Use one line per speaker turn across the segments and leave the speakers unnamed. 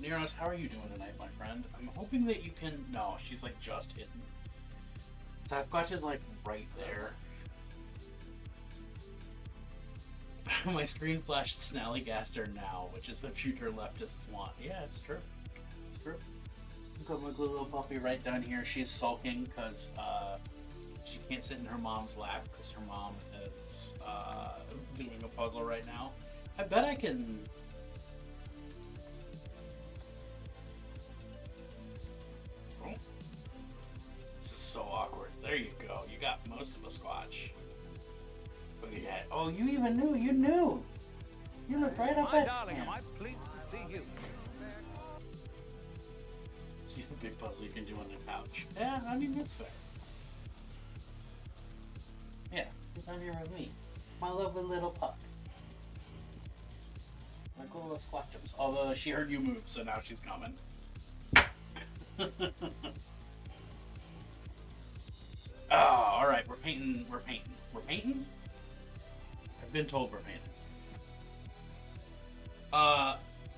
Neros, how are you doing tonight, my friend? I'm hoping that you can... No, she's like just hidden. Sasquatch is like right there. My screen flashed Snallygaster now, which is the future leftists want. Yeah, it's true. It's true. I've got my little puppy right down here. She's sulking because she can't sit in her mom's lap because her mom is doing a puzzle right now. I bet I can... Oh. This is so awkward. There you go. You got most of a squatch. Yeah. Oh, you even knew. You knew. You look right up at
darling, am I pleased to see you?
See the big puzzle you can do on the couch. Yeah, I mean, that's fair. Yeah, he's down here with me. My lovely little pup. My cool little squatchums. Although she heard you move, so now she's coming. Oh, alright, we're painting. We're painting. We're painting? I've been told we're painting.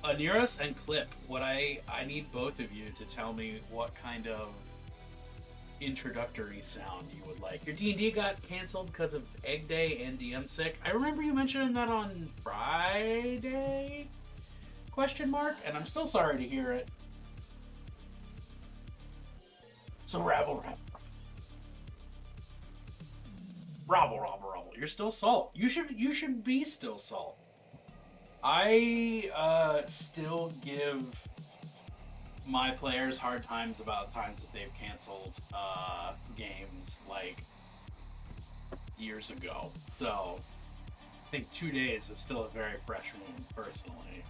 Anirus and Clip, what I need both of you to tell me what kind of introductory sound you would like. Your D&D got canceled because of Egg Day and DM sick. I remember you mentioning that on Friday? Question mark? And I'm still sorry to hear it. So rabble. You're still salt. You should be still salt. I still give my players hard times about times that they've canceled games like years ago. So I think 2 days is still a very fresh wound, personally.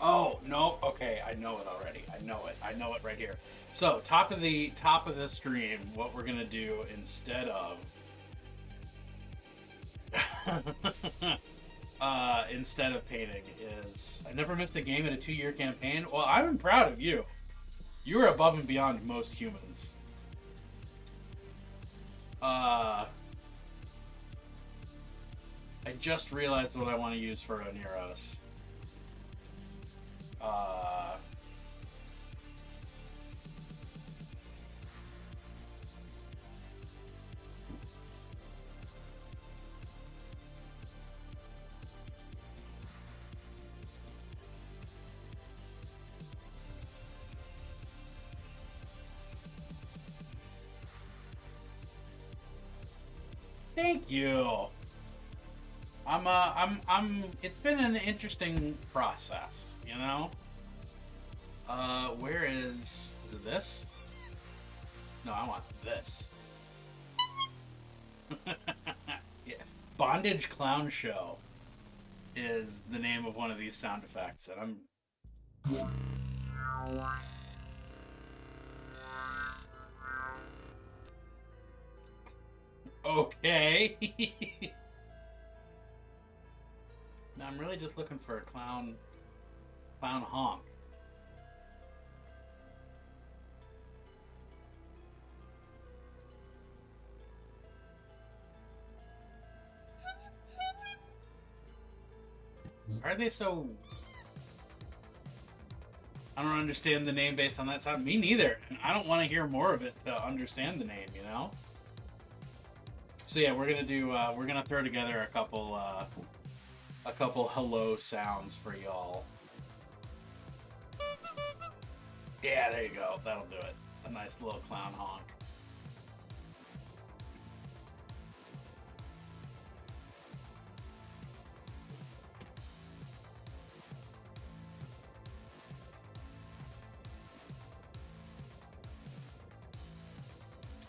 Oh, no. Okay, I know it already. I know it right here. So, top of the stream, what we're going to do instead of instead of painting is I never missed a game in a 2-year campaign. Well, I'm proud of you. You are above and beyond most humans. I just realized what I want to use for Oneros. Thank you. It's been an interesting process, you know? Where is it this? No, I want this. Yeah. Bondage Clown Show is the name of one of these sound effects, and I'm... Okay. No, I'm really just looking for a clown honk. Are they so... I don't understand the name based on that sound. Me neither. I don't want to hear more of it to understand the name, you know? So yeah, we're gonna throw together a couple hello sounds for y'all. Yeah, there you go. That'll do it. A nice little clown honk.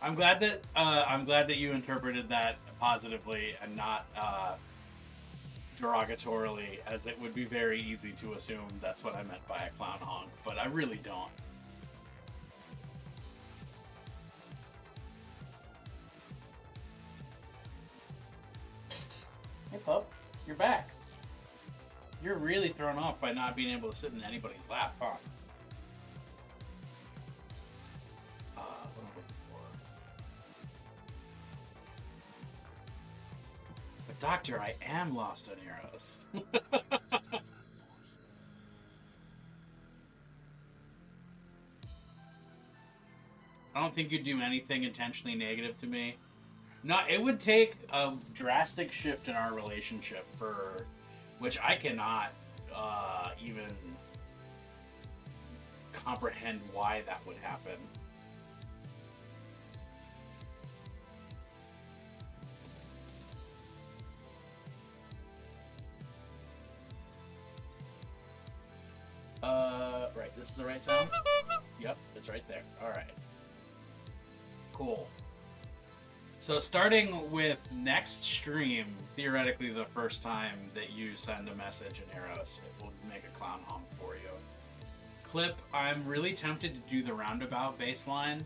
I'm glad that you interpreted that positively and not derogatorily, as it would be very easy to assume that's what I meant by a clown honk, but I really don't. Hey, pup, you're back. You're really thrown off by not being able to sit in anybody's lap, huh? What am I looking Doctor, I am lost on Eros. I don't think you'd do anything intentionally negative to me. No, it would take a drastic shift in our relationship for which I cannot even comprehend why that would happen. Right, this is the right sound? Yep, it's right there. Alright. Cool. So starting with next stream, theoretically the first time that you send a message in Eros, it will make a clown honk for you. Clip, I'm really tempted to do the roundabout baseline.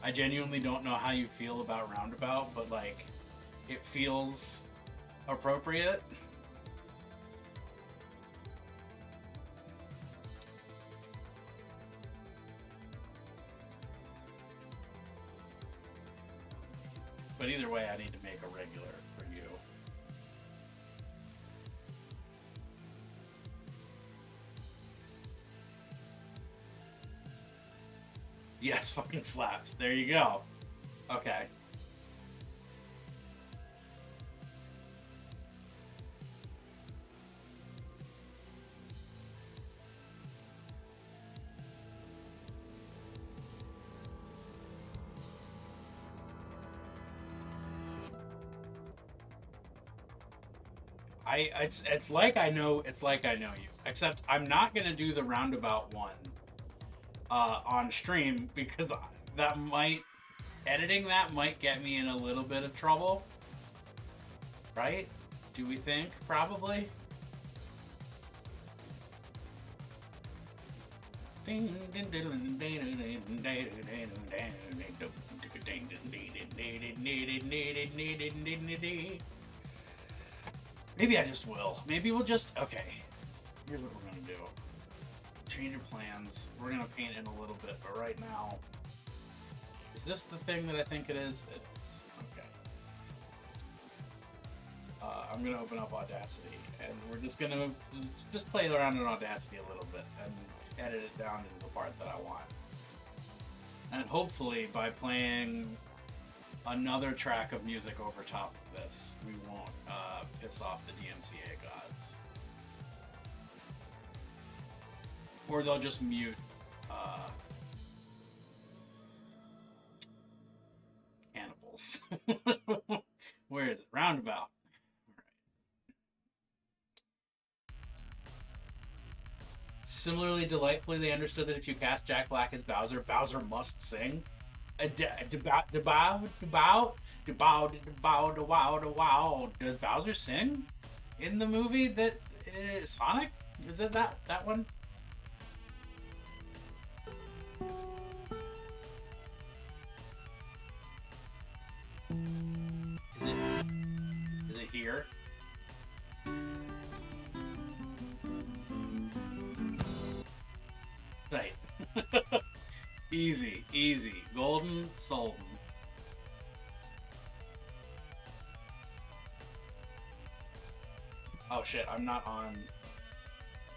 I genuinely don't know how you feel about roundabout, but like, it feels appropriate. But either way, I need to make a regular for you. Yes, fucking slaps. There you go. Okay. It's like I know you. Except I'm not gonna do the roundabout one on stream because editing that might get me in a little bit of trouble. Right? Do we think? Probably. Maybe I just will. Maybe we'll just... Okay. Here's what we're gonna do. Change of plans. We're gonna paint in a little bit, but right now... Is this the thing that I think it is? It is. Okay. I'm gonna open up Audacity, and we're just gonna just play around in Audacity a little bit, and edit it down into the part that I want. And hopefully, by playing another track of music over top of this, we won't piss off the DMCA gods. Or they'll just mute cannibals. Where is it? Roundabout. Similarly, delightfully, they understood that if you cast Jack Black as Bowser, Bowser must sing. Does Bowser sing in the movie that Sonic? Is it that one? Is it here? Right. Easy, easy. Golden Sultan. Oh shit, I'm not on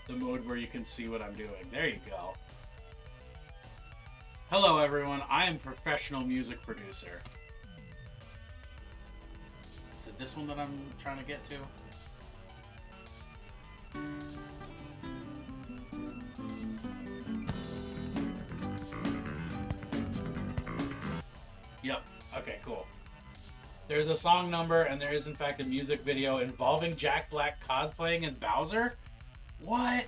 the mode where you can see what I'm doing. There you go. Hello everyone, I am professional music producer. Is it this one that I'm trying to get to? Yep. Okay, cool. There's a song number, and there is in fact a music video involving Jack Black cosplaying as Bowser? What?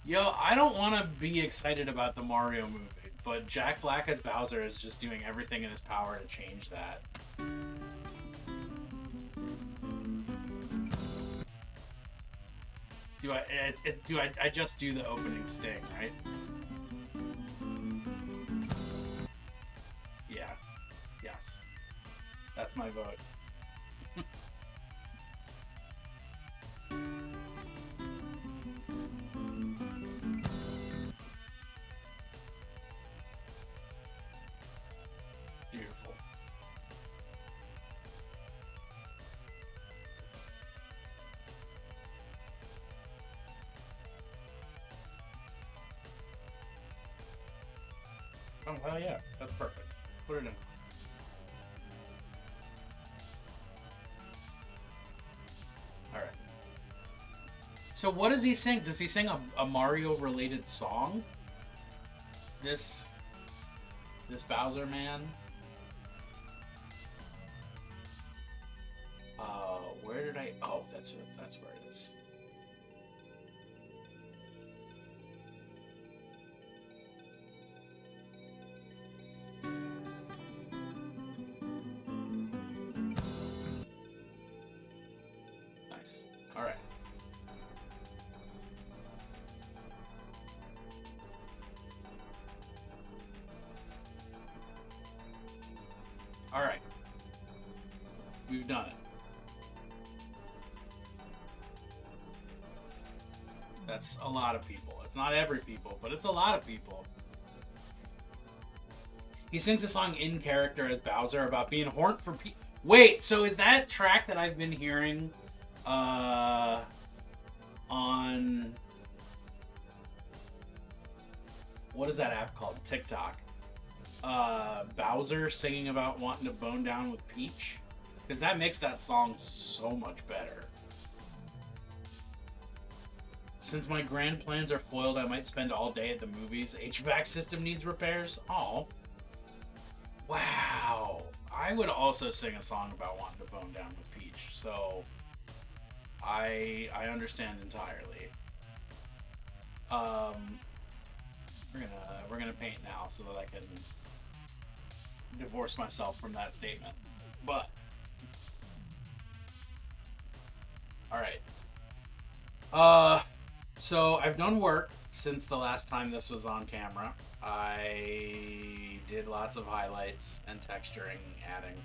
Yo, I don't want to be excited about the Mario movie, but Jack Black as Bowser is just doing everything in his power to change that. I just do the opening sting, right? Yeah. Yes. That's my vote. Beautiful. Oh, hell yeah. That's perfect. Put it in. Alright. So what does he sing? Does he sing a Mario-related song? This Bowser man? Where did I... Oh, that's where it is. Nice. Alright. Alright. We've done it. That's a lot of people. It's not every people, but it's a lot of people. He sings a song in character as Bowser about being horned for Wait, so is that track that I've been hearing on what is that app called? TikTok. Bowser singing about wanting to bone down with Peach? Because that makes that song so much better. Since my grand plans are foiled, I might spend all day at the movies. HVAC system needs repairs. Oh. Wow. I would also sing a song about wanting to bone down with Peach, so I understand entirely. We're gonna paint now so that I can divorce myself from that statement. But alright. So I've done work since the last time this was on camera. I did lots of highlights and texturing, adding.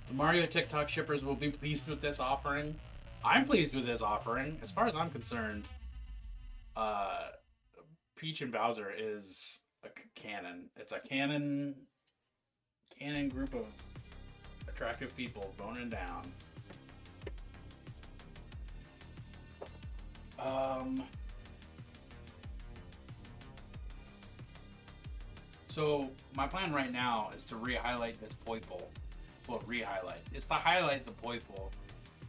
The Mario TikTok shippers will be pleased with this offering. I'm pleased with this offering. As far as I'm concerned, Peach and Bowser is a canon. It's a canon group of attractive people boning down. So my plan right now is to re-highlight this Poiple. Well, re-highlight. It's to highlight the Poiple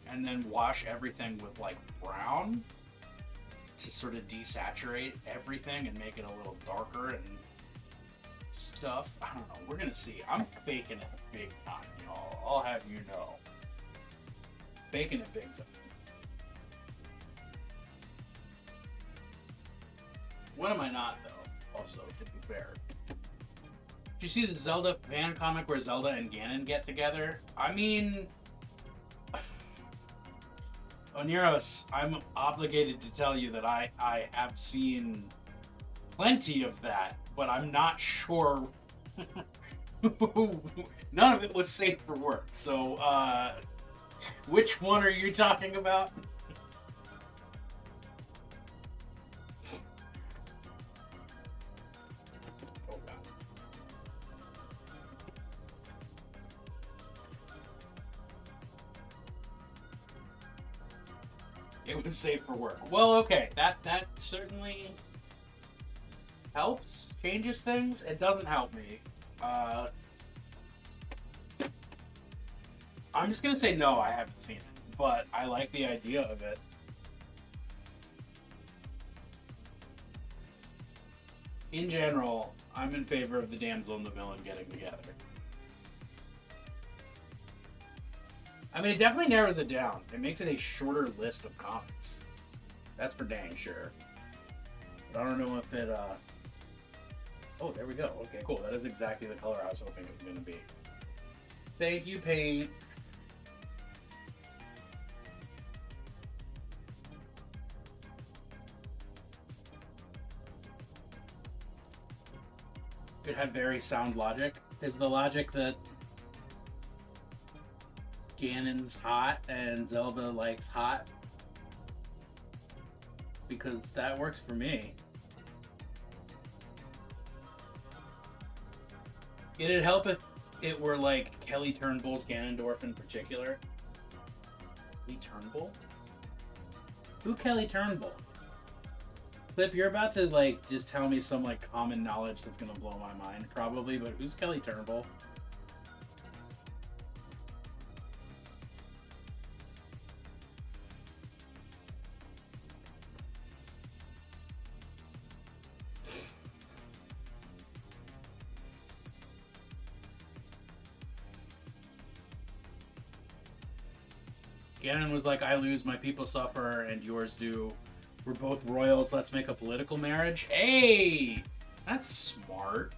and then wash everything with like brown to sort of desaturate everything and make it a little darker and stuff. I don't know. We're gonna see. I'm faking it big time, y'all. I'll have you know. Faking it big time. When am I not, though? Also, to be fair. Did you see the Zelda fan comic where Zelda and Ganon get together? I mean... Oniros, I'm obligated to tell you that I have seen plenty of that, but I'm not sure... None of it was safe for work, so, which one are you talking about? It was safe for work. Well, okay, that certainly helps, changes things. It doesn't help me. I'm just gonna say no, I haven't seen it, but I like the idea of it. In general, I'm in favor of the damsel and the villain getting together. I mean, it definitely narrows it down. It makes it a shorter list of comics. That's for dang sure. But I don't know if it, Oh, there we go. Okay, cool. That is exactly the color I was hoping it was going to be. Thank you, Paint. It had very sound logic. Is the logic that Ganon's hot and Zelda likes hot? Because that works for me. It'd help if it were like Kelly Turnbull's Ganondorf in particular. Kelly Turnbull? Who Kelly Turnbull? Clip, you're about to, like, just tell me some, like, common knowledge that's gonna blow my mind, probably, but who's Kelly Turnbull? Gannon was like, I lose, my people suffer, and yours do. We're both royals, let's make a political marriage. Hey! That's smart.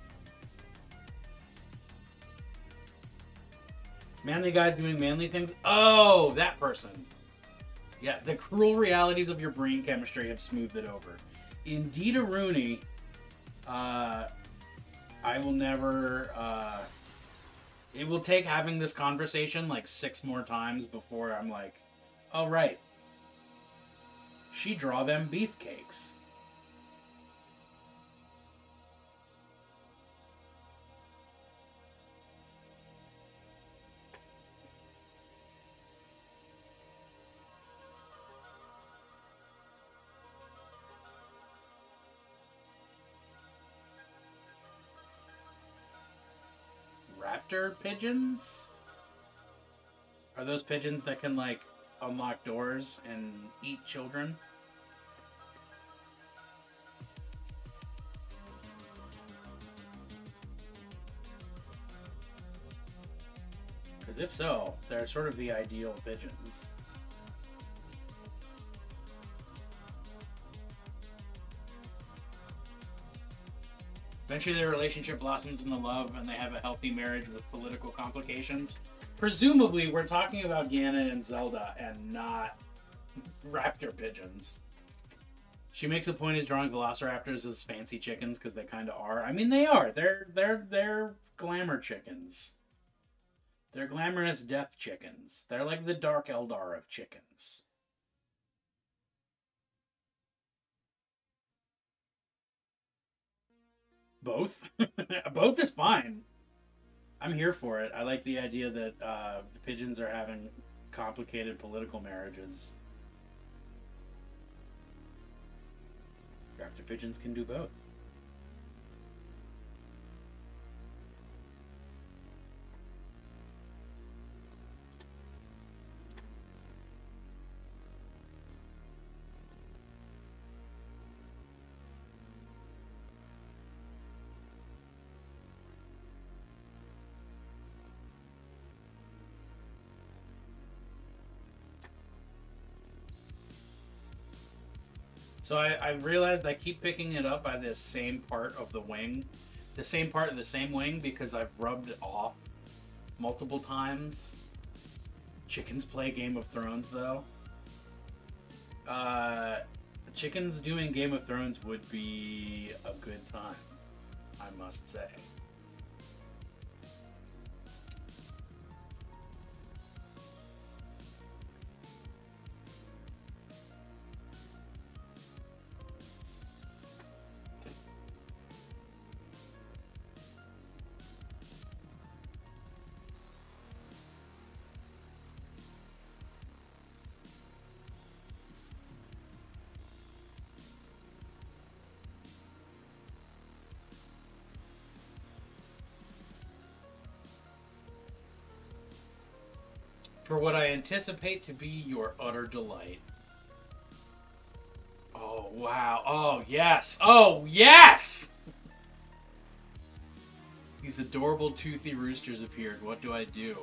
Manly guys doing manly things? Oh, that person. Yeah, the cruel realities of your brain chemistry have smoothed it over. Indeed, a Rooney. I will never... it will take having this conversation like 6 more times before I'm like, oh, right. She draw them beefcakes. Raptor pigeons? Are those pigeons that can, like, unlock doors and eat children? Because if so, they're sort of the ideal pigeons. Eventually their relationship blossoms into love and they have a healthy marriage with political complications. Presumably, we're talking about Ganon and Zelda and not raptor pigeons. She makes a point of drawing velociraptors as fancy chickens because they kind of are. I mean, they are. They're glamour chickens. They're glamorous death chickens. They're like the Dark Eldar of chickens. Both? Both is fine. I'm here for it. I like the idea that the pigeons are having complicated political marriages. Raptor pigeons can do both. So I realized I keep picking it up by this same part of the wing. The same part of the same wing because I've rubbed it off multiple times. Chickens play Game of Thrones, though. Chickens doing Game of Thrones would be a good time, I must say. For what I anticipate to be your utter delight. Oh, wow. Oh, yes. Oh, yes! These adorable toothy roosters appeared. What do I do?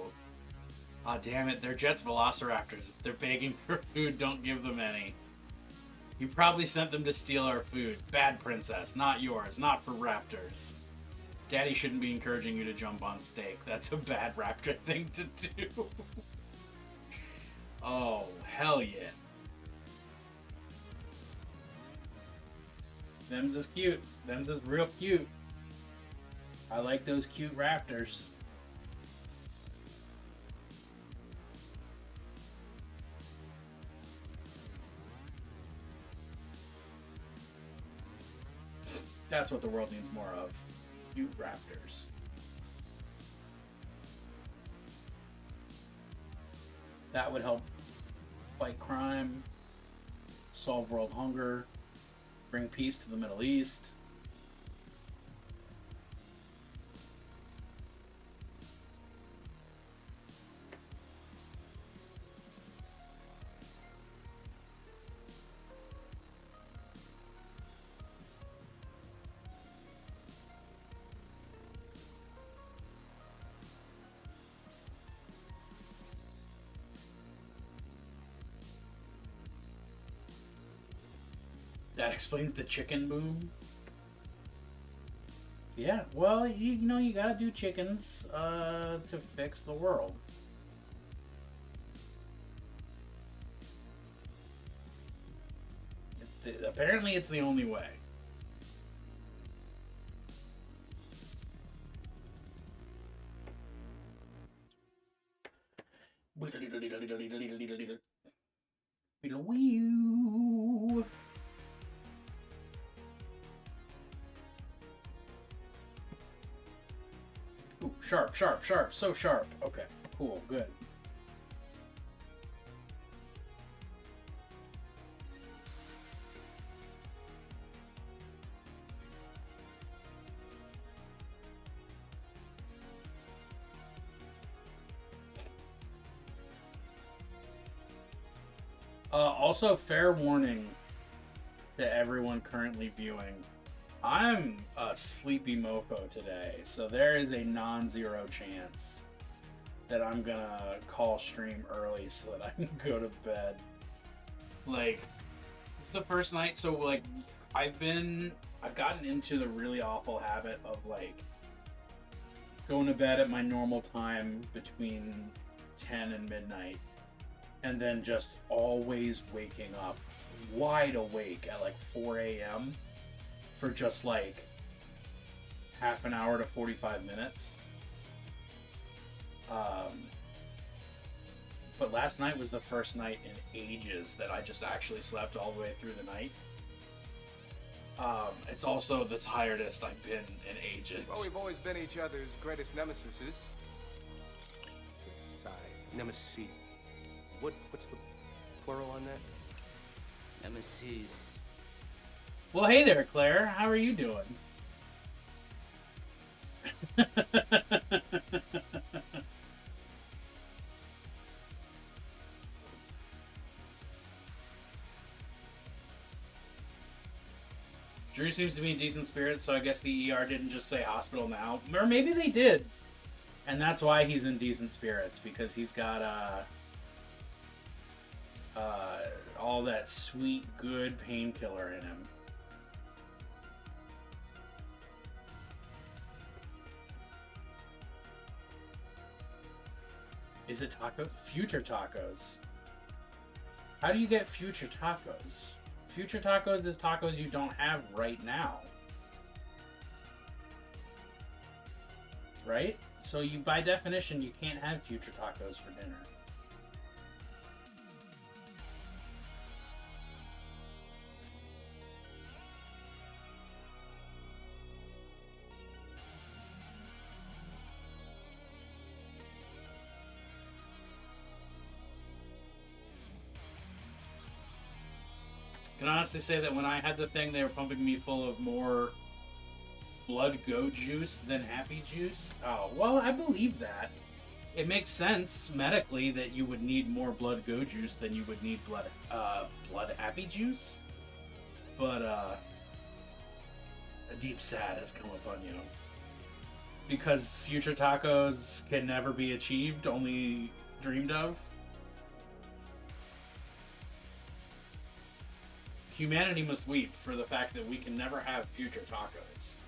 Aw, oh, damn it. They're Jet's velociraptors. If they're begging for food, don't give them any. You probably sent them to steal our food. Bad princess. Not yours. Not for raptors. Daddy shouldn't be encouraging you to jump on steak. That's a bad raptor thing to do. Oh, hell yeah. Them's is cute. Them's is real cute. I like those cute raptors. That's what the world needs more of. Cute raptors. That would help fight crime, solve world hunger, Bring peace to the Middle East. That explains the chicken boom. Yeah, well, you know, you gotta do chickens to fix the world. Apparently it's the only way. Ooh, sharp, sharp, sharp, so sharp. Okay, cool, good. Also, fair warning to everyone currently viewing. I'm a sleepy mofo today, so there is a non-zero chance that I'm gonna call stream early so that I can go to bed. Like, it's the first night, so like, I've gotten into the really awful habit of like going to bed at my normal time between 10 and midnight, and then just always waking up wide awake at like 4 a.m. for just like half an hour to 45 minutes. But last night was the first night in ages that I just actually slept all the way through the night. It's also the tiredest I've been in ages.
Well, we've always been each other's greatest nemesis. Nemesis. What's the plural on that?
Nemesis.
Well, hey there, Claire. How are you doing? Drew seems to be in decent spirits, so I guess the ER didn't just say hospital now. Or maybe they did. And that's why he's in decent spirits, because he's got all that sweet, good painkiller in him. Is it tacos? Future tacos. How do you get future tacos? Future tacos is tacos you don't have right now. Right? So you, by definition, you can't have future tacos for dinner. I can honestly say that when I had the thing, they were pumping me full of more blood go juice than happy juice. Oh, well, I believe that. It makes sense medically that you would need more blood go juice than you would need blood happy juice. But a deep sad has come upon you. Because future tacos can never be achieved, only dreamed of. Humanity must weep for the fact that we can never have future tacos.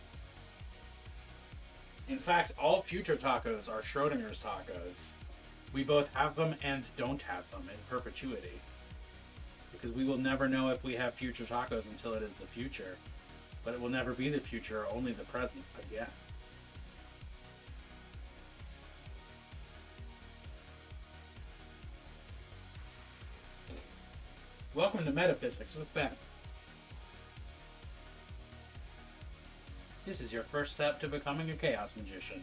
In fact, all future tacos are Schrodinger's tacos. We both have them and don't have them in perpetuity. Because we will never know if we have future tacos until it is the future. But it will never be the future, only the present again. Welcome to Metaphysics with Ben. This is your first step to becoming a Chaos Magician.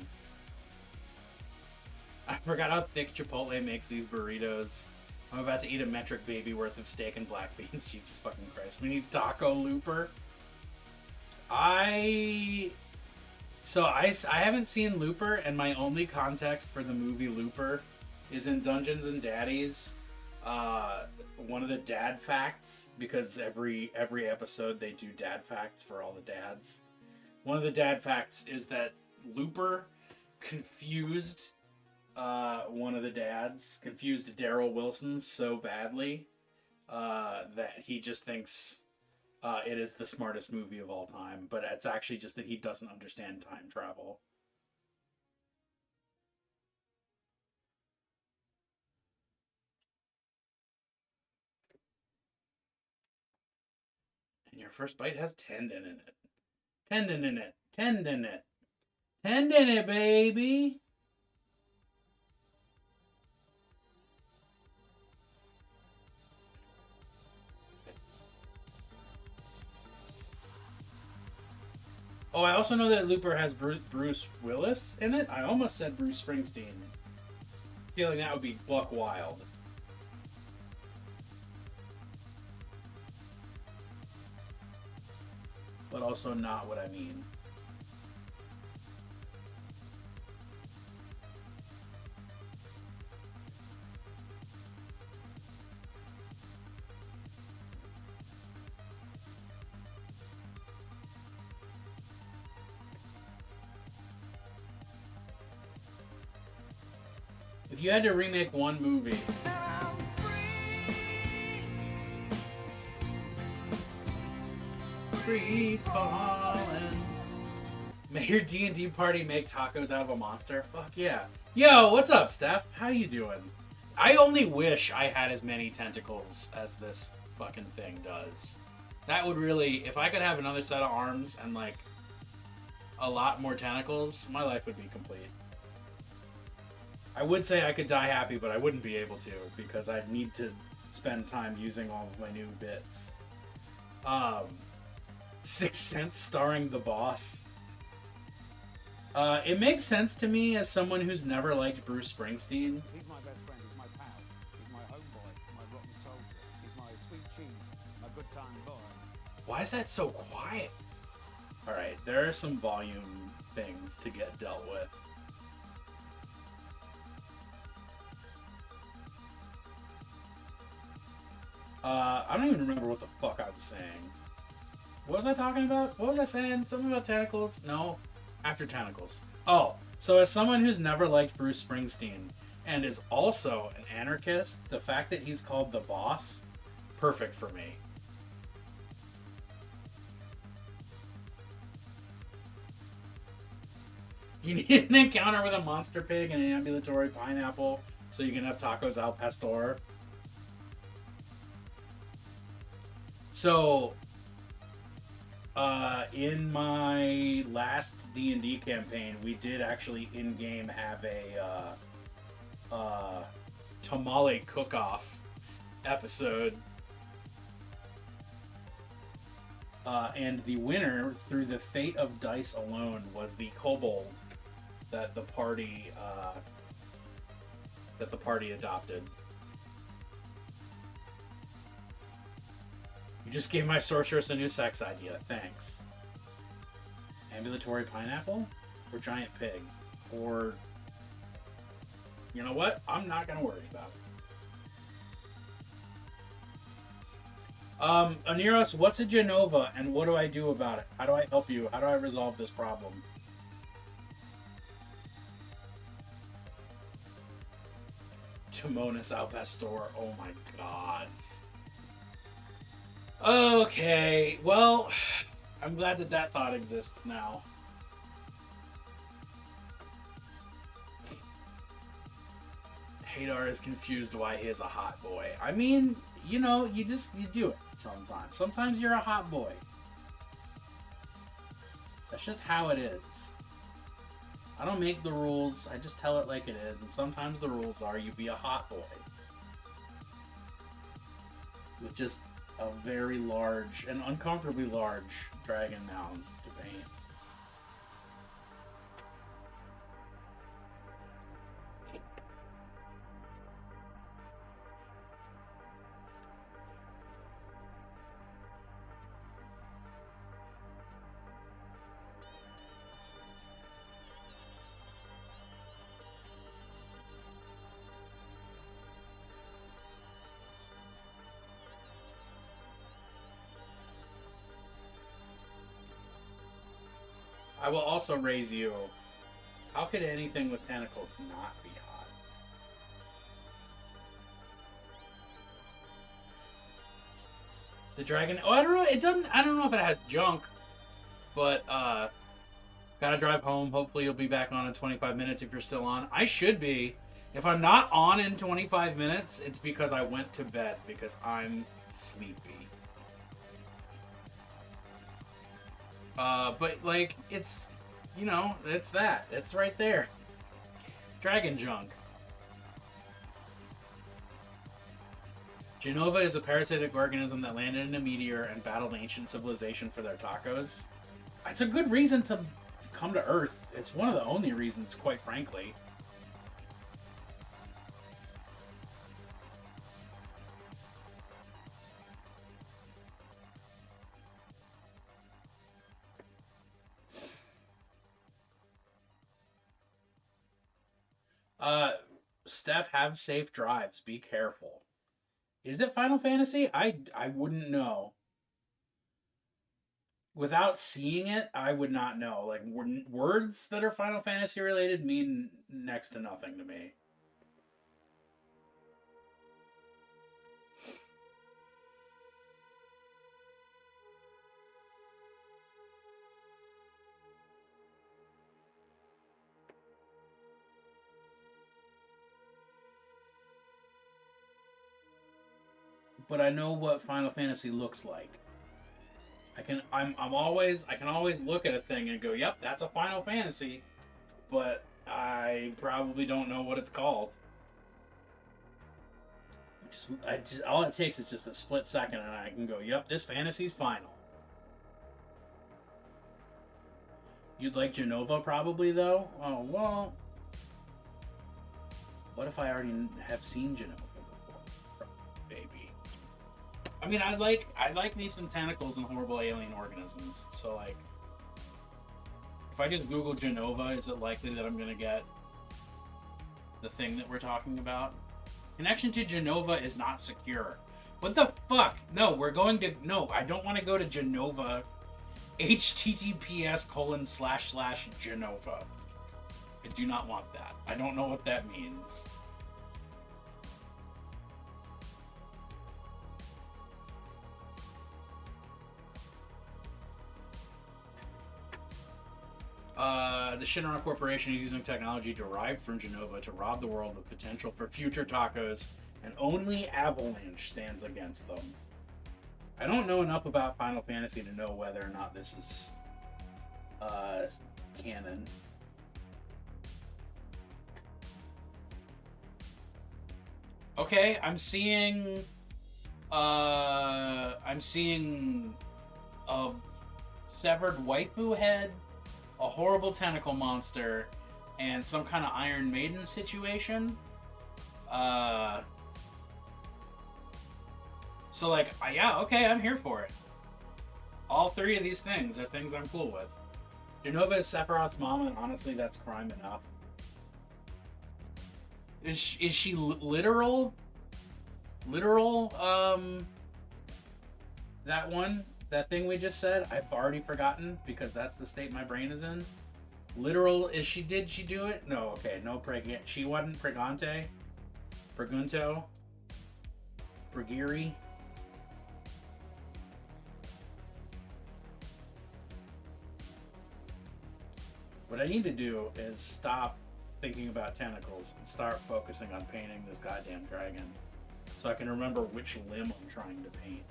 I forgot how thick Chipotle makes these burritos. I'm about to eat a metric baby worth of steak and black beans. Jesus fucking Christ. We need Taco Looper. I haven't seen Looper, and my only context for the movie Looper is in Dungeons and Daddies. One of the dad facts, because every episode they do dad facts for all the dads. One of the dad facts is that Looper confused one of the dads, confused Daryl Wilson so badly that he just thinks it is the smartest movie of all time, but it's actually just that he doesn't understand time travel. And your first bite has tendon in it. Tendon in it. Tendon it. Tendon it, baby. Oh, I also know that Looper has Bruce Willis in it. I almost said Bruce Springsteen. Feeling that would be buck wild. But also not what I mean. If you had to remake one movie, free falling. May your D&D party make tacos out of a monster? Fuck yeah. Yo, what's up, Steph? How you doing? I only wish I had as many tentacles as this fucking thing does. That would really, if I could have another set of arms and like a lot more tentacles, my life would be complete. I would say I could die happy, but I wouldn't be able to because I'd need to spend time using all of my new bits. Sixth Sense starring the boss. It makes sense to me as someone who's never liked Bruce Springsteen.
He's my best friend, he's my pal, he's my homeboy, my rotten soldier, he's my sweet cheese, my good time boy.
Why is that so quiet? Alright, there are some volume things to get dealt with. I don't even remember what the fuck I was saying. What was I talking about? What was I saying? Something about tentacles? No. After tentacles. Oh, so as someone who's never liked Bruce Springsteen and is also an anarchist, the fact that he's called the boss, perfect for me. You need an encounter with a monster pig and an ambulatory pineapple so you can have tacos al pastor. So, in my last D&D campaign, we did actually in-game have a tamale cook-off episode. And the winner, through the fate of dice alone, was the kobold that the party adopted. You just gave my sorceress a new sex idea. Thanks. Ambulatory pineapple? Or giant pig? Or... You know what? I'm not going to worry about it. Aniros, what's a Genova and what do I do about it? How do I help you? How do I resolve this problem? Timonis al Pastor. Oh my gods. Okay, well, I'm glad that that thought exists now. Hadar is confused why he is a hot boy. I mean, you know, you do it sometimes. Sometimes you're a hot boy. That's just how it is. I don't make the rules, I just tell it like it is, and sometimes the rules are you be a hot boy. With just a very large, an uncomfortably large dragon mound to paint. I will also raise you. How could anything with tentacles not be hot? The dragon. Oh, I don't know. It doesn't. I don't know if it has junk, but gotta drive home. Hopefully, you'll be back on in 25 minutes if you're still on. I should be. If I'm not on in 25 minutes, it's because I went to bed because I'm sleepy. But like it's, you know, it's that. It's right there. Dragon junk. Genova is a parasitic organism that landed in a meteor and battled ancient civilization for their tacos. It's a good reason to come to Earth. It's one of the only reasons, quite frankly. Steph, have safe drives. Be careful. Is it Final Fantasy? I wouldn't know. Without seeing it, I would not know. Like, words that are Final Fantasy related mean next to nothing to me. But I know what Final Fantasy looks like. I can always look at a thing and go, "Yep, that's a Final Fantasy," but I probably don't know what it's called. All it takes is just a split second, and I can go, "Yep, this fantasy's final." You'd like Genova, probably though. Oh well. What if I already have seen Genova before? Baby. I mean, I'd like me some tentacles and horrible alien organisms. So, like, if I just Google Genova, is it likely that I'm gonna get the thing that we're talking about? Connection to Genova is not secure. What the fuck? No, no, I don't want to go to Genova. https://Genova. I do not want that. I don't know what that means. The Shinra Corporation is using technology derived from Genova to rob the world of potential for future tacos, and only Avalanche stands against them. I don't know enough about Final Fantasy to know whether or not this is canon. Okay, I'm seeing a severed waifu head, a horrible tentacle monster, and some kind of Iron Maiden situation. So like, yeah, okay, I'm here for it. All three of these things are things I'm cool with. Genova is Sephiroth's mom, and honestly, that's crime enough. Is she literal? That thing we just said, I've already forgotten because that's the state my brain is in. Literal, did she do it? No, okay, no she wasn't Pregante? Pregunto? Brigiri? What I need to do is stop thinking about tentacles and start focusing on painting this goddamn dragon so I can remember which limb I'm trying to paint.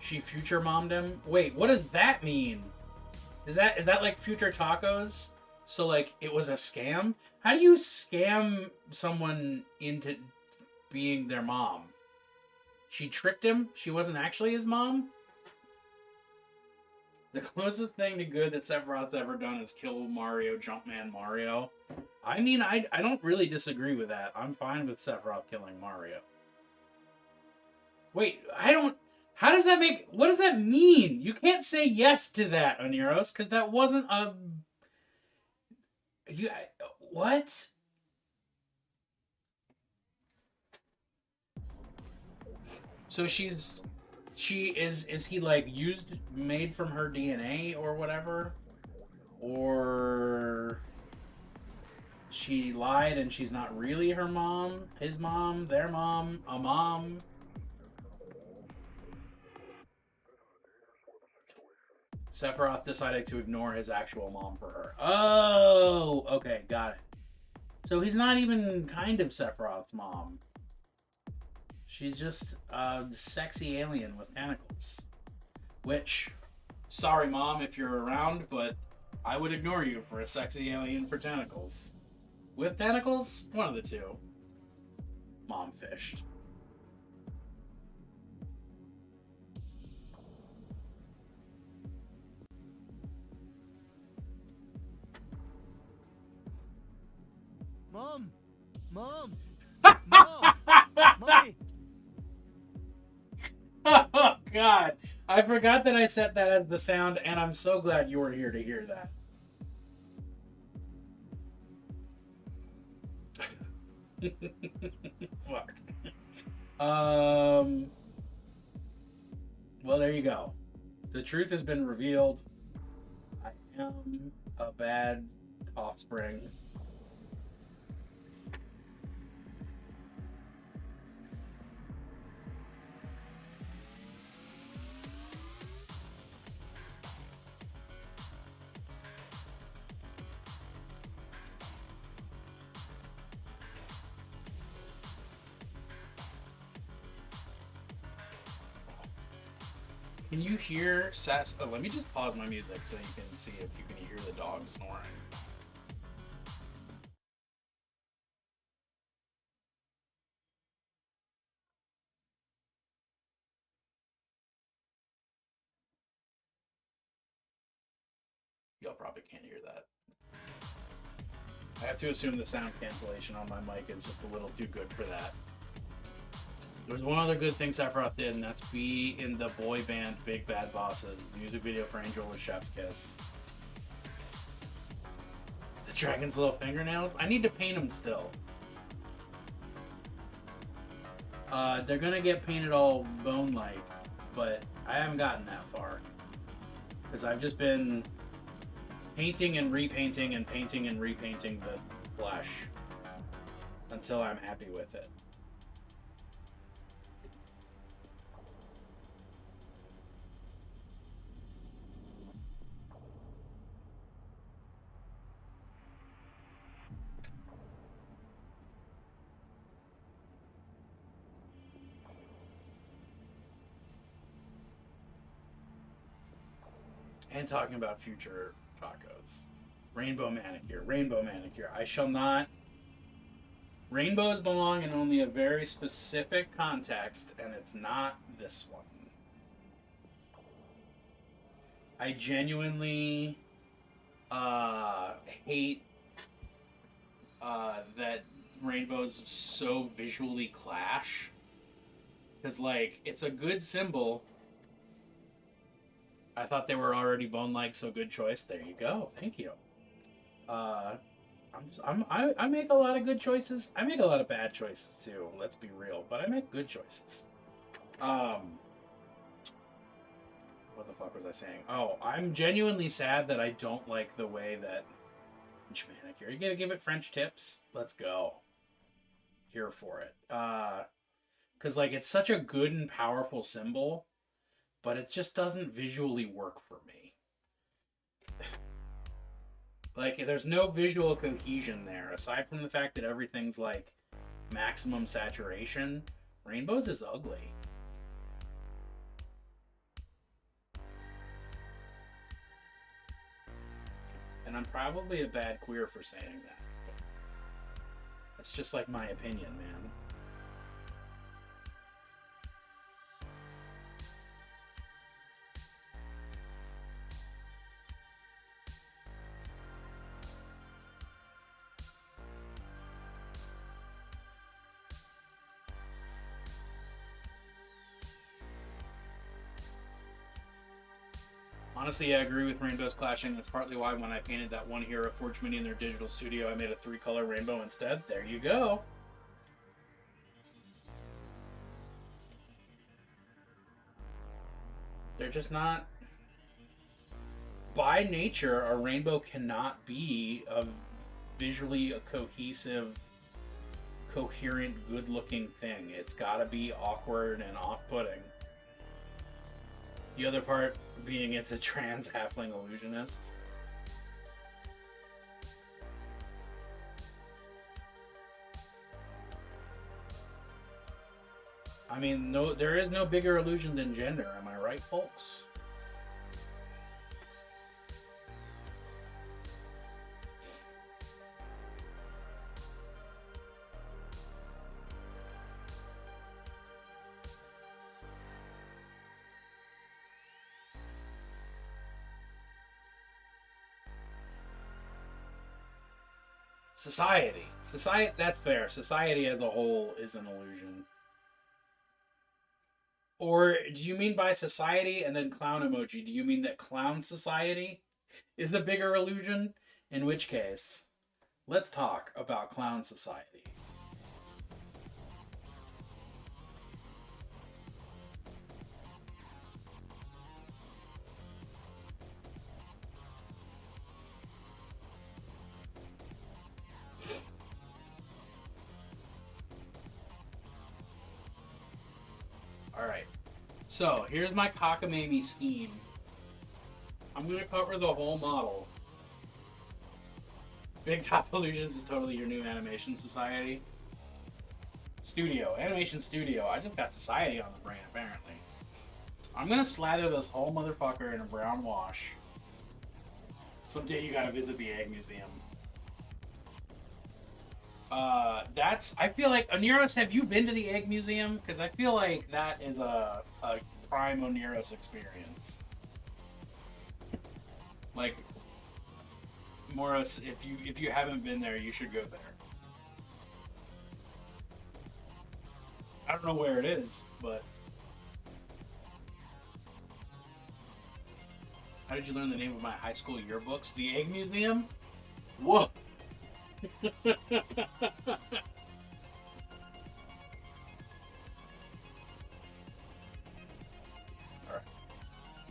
She future mommed him? Wait, what does that mean? Is that like future tacos? So like it was a scam? How do you scam someone into being their mom? She tricked him? She wasn't actually his mom? The closest thing to good that Sephiroth's ever done is kill Mario, Jumpman Mario. I mean, I don't really disagree with that. I'm fine with Sephiroth killing Mario. Wait, I don't. How does that make? What does that mean? You can't say yes to that, Oneros, because that wasn't a. You what? So she is he like made from her DNA or whatever, or she lied and she's not really her mom, his mom, their mom, a mom. Sephiroth decided to ignore his actual mom for her. Oh, okay, got it. So he's not even kind of Sephiroth's mom. She's just a sexy alien with tentacles. Which, sorry, Mom, if you're around, but I would ignore you for a sexy alien for tentacles. With tentacles? One of the two. Mom fished.
Mom! Mom! Mom! Mommy!
Oh, God. I forgot that I set that as the sound, and I'm so glad you were here to hear that. Fuck. Well, there you go. The truth has been revealed. I am a bad offspring. Can you hear Sass? Oh, let me just pause my music so you can see if you can hear the dog snoring. Y'all probably can't hear that. I have to assume the sound cancellation on my mic is just a little too good for that. There's one other good thing Sephiroth did, and that's be in the boy band Big Bad Bosses. The music video for Angel was Chef's Kiss. The dragon's little fingernails? I need to paint them still. They're gonna get painted all bone-like, but I haven't gotten that far. Because I've just been painting and repainting and painting and repainting the flesh until I'm happy with it. And talking about future tacos. Rainbow manicure, rainbow manicure. I shall not. Rainbows belong in only a very specific context, and it's not this one. I genuinely hate that rainbows so visually clash. Because, like, it's a good symbol. I thought they were already bone-like, so good choice. There you go. Thank you. I make a lot of good choices. I make a lot of bad choices too. Let's be real, but I make good choices. What the fuck was I saying? Oh, I'm genuinely sad that I don't like the way that French manicure. You gonna give it French tips? Let's go. Here for it. Because like it's such a good and powerful symbol, but it just doesn't visually work for me. Like, there's no visual cohesion there, aside from the fact that everything's, like, maximum saturation. Rainbows is ugly. And I'm probably a bad queer for saying that. It's just, like, my opinion, man. Honestly, I agree with rainbows clashing. That's partly why when I painted that one Hero Forge mini in their digital studio, I made a 3-color rainbow instead. There you go. They're just not... By nature, a rainbow cannot be a visually cohesive, coherent, good-looking thing. It's gotta be awkward and off-putting. The other part being it's a trans halfling illusionist. I mean, no, there is no bigger illusion than gender, am I right, folks? Society. Society, that's fair. Society as a whole is an illusion. Or do you mean by society and then clown emoji? Do you mean that clown society is a bigger illusion? In which case, let's talk about clown society. Alright, so here's my cockamamie scheme. I'm going to cover the whole model. Big Top Illusions is totally your new animation society. Studio, animation studio. I just got society on the brain, apparently. I'm going to slather this whole motherfucker in a brown wash. Someday you gotta visit the Egg Museum. I feel like, Oneros, have you been to the Egg Museum? Because I feel like that is a prime Oneros experience. Like, Moros, if you haven't been there, you should go there. I don't know where it is, but... How did you learn the name of my high school yearbooks? The Egg Museum? Whoa! Alright.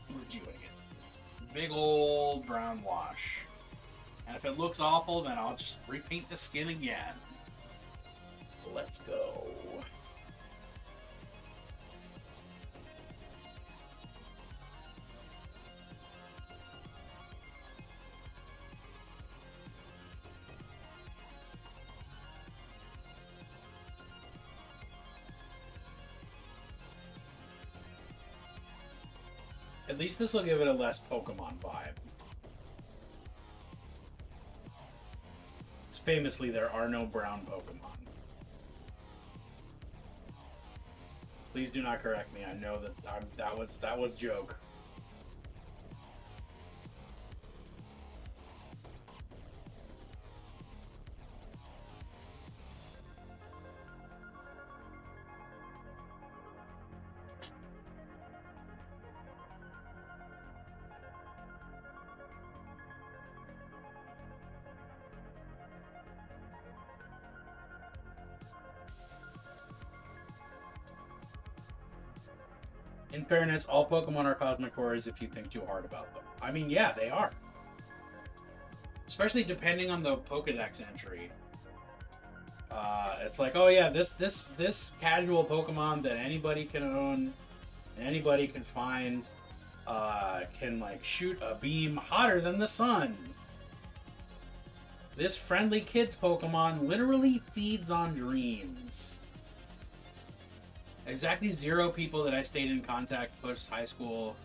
What did you want to get? Big old brown wash. And if it looks awful, then I'll just repaint the skin again. Let's go. At least this will give it a less Pokemon vibe. Famously, there are no brown Pokemon. Please do not correct me. I know that that was joke. In fairness, all Pokemon are Cosmic Horrors if you think too hard about them. I mean, yeah, they are. Especially depending on the Pokedex entry. It's like, oh yeah, this casual Pokemon that anybody can own, anybody can find, can like shoot a beam hotter than the sun. This friendly kids Pokemon literally feeds on dreams. Exactly 0 people that I stayed in contact post high school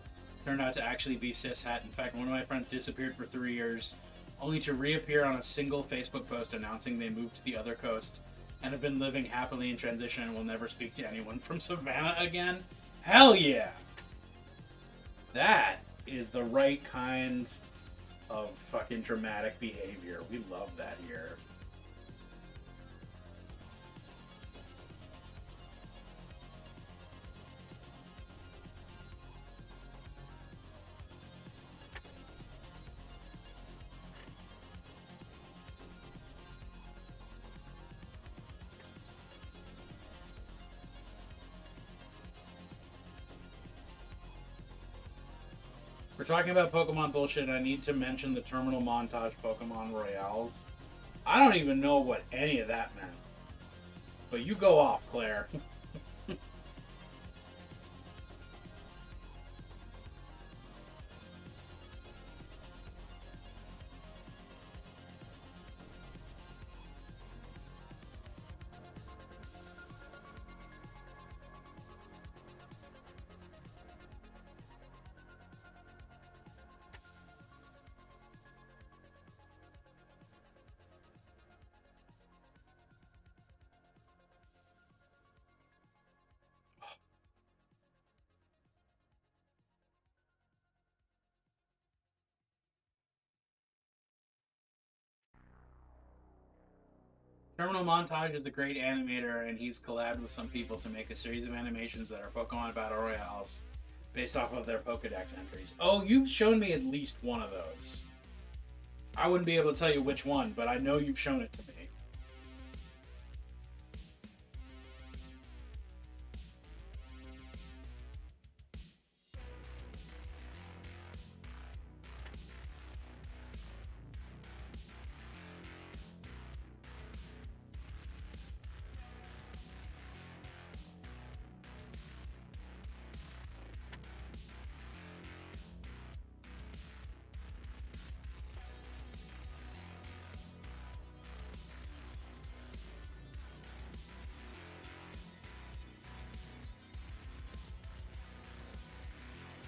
turned out to actually be cishet. In fact, one of my friends disappeared for 3 years, only to reappear on a single Facebook post announcing they moved to the other coast and have been living happily in transition and will never speak to anyone from Savannah again. Hell yeah! That is the right kind of fucking dramatic behavior. We love that here. we're talking about Pokemon bullshit, I need to mention the terminal montage Pokemon Royales. I don't even know what any of that meant. But you go off, Claire. Terminal Montage is a great animator, and he's collabed with some people to make a series of animations that are Pokemon Battle Royales based off of their Pokedex entries. Oh, you've shown me at least one of those. I wouldn't be able to tell you which one, but I know you've shown it to me.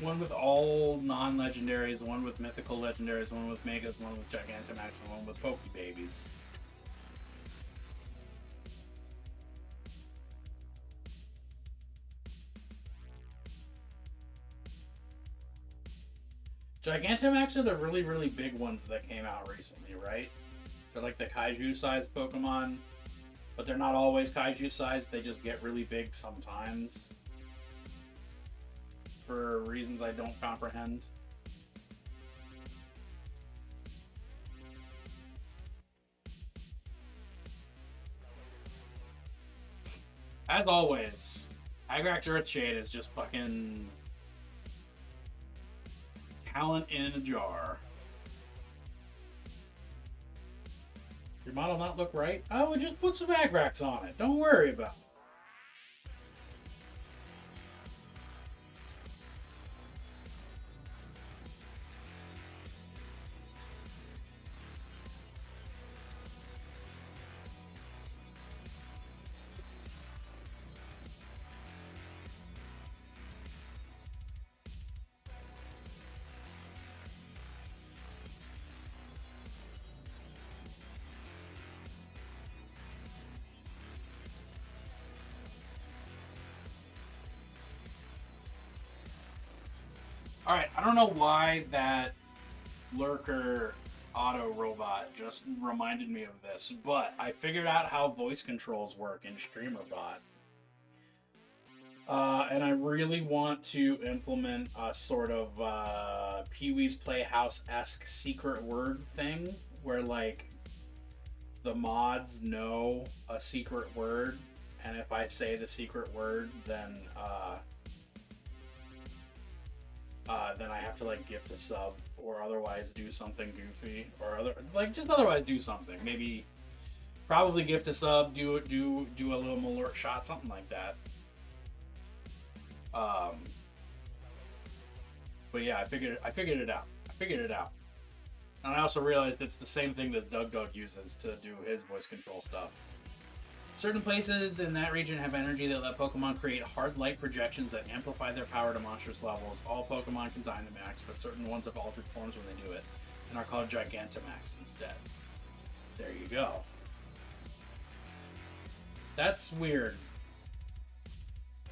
One with all non-legendaries, one with mythical legendaries, one with megas, one with Gigantamax, and one with Pokebabies. Gigantamax are the really, really big ones that came out recently, right? They're like the kaiju-sized Pokemon, but they're not always kaiju-sized. They just get really big sometimes. For reasons I don't comprehend. As always, Agrax Earthshade is just fucking talent in a jar. Your model not look right? Oh, well, just put some Agrax on it. Don't worry about it. Alright, I don't know why that Lurker auto robot just reminded me of this, but I figured out how voice controls work in StreamerBot. And I really want to implement a sort of Pee-wee's Playhouse-esque secret word thing where, like, the mods know a secret word, and if I say the secret word, then I have to like gift a sub or otherwise do something goofy or just otherwise do something. Maybe probably gift a sub, do a little malort shot, something like that. But yeah, I figured it out. And I also realized it's the same thing that Doug uses to do his voice control stuff. Certain places in that region have energy that let Pokemon create hard light projections that amplify their power to monstrous levels. All Pokemon can Dynamax, but certain ones have altered forms when they do it, and are called Gigantamax instead. There you go. That's weird.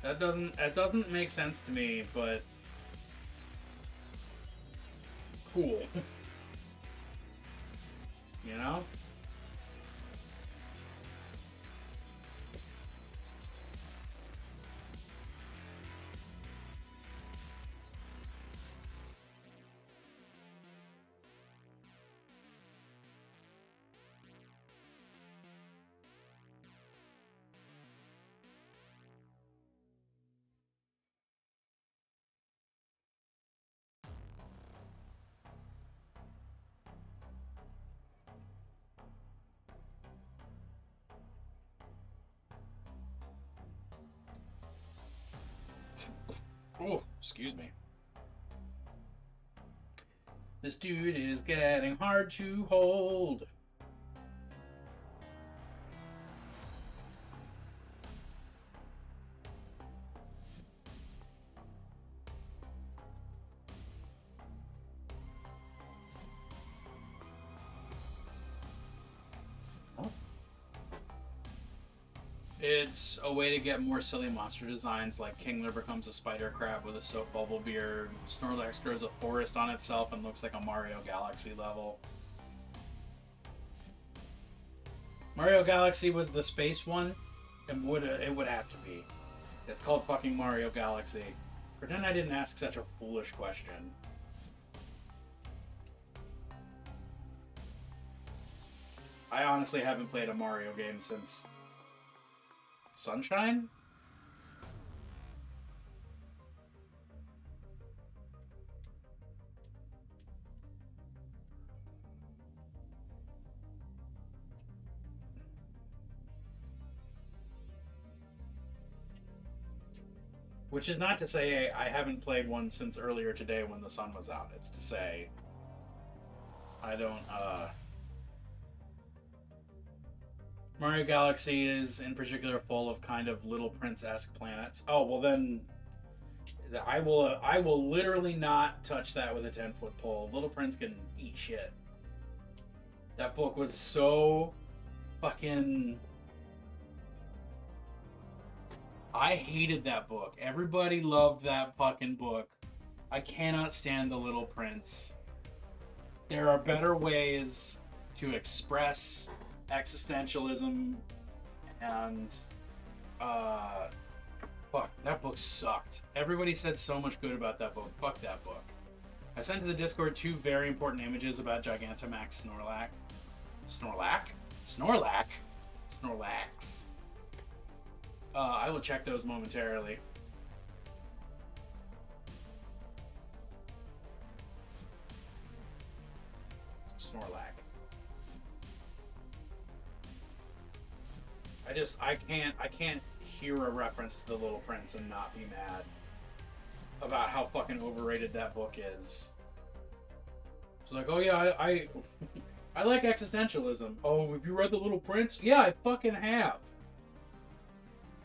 That doesn't make sense to me, but cool. You know? Oh, excuse me. This dude is getting hard to hold. It's a way to get more silly monster designs, like Kingler becomes a spider crab with a soap bubble beard. Snorlax grows a forest on itself and looks like a Mario Galaxy level. Mario Galaxy was the space one, and it would have to be. It's called fucking Mario Galaxy. Pretend I didn't ask such a foolish question. I honestly haven't played a Mario game since Sunshine? Which is not to say I haven't played one since earlier today when the sun was out. It's to say I don't, Mario Galaxy is in particular full of kind of Little Prince-esque planets. Oh, well then I will literally not touch that with a 10-foot pole. Little Prince can eat shit. That book was so fucking... I hated that book. Everybody loved that fucking book. I cannot stand The Little Prince. There are better ways to express existentialism and fuck, that book sucked. Everybody said so much good about that book. Fuck that book. I sent to the Discord 2 very important images about Gigantamax Snorlax. Snorlax. I will check those momentarily. Snorlax. I can't hear a reference to The Little Prince and not be mad about how fucking overrated that book is. It's like, oh yeah, I I like existentialism. Oh, have you read The Little Prince? Yeah, I fucking have.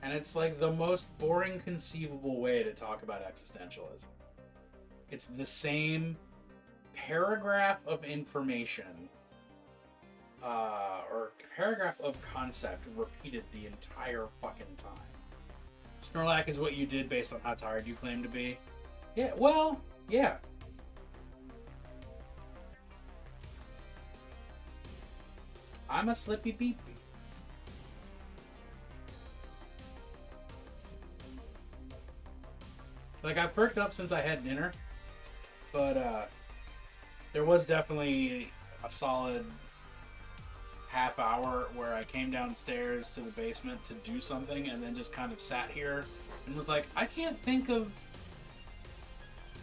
And it's like the most boring conceivable way to talk about existentialism. It's the same paragraph of information or paragraph of concept repeated the entire fucking time. Snorlax is what you did based on how tired you claim to be. Yeah, well, yeah. I'm a slippy beepy. Like, I perked up since I had dinner, but there was definitely a solid half hour where I came downstairs to the basement to do something and then just kind of sat here and was like, I can't think of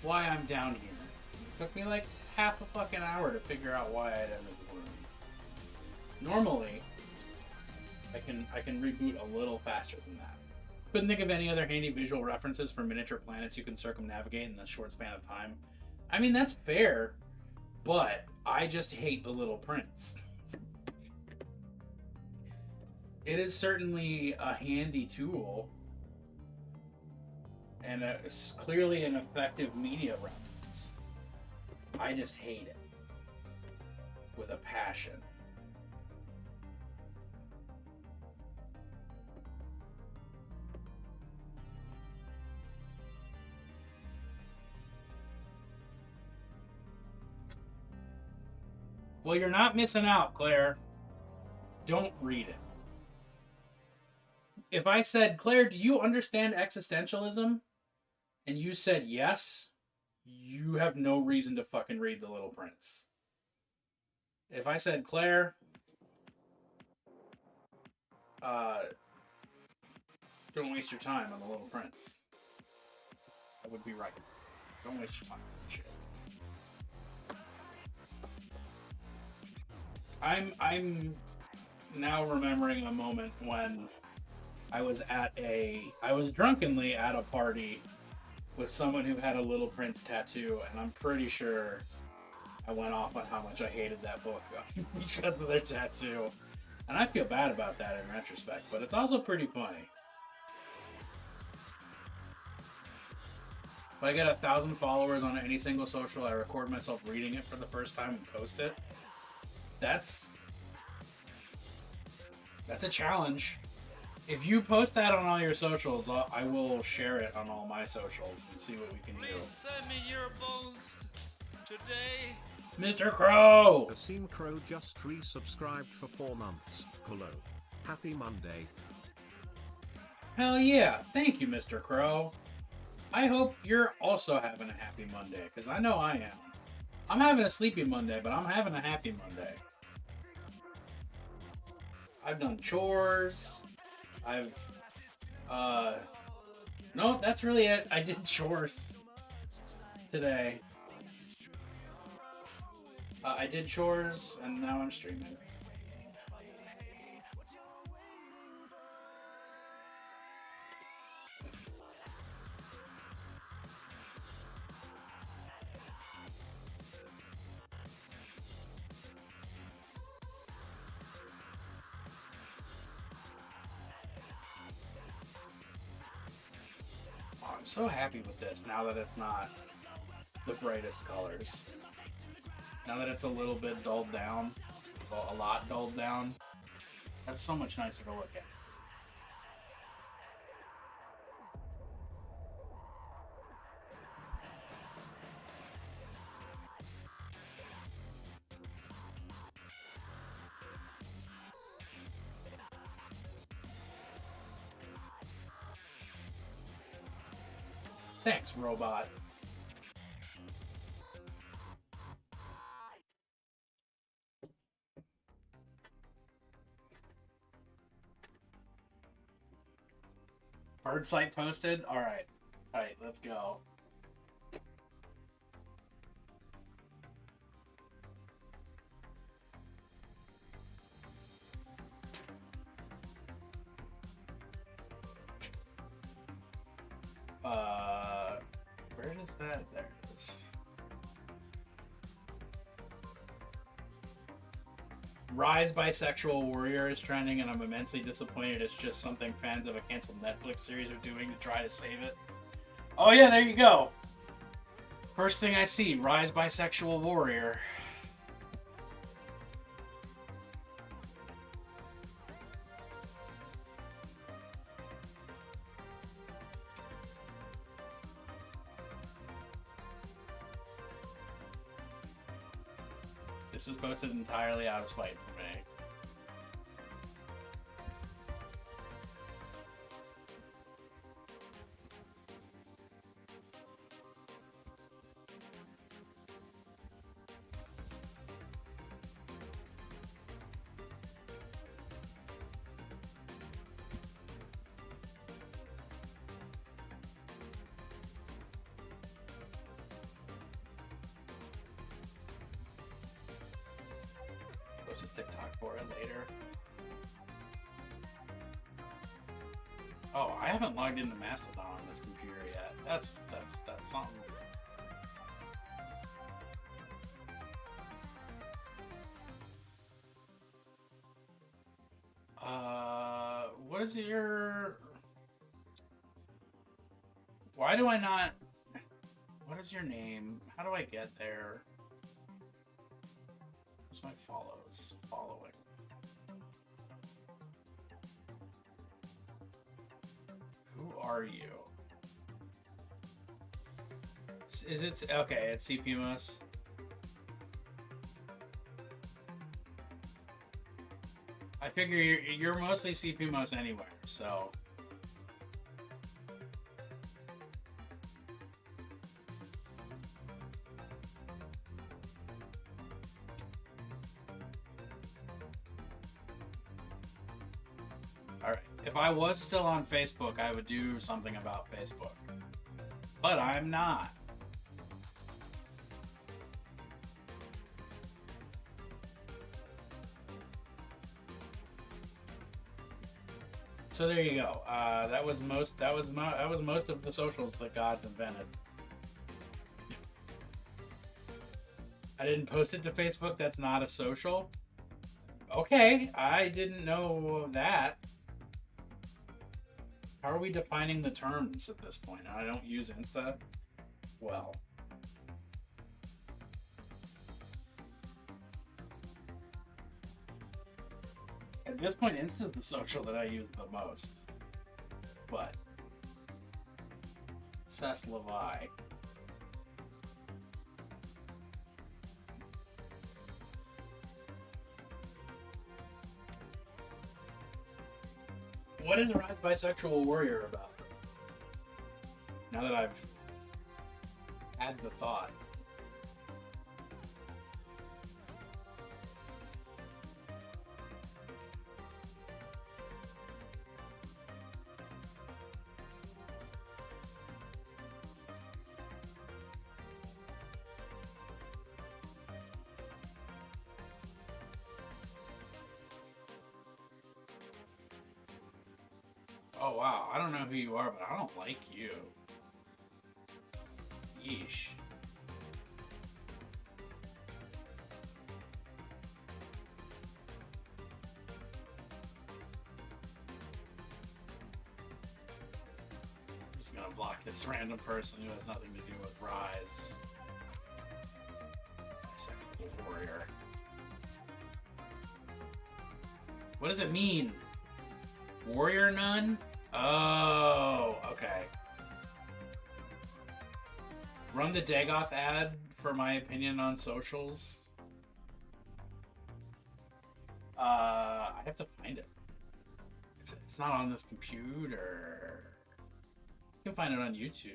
why I'm down here. It took me like half a fucking hour to figure out why I'd entered the room. Normally, I can reboot a little faster than that. Couldn't think of any other handy visual references for miniature planets you can circumnavigate in a short span of time. I mean, that's fair, but I just hate The Little Prince. It is certainly a handy tool and it's clearly an effective media reference. I just hate it with a passion. Well, you're not missing out, Claire. Don't read it. If I said, Claire, do you understand existentialism? And you said yes, you have no reason to fucking read The Little Prince. If I said, Claire, don't waste your time on The Little Prince, I would be right. Don't waste your time on shit. I'm now remembering a moment when I was drunkenly at a party with someone who had a Little Prince tattoo, and I'm pretty sure I went off on how much I hated that book because of their tattoo. And I feel bad about that in retrospect, but it's also pretty funny. If I get 1,000 followers on any single social, I record myself reading it for the first time and post it. That's a challenge. If you post that on all your socials, I will share it on all my socials and see what we can do.
Please send me your bones today.
Mr. Crow!
Asim Crow just resubscribed for 4 months. Hello. Happy Monday.
Hell yeah. Thank you, Mr. Crow. I hope you're also having a happy Monday, because I know I am. I'm having a sleepy Monday, but I'm having a happy Monday. I've done chores. No, that's really it. I did chores today. I did chores, and now I'm streaming. Oh, I'm so happy with this now that it's not the brightest colors. Now that it's a little bit dulled down, well, a lot dulled down, that's so much nicer to look at. Thanks, robot. Bird site posted? Alright. Alright, let's go. Where is that? There it is. Rise Bisexual Warrior is trending, and I'm immensely disappointed. It's just something fans of a canceled Netflix series are doing to try to save it. Oh yeah, there you go. First thing I see, Rise Bisexual Warrior. This is posted entirely out of spite for me. Post a TikTok for it later. Oh, I haven't logged into Mastodon on this computer yet. That's something. What is your... Why do I not... What is your name? How do I get there? Where's my follows? Following. Who are you? Is it... Okay, it's CPMS. I figure you're mostly CPMOS anywhere, so... Alright, if I was still on Facebook, I would do something about Facebook. But I'm not. So there you go. That was most of the socials that gods invented. I didn't post it to Facebook. That's not a social. Okay, I didn't know that. How are we defining the terms at this point? I don't use Insta. Well. At this point, Insta's the social that I use the most. But Cess Levi. What is Rise Bisexual Warrior about? Now that I've had the thought. Oh wow, I don't know who you are, but I don't like you. Yeesh. I'm just gonna block this random person who has nothing to do with Rise. Second warrior. What does it mean? Warrior nun? Oh, okay. Run the Dagoth ad for my opinion on socials. I have to find it. It's not on this computer. You can find it on YouTube.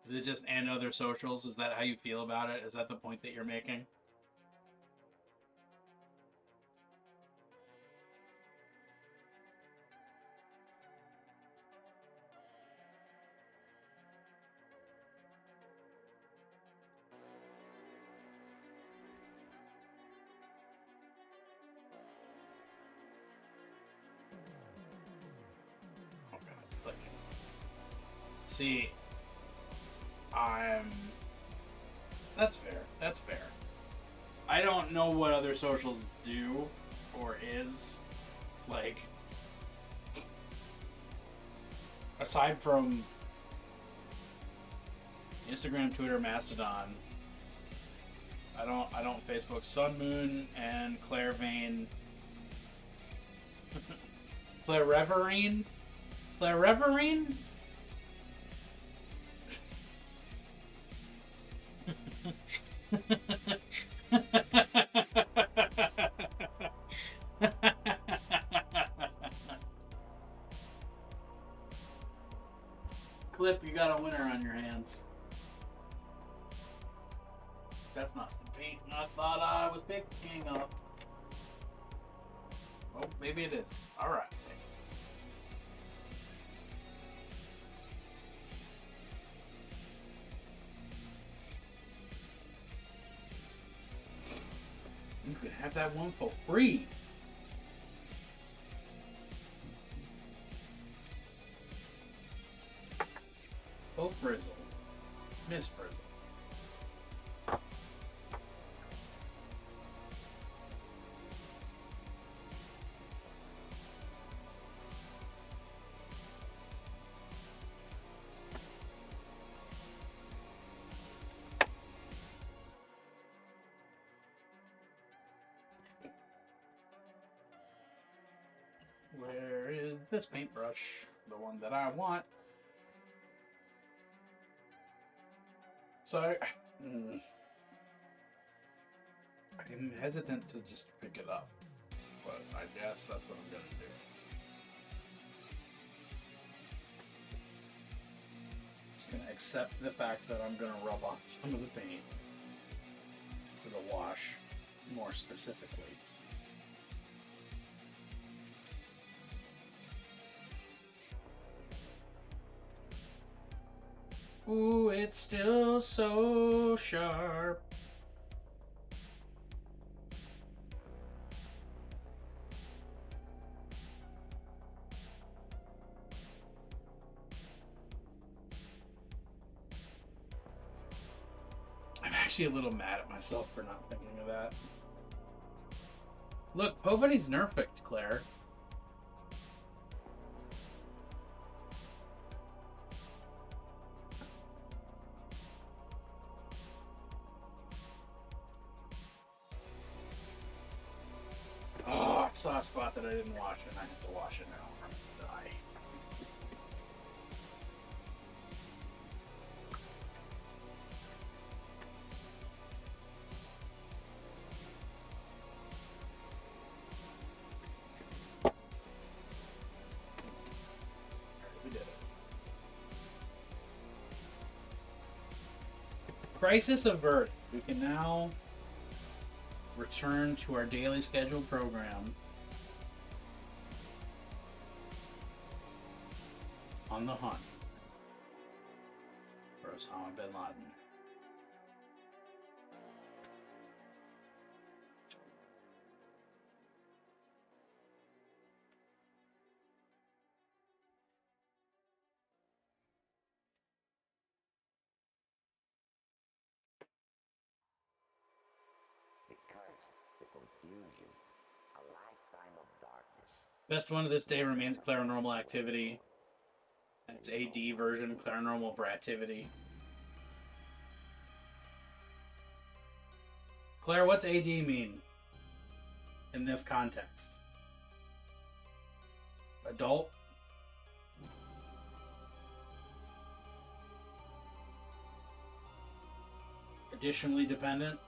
Is it just and other socials? Is that how you feel about it? Is that the point that you're making? Okay, click. See, that's fair. That's fair. I don't know what other socials do or is. Like, aside from Instagram, Twitter, Mastodon, I don't Facebook. Sun Moon and Clairvane. Claireverine? Claireverine? Clip, you got a winner on your hands. That's not the paint I thought I was picking up. Oh, maybe it is. Alright. You can have that one for free. Oh, Frizzle. Miss Frizzle. Where is this paintbrush? The one that I want. So, I'm hesitant to just pick it up, but I guess that's what I'm gonna do. Just gonna accept the fact that I'm gonna rub off some of the paint for the wash, more specifically. Ooh, it's still so sharp. actually a little mad at myself for not thinking of that. Look, Poverty's nerfed, Claire. Oh, I saw a spot that I didn't watch, and I have to watch it now. I'm gonna die. We did it. Crisis averted. We can now return to our daily scheduled program on the hunt for Osama bin Laden.
The confusion, a lifetime of darkness.
Best one of this day remains Claranormal Activity. And its AD version, Claranormal Brativity. Claire, what's AD mean in this context? Adult? Additionally dependent?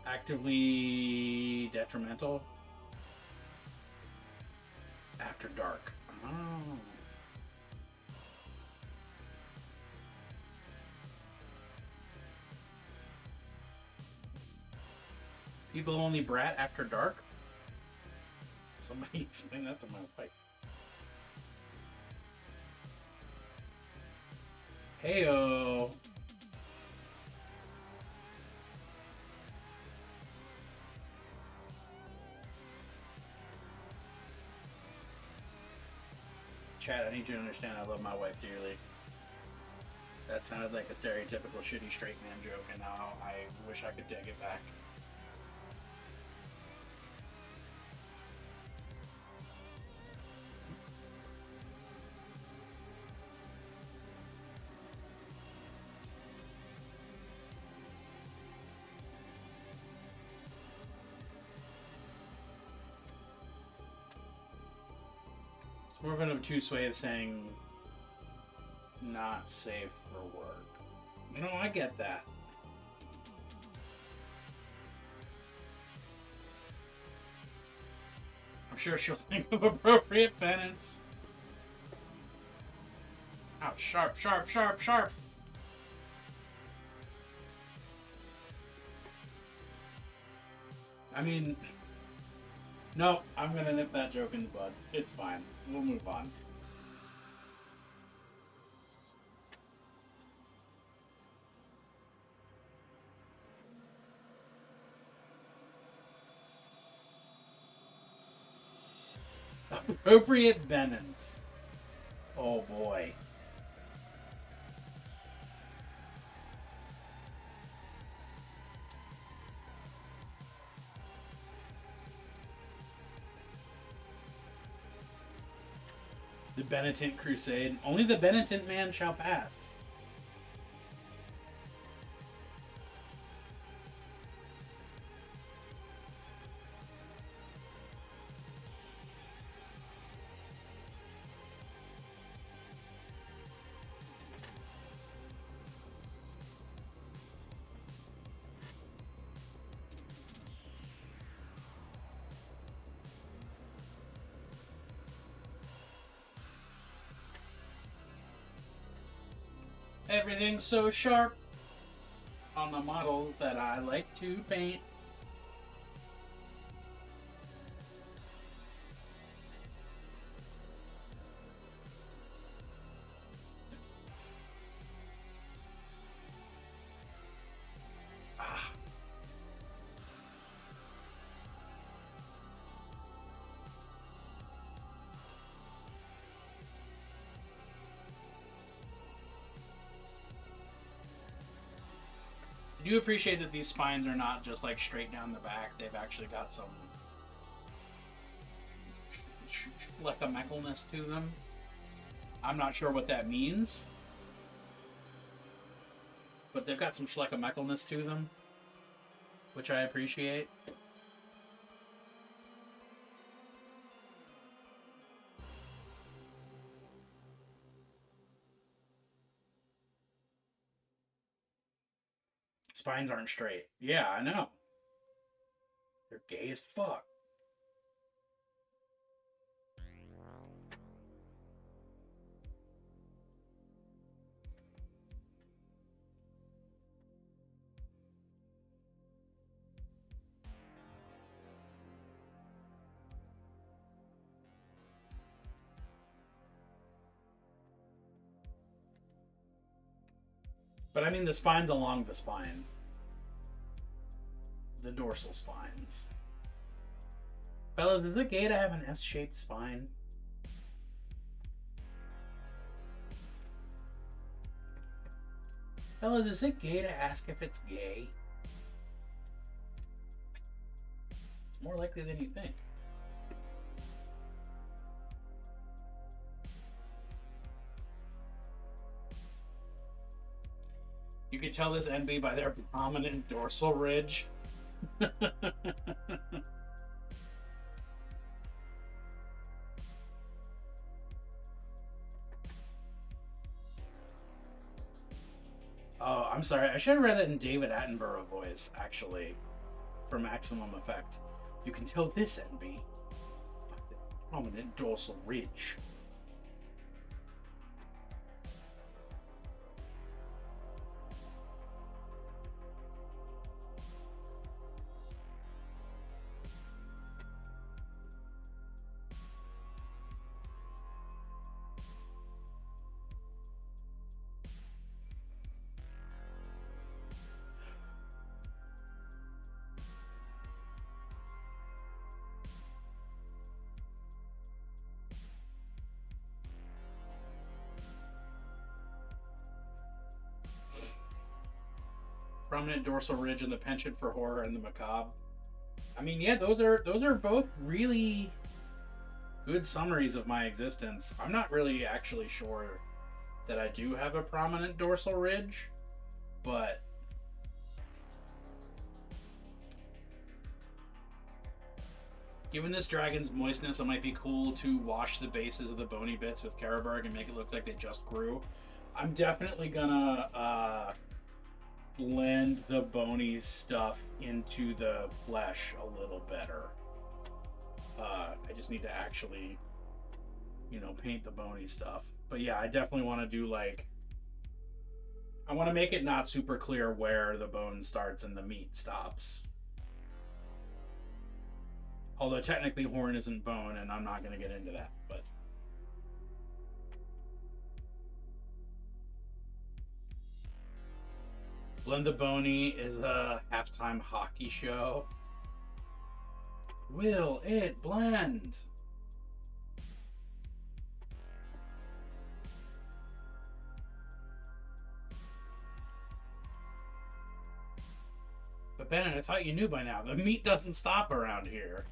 Actively detrimental? After dark. Oh. People only brat after dark? Somebody explain that to my wife. Heyo. Chad, I need you to understand I love my wife dearly. That sounded like a stereotypical shitty straight man joke, and now I wish I could take it back. It's more of an obtuse way of saying not safe for work. You know, I get that. I'm sure she'll think of appropriate penance. Ouch, sharp, sharp, sharp, sharp. I mean, no, I'm gonna nip that joke in the bud. It's fine. We'll move on. Appropriate penance. Oh boy. The Benitent Crusade. Only the Benitent man shall pass. Everything's so sharp on the model that I like to paint. Ah. do appreciate that these spines are not just like straight down the back. They've actually got some schleckameckleness to them. I'm not sure what that means, but they've got some schleckameckleness to them, which I appreciate. Spines aren't straight. Yeah, I know. They're gay as fuck. But I mean the spines along the spine. The dorsal spines. Fellas, is it gay to have an S-shaped spine? Fellas, is it gay to ask if it's gay? It's more likely than you think. You could tell this NB by their prominent dorsal ridge. Oh, I'm sorry. I should have read it in David Attenborough voice, actually, for maximum effect. You can tell this NB by the prominent dorsal ridge. Prominent dorsal ridge and the penchant for horror and the macabre. I mean, yeah, those are both really good summaries of my existence. I'm not really actually sure that I do have a prominent dorsal ridge, but given this dragon's moistness, it might be cool to wash the bases of the bony bits with Karaberg and make it look like they just grew. I'm definitely gonna blend the bony stuff into the flesh a little better. I just need to actually, paint the bony stuff. But yeah, I definitely want to do I want to make it not super clear where the bone starts and the meat stops. Although technically horn isn't bone, and I'm not going to get into that, but Blend the Boney is a halftime hockey show. Will it blend? But Bennett, I thought you knew by now. The meat doesn't stop around here.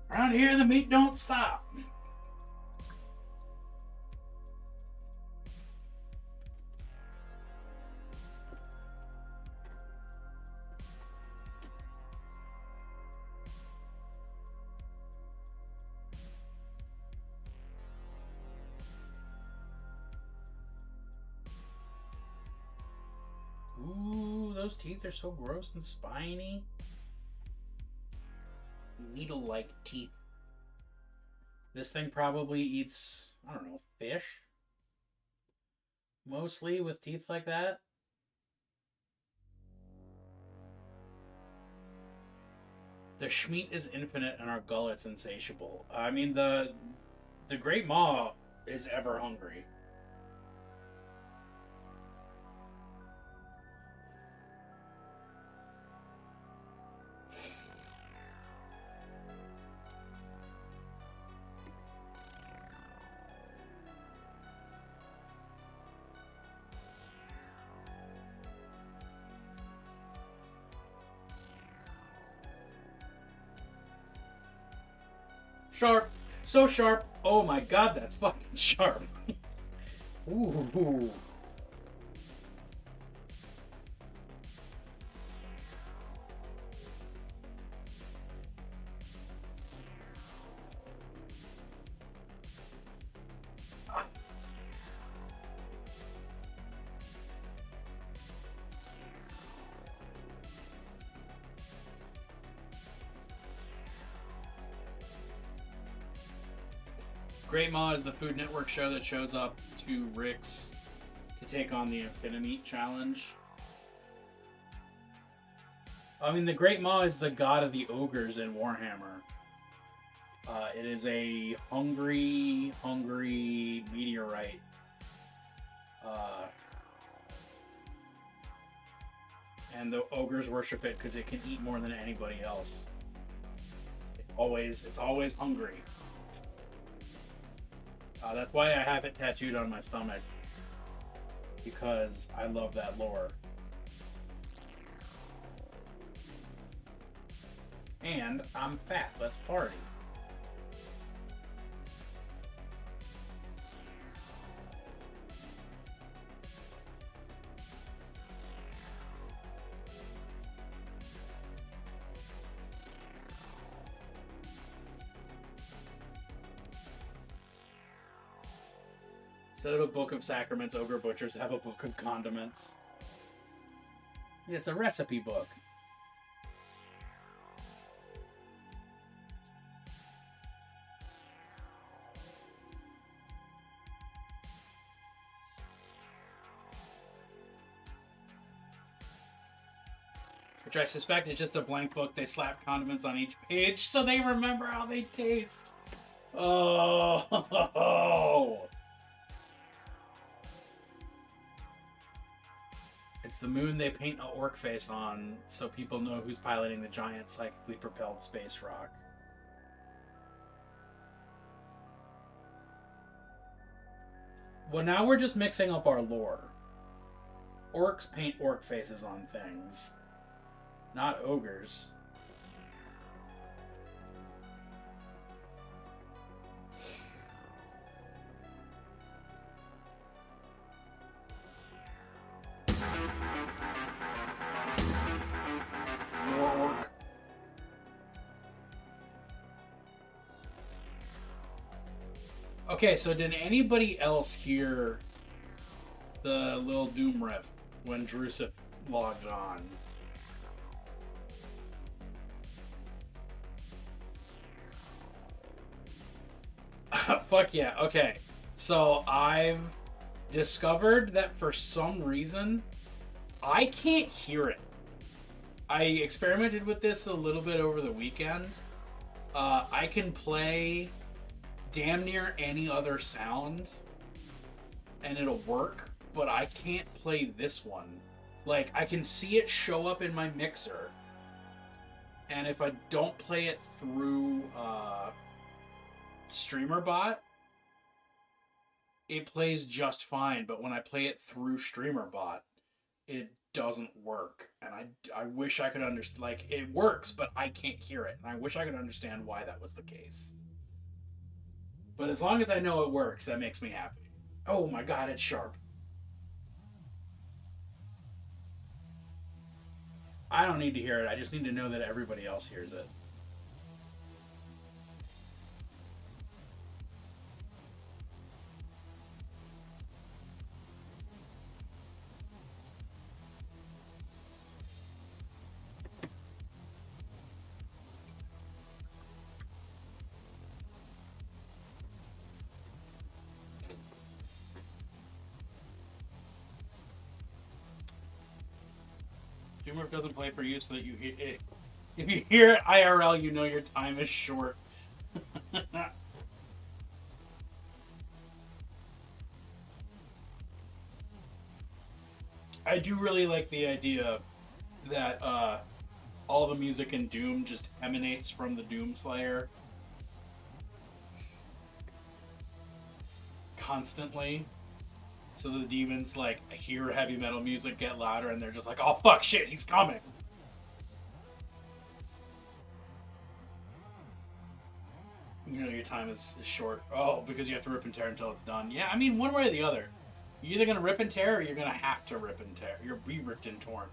Around here, the meat don't stop. Ooh, those teeth are so gross and spiny. Needle-like teeth. This thing probably eats, I don't know, fish? Mostly with teeth like that. The schmeat is infinite and our gullet's insatiable. I mean, the Great Maw is ever hungry. Sharp. So sharp. Oh my god, that's fucking sharp. Ooh. Great Maw is the Food Network show that shows up to Rick's to take on the Infinimeat challenge. I mean, the Great Maw is the god of the ogres in Warhammer. It is a hungry meteorite. And the ogres worship it because it can eat more than anybody else. It's always hungry. That's why I have it tattooed on my stomach. Because I love that lore. And I'm fat. Let's party. Instead of a book of sacraments, ogre butchers have a book of condiments. It's a recipe book. Which I suspect is just a blank book. They slap condiments on each page so they remember how they taste. Oh! It's the moon they paint an orc face on so people know who's piloting the giant psychically propelled space rock. Well, now we're just mixing up our lore. Orcs paint orc faces on things, not ogres. Okay, so did anybody else hear the little Doom riff when Drusif logged on? Fuck yeah, okay. So I've discovered that for some reason, I can't hear it. I experimented with this a little bit over the weekend. I can play damn near any other sound and it'll work, but I can't play this one. Like, I can see it show up in my mixer, and if I don't play it through StreamerBot, it plays just fine, but when I play it through StreamerBot, it doesn't work. And I wish I could understand, like, it works, but I can't hear it, and I wish I could understand why that was the case. But as long as I know it works, that makes me happy. Oh my god, it's sharp. I don't need to hear it. I just need to know that everybody else hears it. Murk doesn't play for you so that you hear it. If you hear it IRL, you know your time is short. I do really like the idea that all the music in Doom just emanates from the Doom Slayer constantly. So the demons, like, hear heavy metal music get louder, and they're just like, oh, fuck, shit, he's coming. You know your time is short. Oh, because you have to rip and tear until it's done. Yeah, I mean, one way or the other. You're either going to rip and tear or you're going to have to rip and tear. You're be ripped and torn.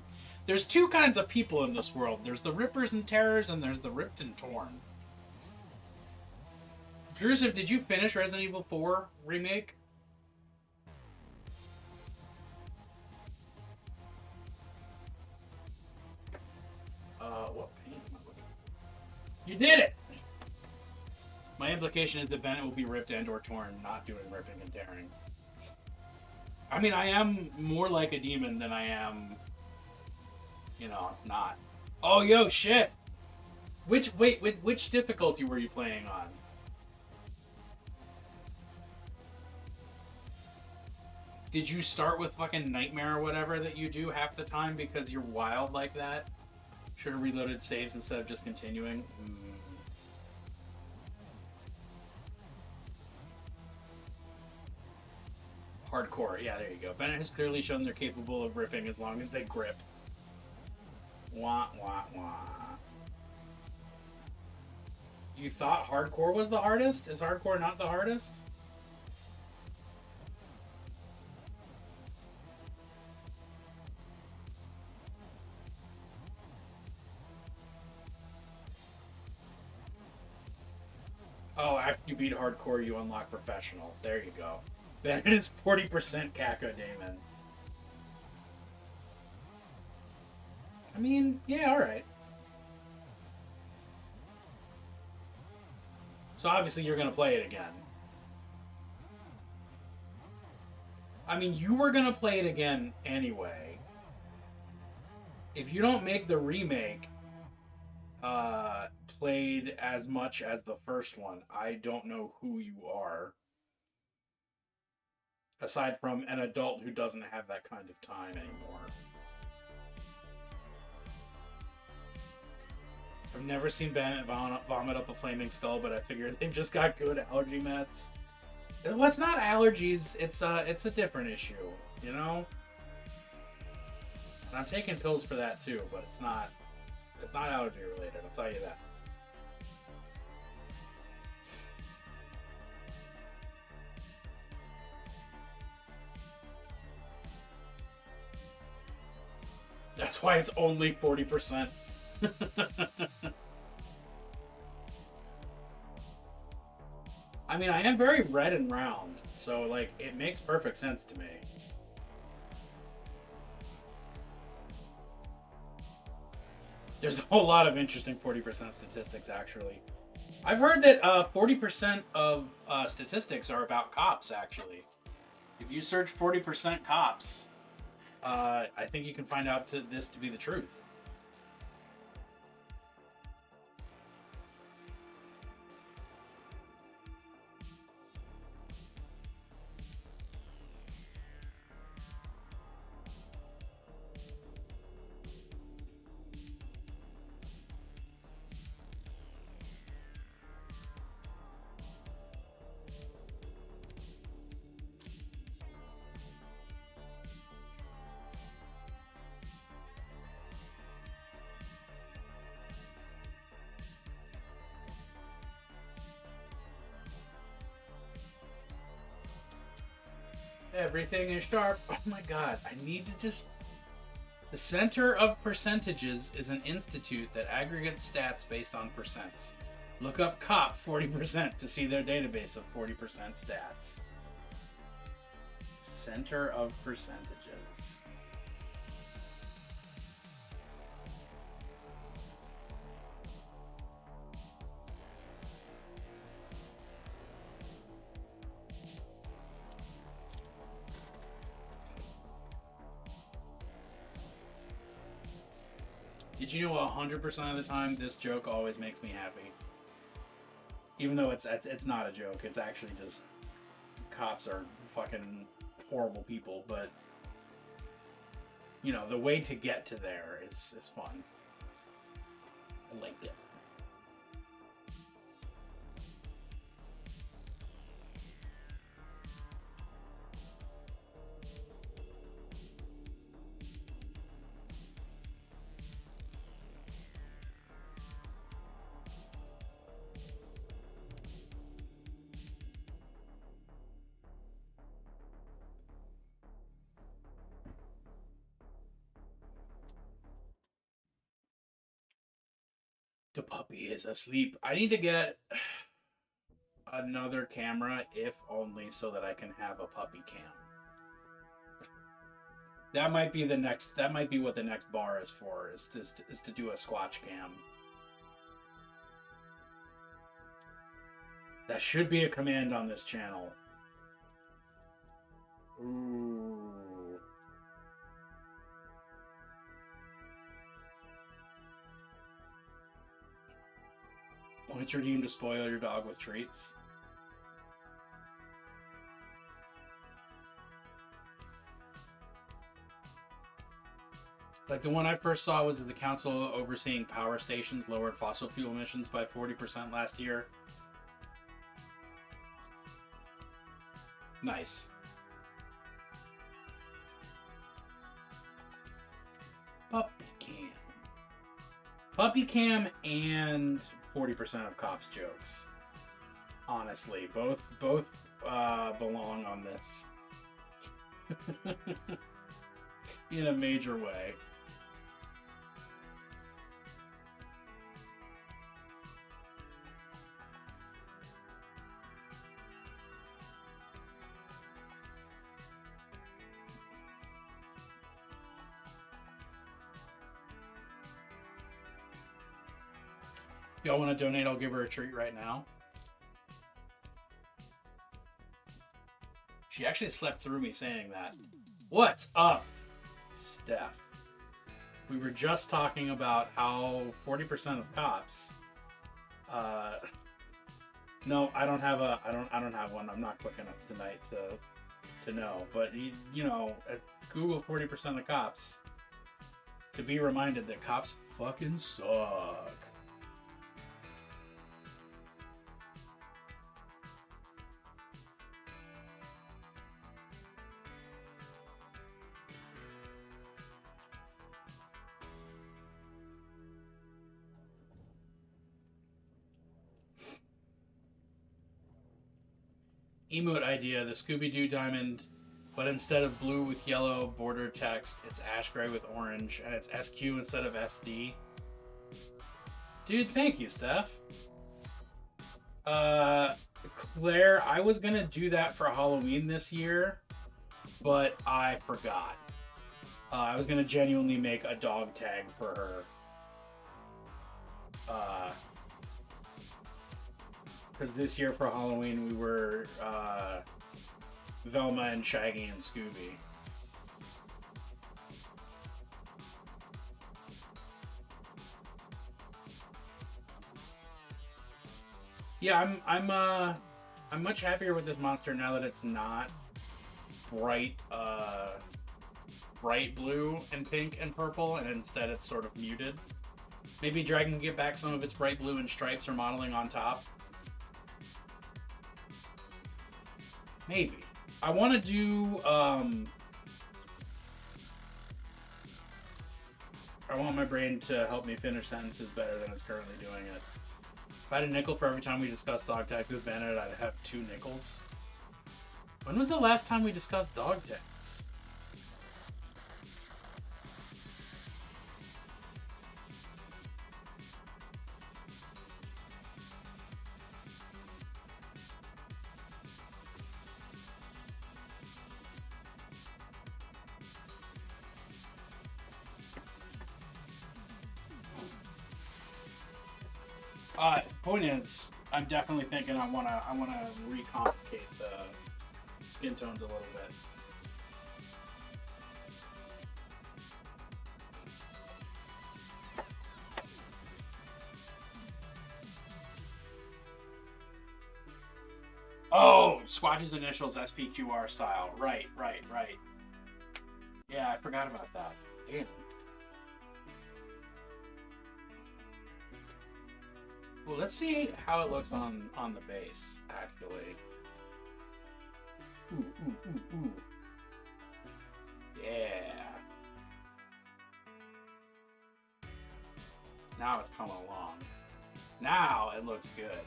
There's two kinds of people in this world. There's the rippers and tearers, and there's the ripped and torn. Drusif, did you finish Resident Evil 4 Remake? What paint am I looking for? You did it! My implication is that Bennett will be ripped and or torn, not doing ripping and tearing. I mean, I am more like a demon than I am, you know, not. Oh, yo, shit! Which difficulty were you playing on? Did you start with fucking Nightmare or whatever that you do half the time because you're wild like that? Should have reloaded saves instead of just continuing. Hardcore, yeah, there you go. Bennett has clearly shown they're capable of ripping as long as they grip. Wah, wah, wah. You thought hardcore was the hardest? Is hardcore not the hardest? Oh, after you beat hardcore, you unlock professional. There you go. Bennett is 40% Cacodemon. I mean, yeah, alright. So obviously you're going to play it again. I mean, you were going to play it again anyway. If you don't make the remake played as much as the first one, I don't know who you are. Aside from an adult who doesn't have that kind of time anymore. I've never seen Bennett vomit up a flaming skull, but I figure they've just got good allergy meds. Well, it's not allergies, it's a different issue, you know? And I'm taking pills for that too, but it's not allergy related, I'll tell you that. That's why it's only 40%. I mean, I am very red and round, so, like, it makes perfect sense to me. There's a whole lot of interesting 40% statistics, actually. I've heard that 40% of statistics are about cops, actually. If you search 40% cops, I think you can find out this to be the truth. Everything is sharp. Oh my god, I need to just... The Center of Percentages is an institute that aggregates stats based on percents. Look up COP 40% to see their database of 40% stats. Center of Percentages. Did you know 100% of the time this joke always makes me happy? Even though it's not a joke, it's actually just cops are fucking horrible people, but you know, the way to get to there is fun. I liked it. The puppy is asleep. I need to get another camera, if only so that I can have a puppy cam. That might be the next. That might be what the next bar is for. Is to do a Squatch cam. That should be a command on this channel. Ooh. Points redeemed to spoil your dog with treats. Like the one I first saw was that the council overseeing power stations lowered fossil fuel emissions by 40% last year. Nice. Puppy cam. Puppy cam and 40% of cops jokes. Honestly, both belong on this. In a major way. Y'all want to donate? I'll give her a treat right now. She actually slept through me saying that. What's up, Steph? We were just talking about how 40% of cops. No, I don't have one. I'm not quick enough tonight to know. But you know, Google 40% of cops to be reminded that cops fucking suck. Emote idea, the Scooby-Doo diamond, but instead of blue with yellow border text, it's ash gray with orange, and it's SQ instead of SD. Dude, thank you, Steph. Claire, I was gonna do that for Halloween this year, but I forgot. I was gonna genuinely make a dog tag for her. Because this year for Halloween we were Velma and Shaggy and Scooby. Yeah, I'm much happier with this monster now that it's not bright blue and pink and purple, and instead it's sort of muted. Maybe Dragon can get back some of its bright blue and stripes or modeling on top. Maybe. I want to do, I want my brain to help me finish sentences better than it's currently doing it. If I had a nickel for every time we discussed dog tags with Bennett, I'd have 2 nickels. When was the last time we discussed dog tags? Point is, I'm definitely thinking I wanna recomplicate the skin tones a little bit. Oh, Squatch's initials SPQR style. Right. Yeah, I forgot about that. Damn. Well, let's see how it looks on the base, actually. Ooh. Yeah. Now it's coming along. Now it looks good.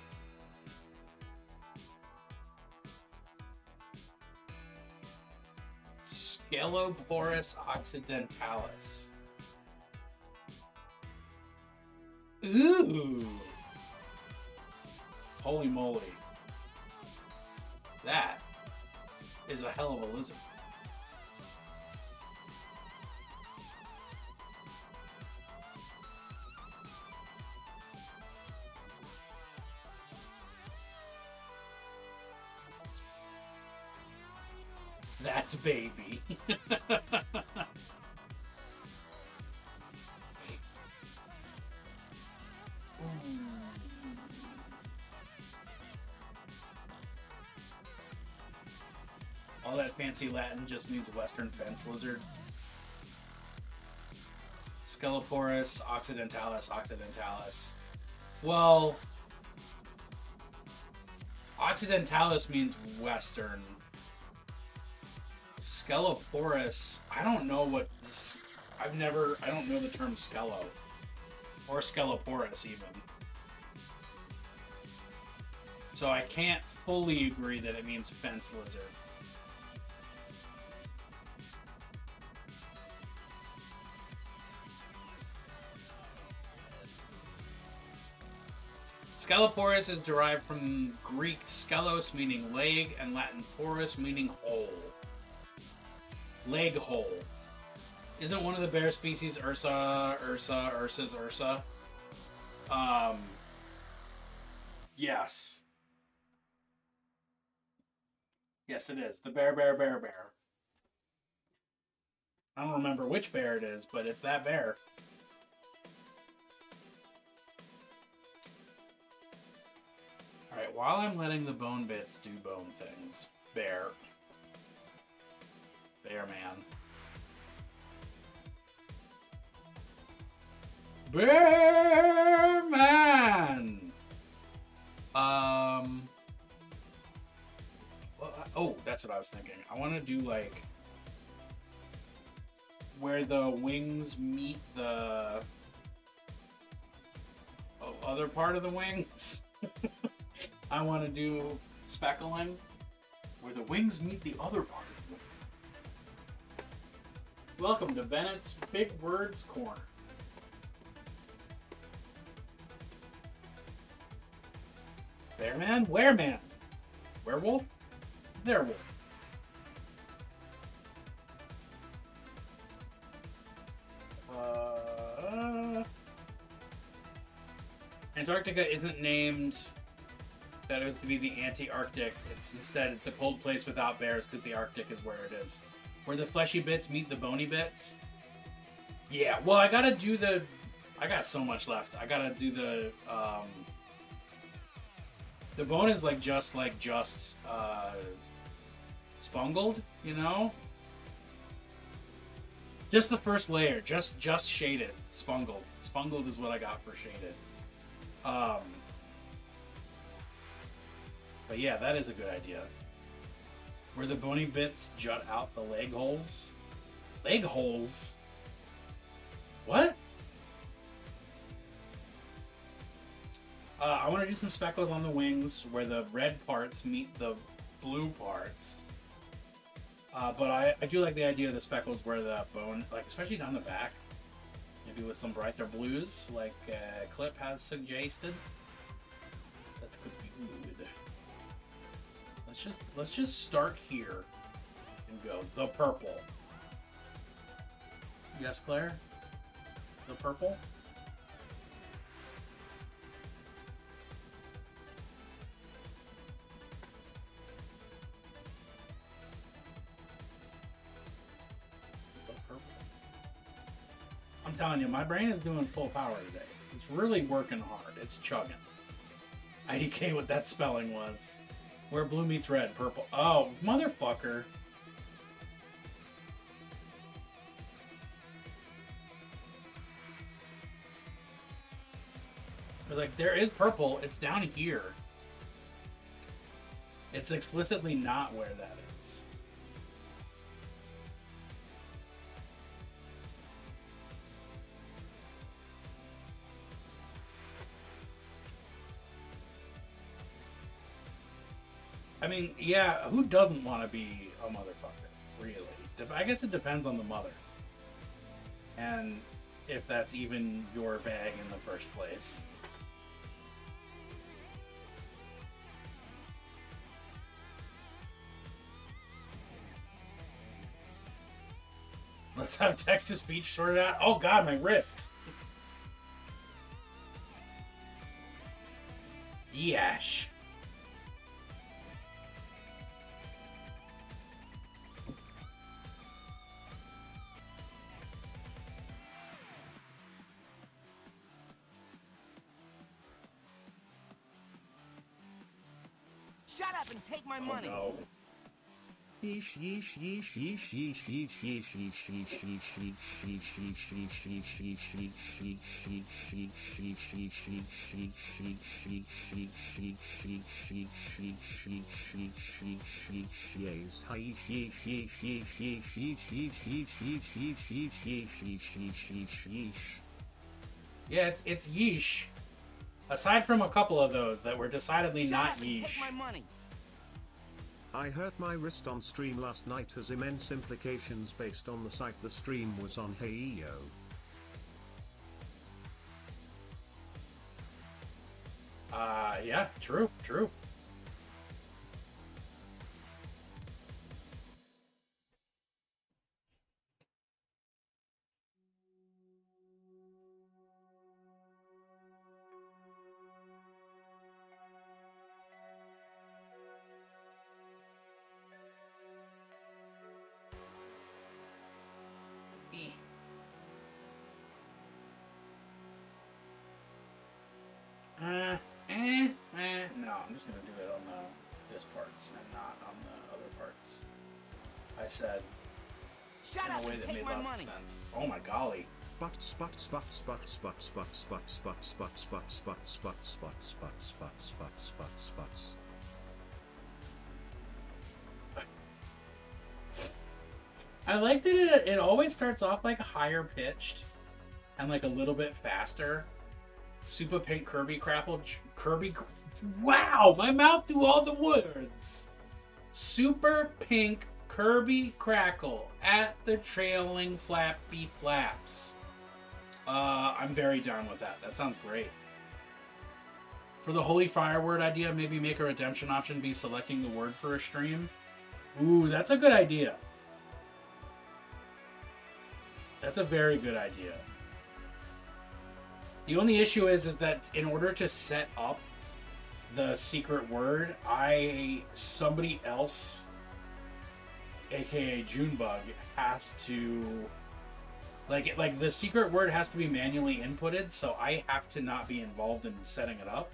Scaloporus occidentalis. Ooh. Holy moly. That is a hell of a lizard. That's baby. All that fancy Latin just means Western fence lizard. Sceloporus occidentalis, occidentalis. Well, occidentalis means Western. Sceloporus, I don't know what this, I don't know the term scelo. Or Sceloporus even. So I can't fully agree that it means fence lizard. Sceloporus is derived from Greek skelos, meaning leg, and Latin porus, meaning hole. Leg hole. Isn't one of the bear species Ursa? Yes. Yes, it is. The bear. I don't remember which bear it is, but it's that bear. Alright, while I'm letting the bone bits do bone things, bear man. Bear man! Oh, that's what I was thinking. I want to do, like, where the wings meet the other part of the wings. I want to do speckling where the wings meet the other part of the wing. Welcome to Bennett's Big Words Corner. Bearman? Wereman? Werewolf? Werewolf. Antarctica isn't named that it was to be the anti-Arctic. It's instead the cold place without bears because the Arctic is where it is. Where the fleshy bits meet the bony bits. Yeah, well, I got so much left. I gotta do the bone is just spungled, you know? Just the first layer, just shaded, spungled. Spungled is what I got for shaded. But yeah, that is a good idea. Where the bony bits jut out the leg holes. Leg holes? What? I want to do some speckles on the wings where the red parts meet the blue parts. But I do like the idea of the speckles where the bone, especially down the back, maybe with some brighter blues, like Clip has suggested. That could be good. Let's just start here and go the purple. Yes, Claire? The purple? I'm telling you, my brain is doing full power today. It's really working hard. It's chugging. IDK what that spelling was. Where blue meets red, purple. Oh, motherfucker. There is purple. It's down here. It's explicitly not where that is. I mean, yeah, who doesn't want to be a motherfucker, really? I guess it depends on the mother. And if that's even your bag in the first place. Let's have text-to-speech sorted out. Oh god, my wrist. Yesh.
Shut up and take my money.
No.
Yeesh yeesh yeesh yeesh yeesh yeesh yeesh yeesh yeesh yeesh yeesh yeesh.
Yeah, it's yeesh. Aside from a couple of those that were decidedly
Shut
not
up and
yeesh.
take my money.
I hurt my wrist on stream last night has immense implications based on the site the stream was on. Hey yo.
Yeah, true. No, I'm just gonna do it on this parts and not on the other parts. I said
Shut
in
up
a way
and
that
take
made
my
lots
money.
of sense. Oh my golly.
Butts butts butts butts butts butts butts butts butts butts butts butts butts butts butts butts butts butts.
I like that it always starts off like higher pitched and like a little bit faster. Super pink Kirby. Wow, my mouth threw all the words. Super pink Kirby crackle at the trailing flappy flaps. I'm very down with that. That sounds great. For the holy fire word idea, maybe make a redemption option be selecting the word for a stream. Ooh, that's a good idea. That's a very good idea. The only issue is that in order to set up the secret word, somebody else, aka Junebug, has to like the secret word has to be manually inputted, so I have to not be involved in setting it up.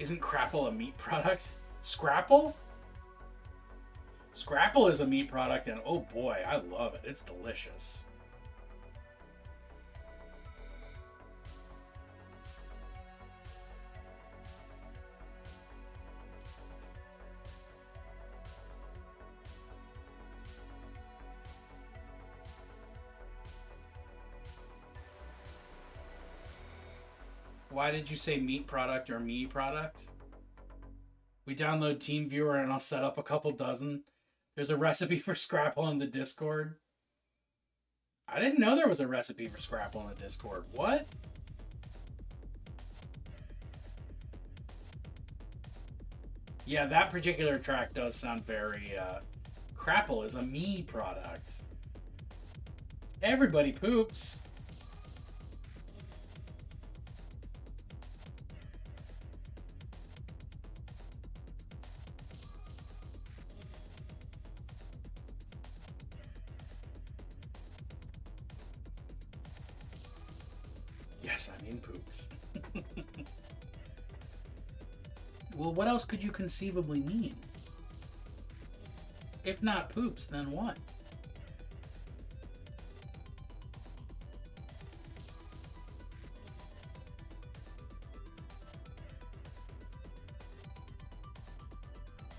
Isn't Crapple a meat product? Scrapple? Scrapple is a meat product, and oh boy, I love it. It's delicious. Why did you say meat product or me product? We download TeamViewer and I'll set up a couple dozen. There's a recipe for Scrapple in the Discord. I didn't know there was a recipe for Scrapple in the Discord. What? Yeah, that particular track does sound very, Crapple is a me product. Everybody poops. Yes, I mean poops. Well, what else could you conceivably mean? If not poops, then what?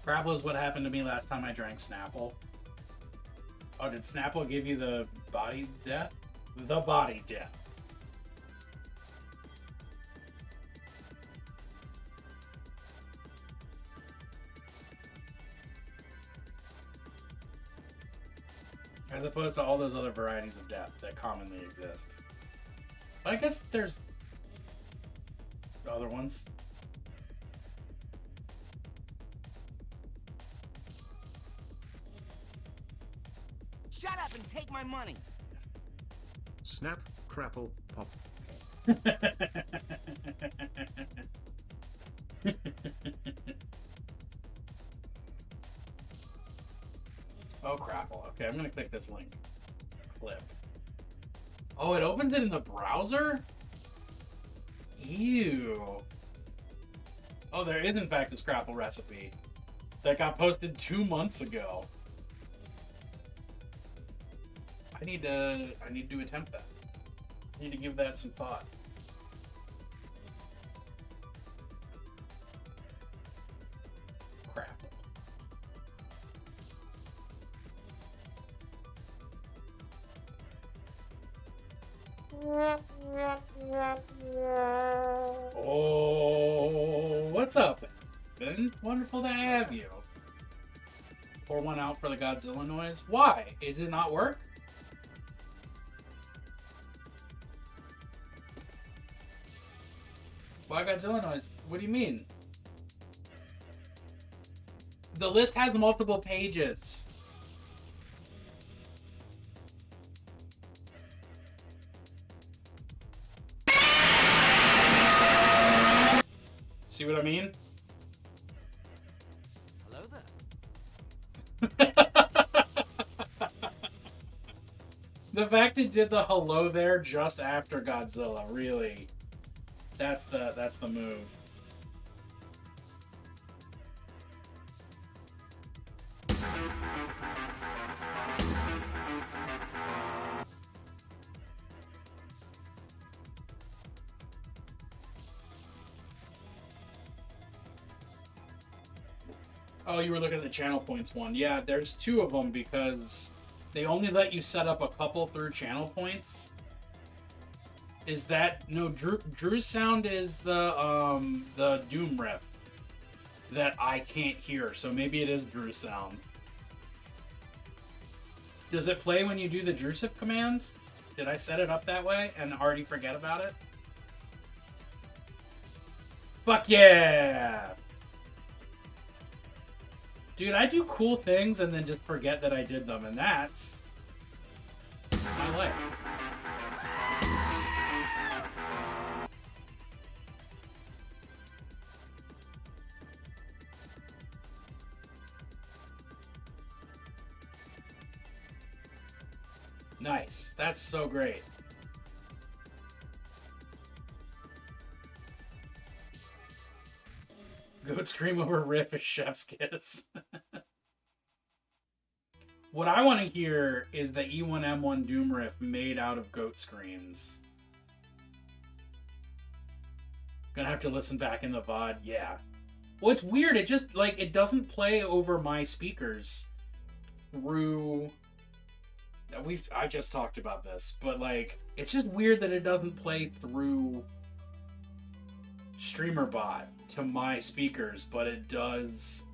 Crabble is what happened to me last time I drank Snapple. Oh, did Snapple give you the body death? The body death. As opposed to all those other varieties of death that commonly exist. But I guess there's other ones.
Shut up and take my money.
Snap, crapple, pop.
Oh, crapple. Okay, I'm gonna click this link. Clip. Oh, it opens it in the browser? Ew. Oh, there is in fact a Scrapple recipe that got posted 2 months ago. I need to attempt that. I need to give that some thought. Crap. Oh, what's up, Ben? Wonderful to have you. Pour one out for the Godzilla noise. Why? Is it not work? Why Godzilla noise? What do you mean? The list has multiple pages. See what I mean?
Hello there.
The fact it did the hello there just after Godzilla, really. That's the move. Oh, you were looking at the channel points one. Yeah, there's 2 of them because they only let you set up a couple through channel points. Is that no Drew's sound is the Doom riff that I can't hear, so maybe it is Drew's sound. Does it play when you do the Drusif command? Did I set it up that way and already forget about it? Fuck yeah! Dude, I do cool things and then just forget that I did them, and that's my life. Nice. That's so great. Goat scream over riff is chef's kiss. What I want to hear is the E1M1 Doom riff made out of goat screams. Gonna have to listen back in the VOD. Yeah. Well, it's weird. It just, like, it doesn't play over my speakers through... I just talked about this, but, like, it's just weird that it doesn't play through StreamerBot to my speakers, but it does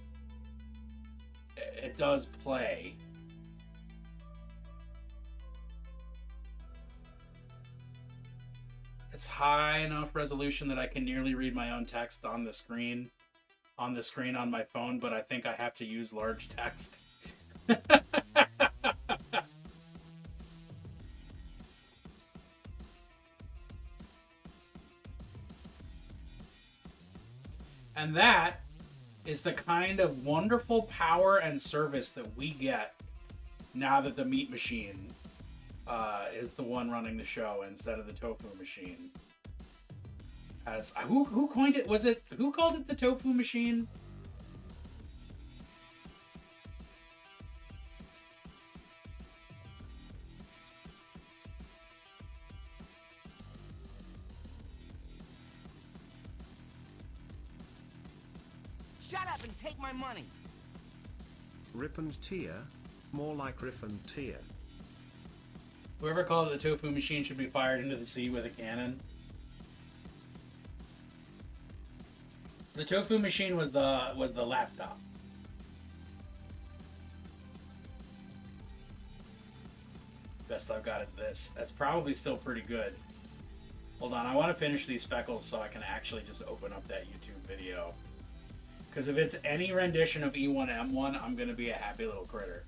play. It's high enough resolution that I can nearly read my own text on the screen on my phone, but I think I have to use large text. And that is the kind of wonderful power and service that we get now that the meat machine is the one running the show instead of the tofu machine. As who coined it? Who called it the tofu machine?
Shut up and take my money.
Rip and tear? More like riff and tear.
Whoever called it the tofu machine should be fired into the sea with a cannon. The tofu machine was the laptop. best I've got is this. That's probably still pretty good. Hold on, I want to finish these speckles so I can actually just open up that YouTube video. Because if it's any rendition of E1M1, I'm going to be a happy little critter.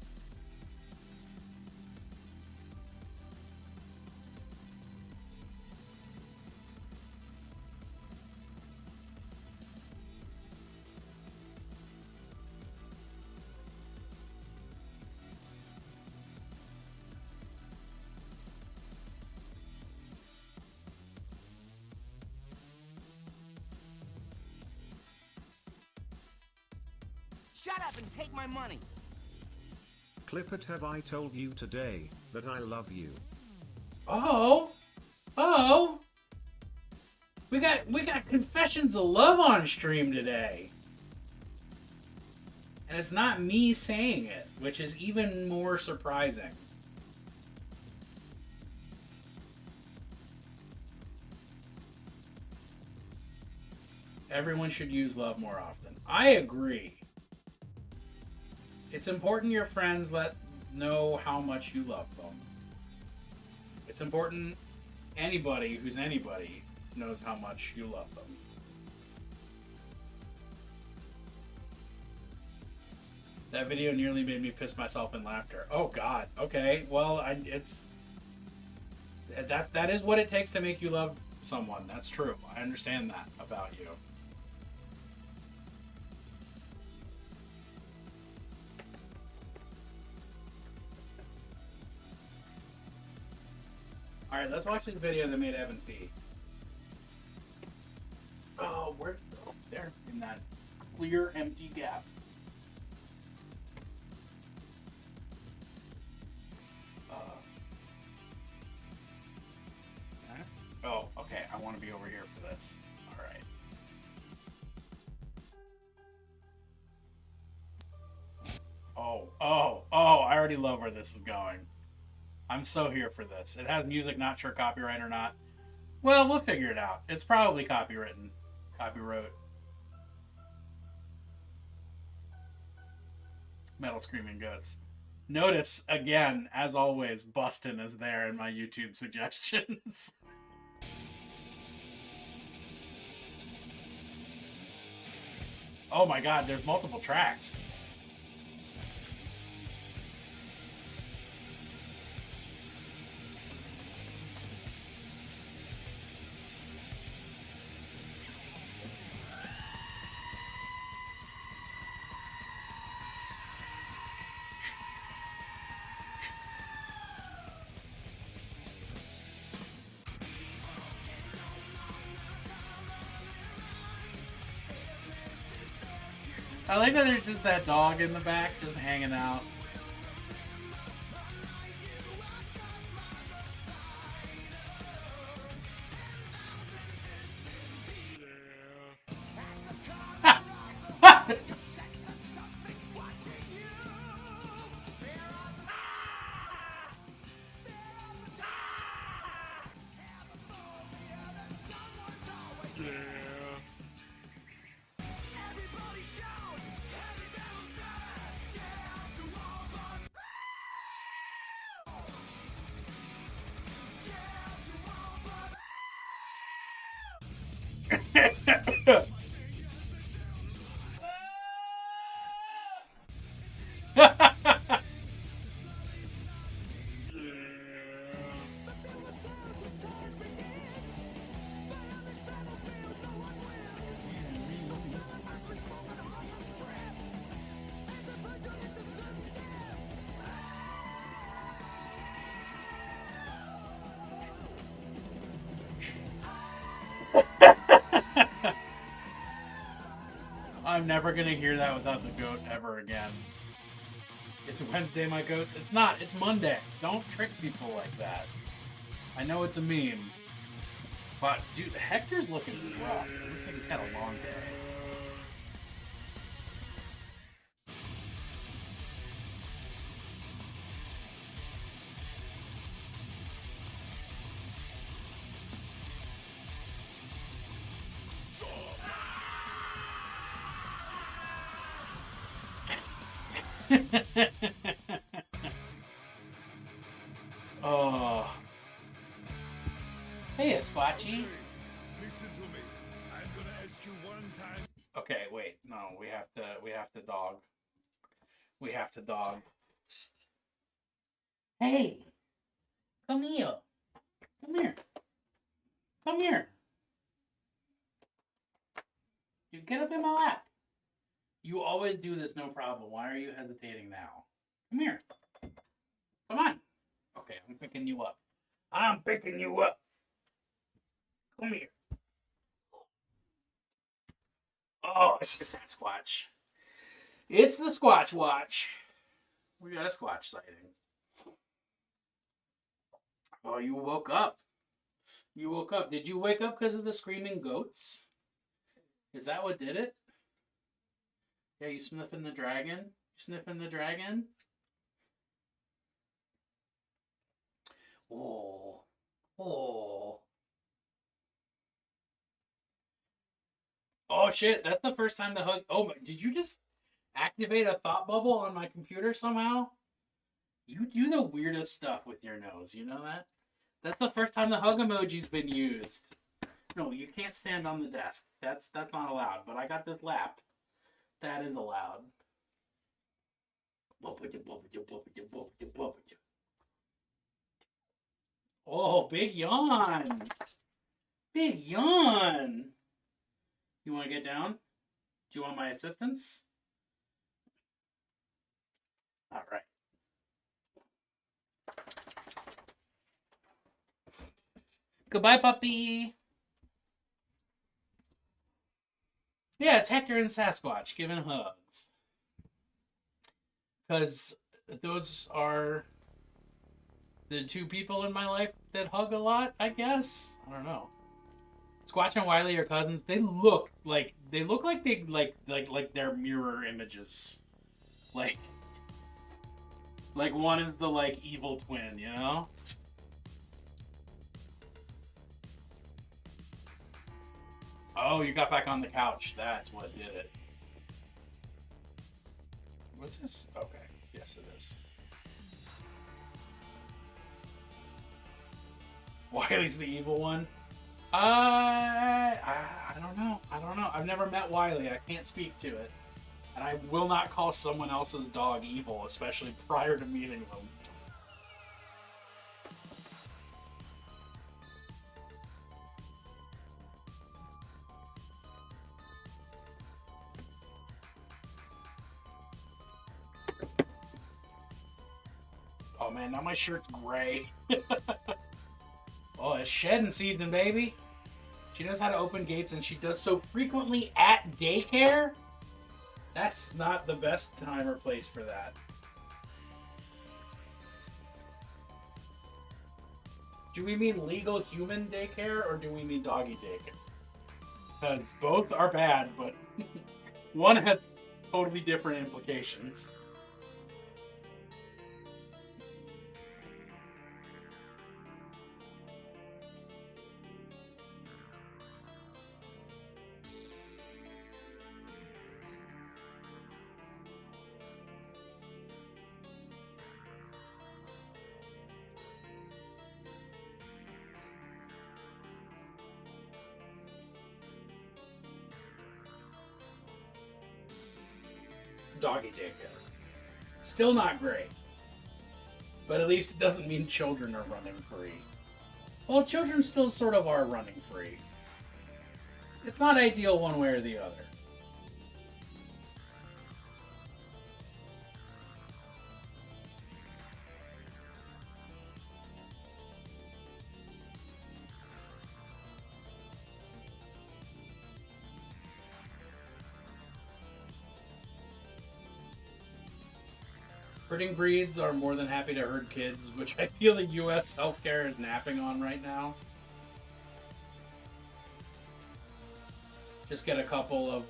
Shut up and take my money.
Clippert, have I told you today that I love you?
Oh, oh, we got confessions of love on stream today, and it's not me saying it, which is even more surprising. Everyone should use love more often. I agree. It's important your friends know how much you love them. It's important anybody who's anybody knows how much you love them. That video nearly made me piss myself in laughter. Oh God. Okay. Well, that is what it takes to make you love someone. That's true. I understand that about you. Alright, let's watch this video that made Evan pee. Oh, where? Oh, there, in that clear, empty gap. Oh, okay, I want to be over here for this. Alright. Oh, I already love where this is going. I'm so here for this. It has music, not sure copyright or not. Well, we'll figure it out. It's probably copywritten. Copywrote. Metal Screaming Goats. Notice, again, as always, Bustin is there in my YouTube suggestions. Oh my God, there's multiple tracks. I like that there's just that dog in the back just hanging out. I'm never gonna hear that without the goat ever again. It's Wednesday, my goats. It's not. It's Monday. Don't trick people like that. I know it's a meme. But, dude, Hector's looking rough. I think he's had a long day. Oh, Squatchy.
Listen to me. I'm gonna ask you one time.
Okay, wait. No, we have to dog. We have to dog. Hey! Come here. Come here. Come here. You get up in my lap. You always do this, no problem. Why are you hesitating now? Come here. Come on. Okay, I'm picking you up. I'm picking you up. Come here. Oh, it's the Sasquatch. It's the Squatch Watch. We got a Squatch sighting. Oh, you woke up. You woke up. Did you wake up because of the screaming goats? Is that what did it? Yeah, you sniffing the dragon? You sniffing the dragon? Oh. Oh. Oh shit, that's the first time the hug. Oh, did you just activate a thought bubble on my computer somehow? You do the weirdest stuff with your nose, you know that? That's the first time the hug emoji's been used. No, you can't stand on the desk. That's not allowed. But I got this lap. That is allowed. Oh, big yawn. Big yawn. You want to get down? Do you want my assistance? All right. Goodbye, puppy. Yeah, it's Hector and Sasquatch giving hugs. Because those are the two people in my life that hug a lot, I guess. I don't know. Squatch and Wily are cousins. They look like they like they're mirror images. Like one is the like evil twin, you know? Oh, you got back on the couch. That's what did it. What's this? Okay. Yes, it is. Wily's the evil one? I don't know. I don't know. I've never met Wily. I can't speak to it. And I will not call someone else's dog evil, especially prior to meeting them. Oh man, now my shirt's gray. Oh, it's shedding season, baby. She knows how to open gates, and she does so frequently at daycare. That's not the best time or place for that. Do we mean legal human daycare, or do we mean doggy daycare? Because both are bad, but one has totally different implications. Doggy daycare. Still not great. But at least it doesn't mean children are running free. Well, children still sort of are running free. It's not ideal one way or the other. Herding breeds are more than happy to herd kids, which I feel the U.S. healthcare is napping on right now. Just get a couple of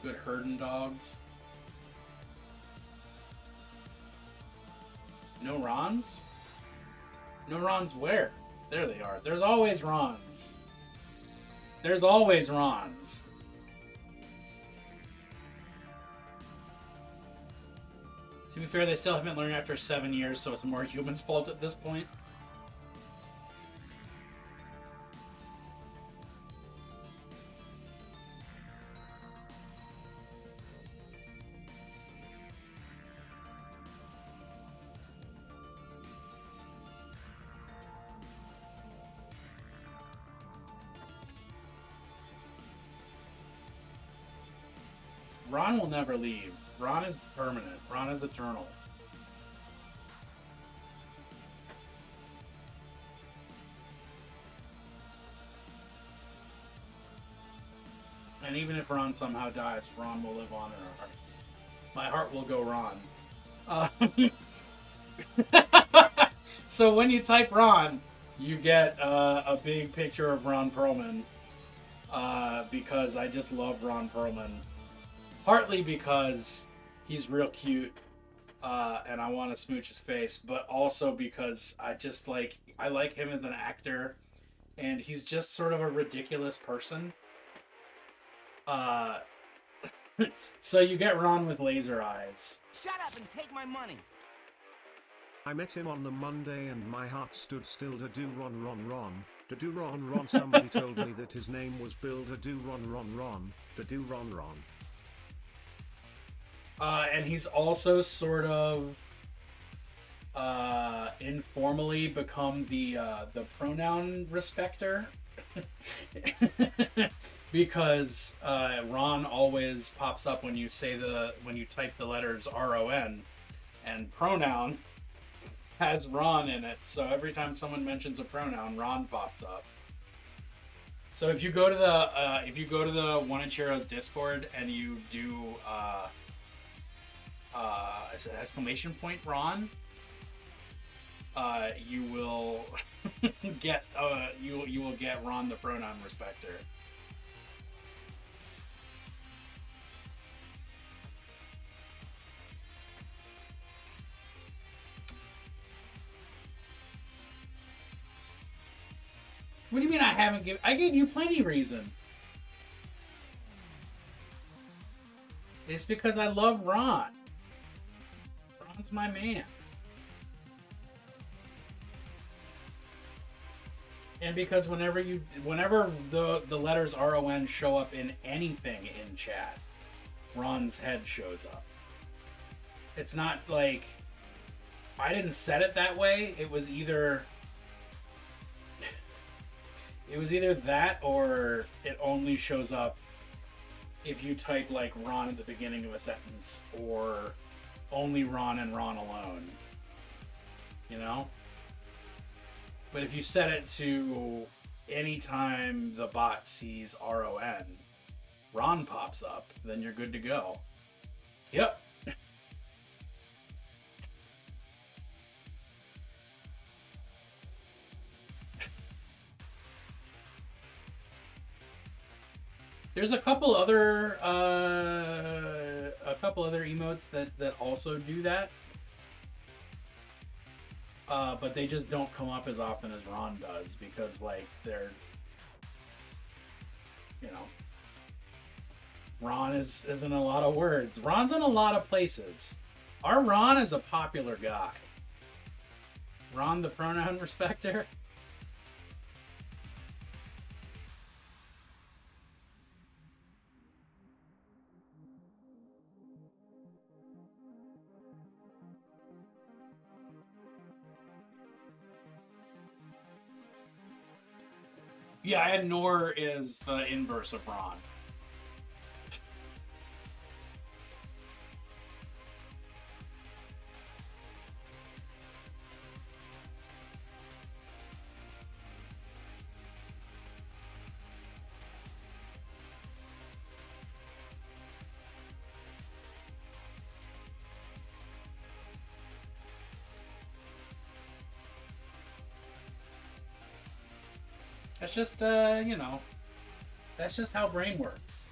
good herding dogs. No Rons? No Rons where? There they are. There's always Rons. There's always Rons. To be fair, they still haven't learned after 7 years, so it's more humans' fault at this point. Ron will never leave. Ron is permanent. Ron is eternal. And even if Ron somehow dies, Ron will live on in our hearts. My heart will go Ron. So when you type Ron, you get a big picture of Ron Perlman. Because I just love Ron Perlman. Partly because he's real cute, and I want to smooch his face, but also because I like him as an actor, and he's just sort of a ridiculous person. So you get Ron with laser eyes.
Shut up and take my money.
I met him on the Monday and my heart stood still. To do Ron Ron Ron. To do Ron Ron. Somebody told me that his name was Bill. To do Ron Ron Ron. To do Ron Ron.
And he's also sort of informally become the pronoun respecter. Because Ron always pops up when you type the letters RON, and pronoun has Ron in it. So every time someone mentions a pronoun, Ron pops up. So if you go to the One Ichiro's Discord and you do is it exclamation point Ron, you will get you will get Ron the pronoun respecter. What do you mean I haven't given? I gave you plenty reason. It's because I love Ron. Ron's my man. And because whenever the letters RON show up in anything in chat, Ron's head shows up. It's not like I didn't set it that way. It was either that, or it only shows up if you type like Ron at the beginning of a sentence, or only Ron and Ron alone. You know? But if you set it to anytime the bot sees RON, Ron pops up, then you're good to go. Yep. There's a couple other emotes that also do that, but they just don't come up as often as Ron does, because like they're, Ron is in a lot of words. Ron's in a lot of places. Our Ron is a popular guy. Ron the pronoun respecter. Yeah, and Nor is the inverse of Ron. That's just, that's just how brain works.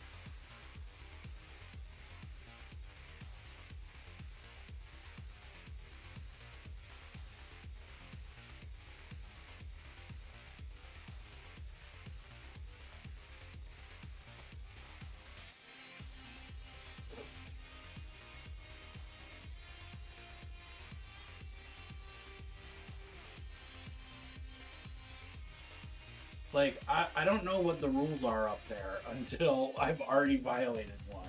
Like, I don't know what the rules are up there until I've already violated one.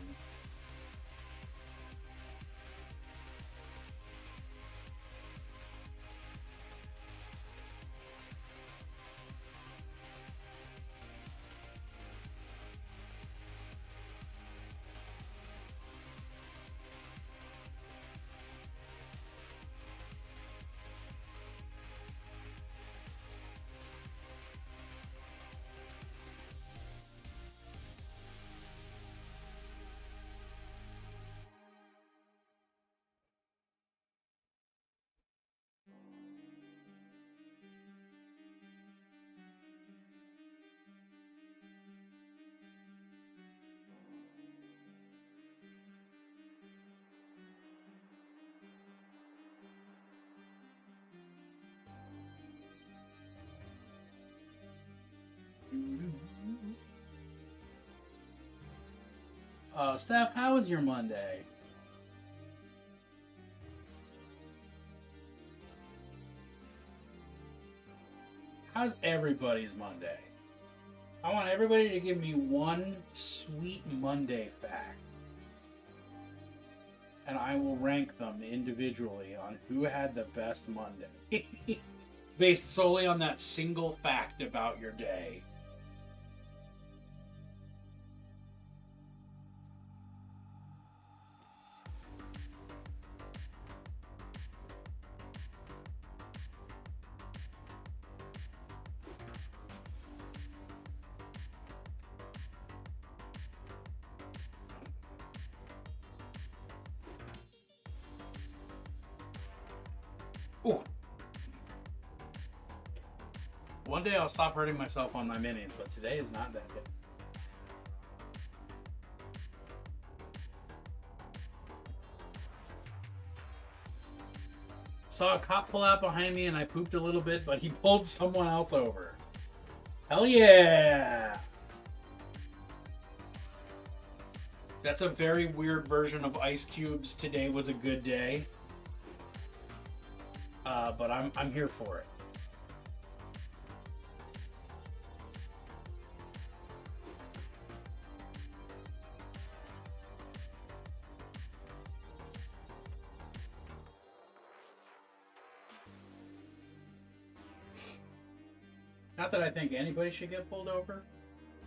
Steph, how was your Monday? How's everybody's Monday? I want everybody to give me one sweet Monday fact. And I will rank them individually on who had the best Monday. Based solely on that single fact about your day. Ooh. One day I'll stop hurting myself on my minis, but today is not that good. Saw a cop pull out behind me and I pooped a little bit, but he pulled someone else over. Hell yeah! That's a very weird version of Ice Cube's "Today Was a Good Day." But I'm here for it. Not that I think anybody should get pulled over,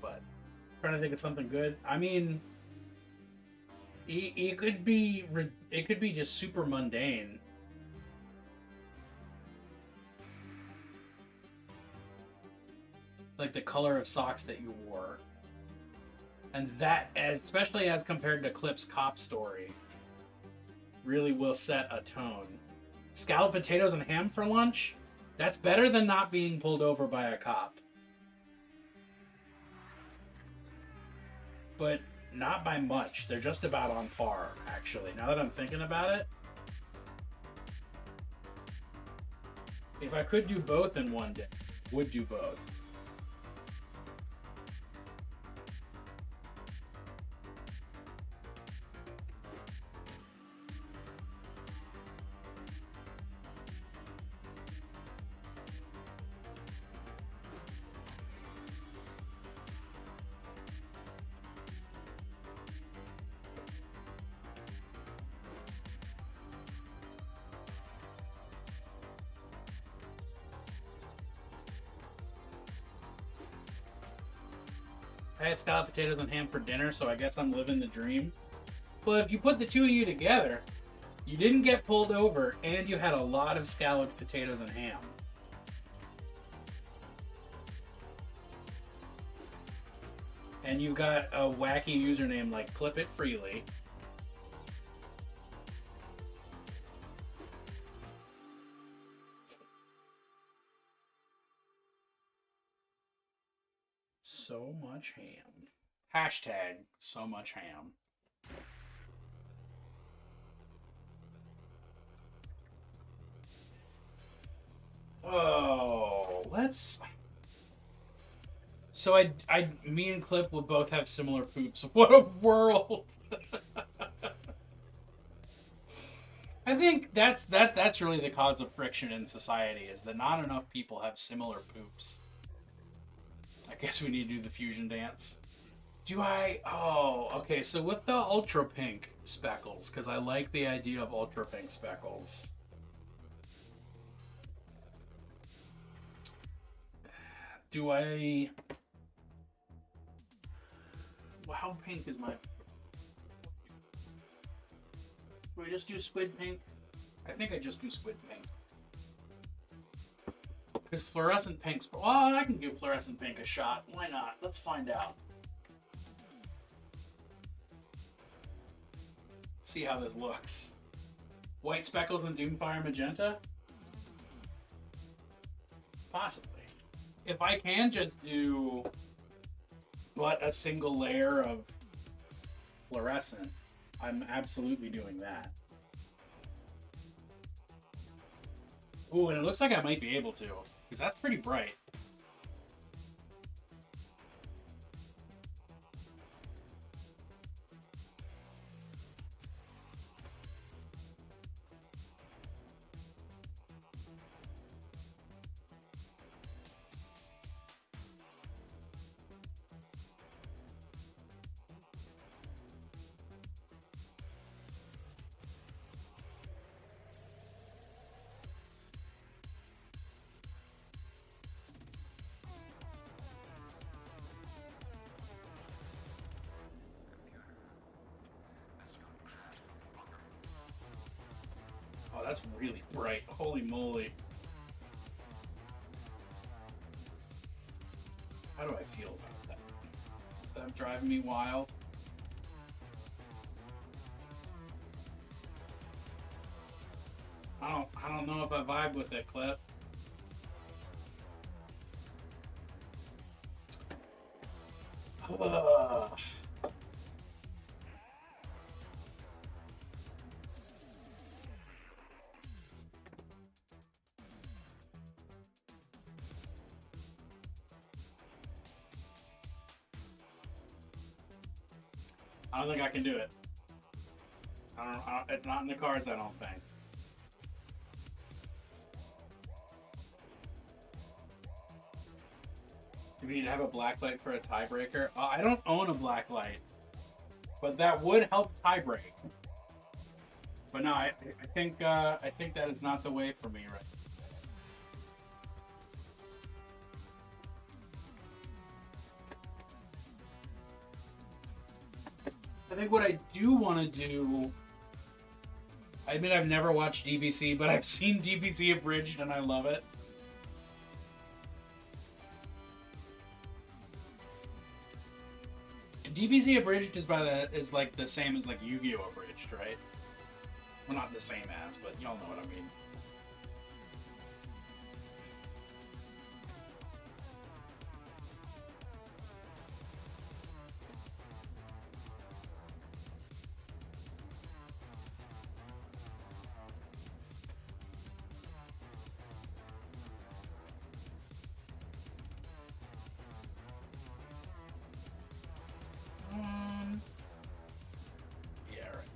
but I'm trying to think of something good. I mean, it could be just super mundane. Like the color of socks that you wore. And that, especially as compared to Clip's cop story, really will set a tone. Scalloped potatoes and ham for lunch? That's better than not being pulled over by a cop. But not by much. They're just about on par, actually. Now that I'm thinking about it. If I could do both in one day, would do both. I had scalloped potatoes and ham for dinner, so I guess I'm living the dream. But if you put the two of you together, you didn't get pulled over, and you had a lot of scalloped potatoes and ham. And you've got a wacky username like Clip It Freely. So much ham. Hashtag so much ham. Oh, let's... So me and Clip will both have similar poops. What a world! I think that's really the cause of friction in society, is that not enough people have similar poops. guess we need to do the fusion dance. Do I? Oh, okay. So with the ultra pink speckles, because I like the idea of ultra pink speckles. Do I? Well, how pink is my? Do I just do squid pink? I think I just do squid pink. Because fluorescent pink's... Well, I can give fluorescent pink a shot. Why not? Let's find out. Let's see how this looks. White speckles and Doomfire magenta? Possibly. If I can just do but a single layer of fluorescent, I'm absolutely doing that. Ooh, and it looks like I might be able to, because that's pretty bright. Oh, that's really bright. Holy moly. How do I feel about that? Is that driving me wild? I don't know if I vibe with it, Cliff. Ugh. I don't think I can do it. It's not in the cards, I don't think. Do we need to have a black light for a tiebreaker? I don't own a black light, but that would help tiebreak. But no, I think that is not the way for me right. I think what I do want to do... I admit I've never watched DBC, but I've seen DBC abridged and I love it. DBC abridged is like the same as like Yu-Gi-Oh abridged, right? Well, not the same as, but y'all know what I mean. Yeah, right.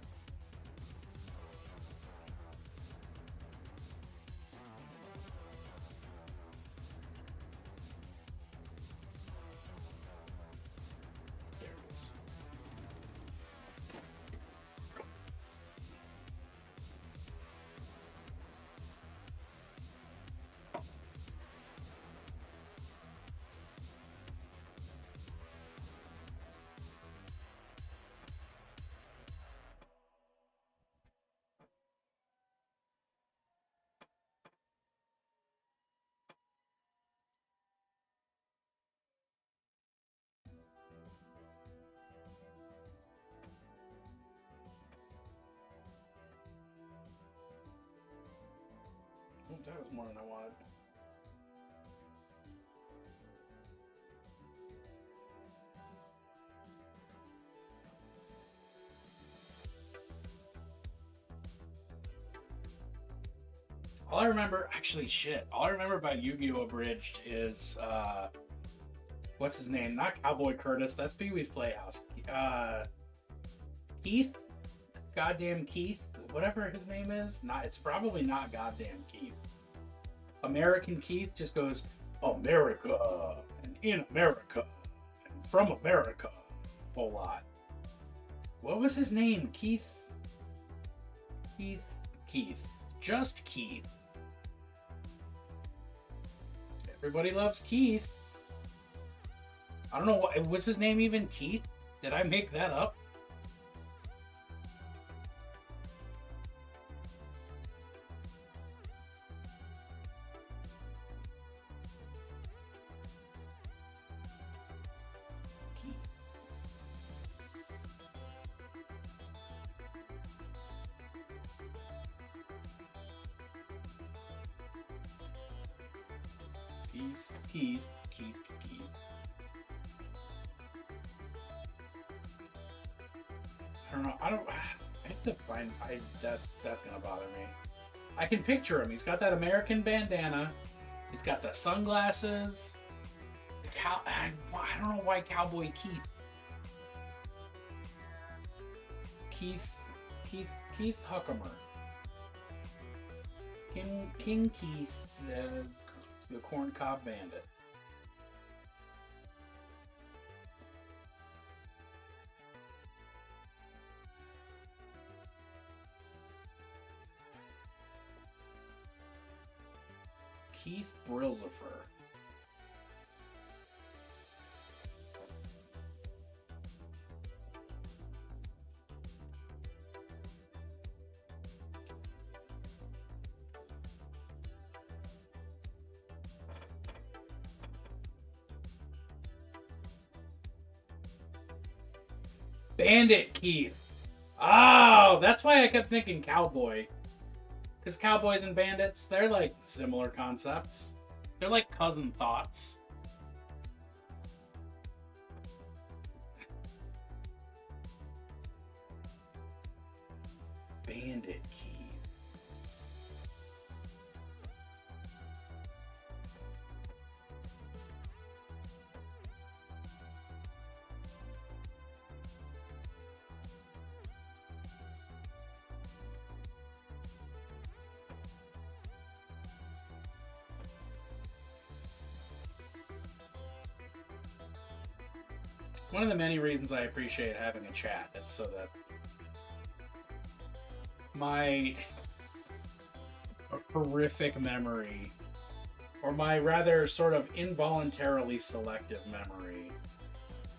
There it is. Oh, that was more than I wanted. All I remember, actually, shit. All I remember about Yu-Gi-Oh! Abridged is, what's his name? Not Cowboy Curtis. That's Pee-wee's Playhouse. Keith? Goddamn Keith? Whatever his name is. It's probably not goddamn Keith. American Keith just goes, America. And in America and from America. Whole lot. What was his name? Keith. Just Keith. Everybody loves Keith. I don't know what was his name even Keith? Did I make that up? Keith. I don't know. I have to find. That's gonna bother me. I can picture him. He's got that American bandana. He's got the sunglasses. I don't know why Cowboy Keith. Keith Huckamer. King Keith, the Corncob Bandit. Keith Brilsifer. Bandit Keith. Oh, that's why I kept thinking cowboy. Because cowboys and bandits, they're like similar concepts. They're like cousin thoughts. Bandit Keith. One of the many reasons I appreciate having a chat is so that my horrific memory, or my rather sort of involuntarily selective memory,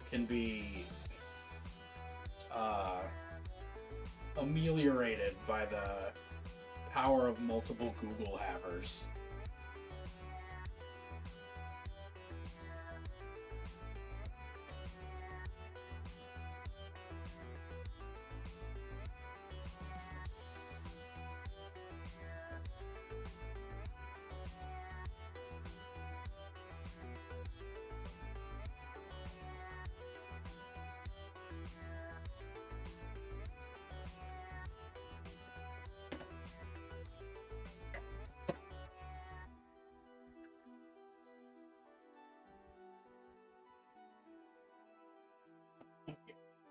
can be ameliorated by the power of multiple Google havers.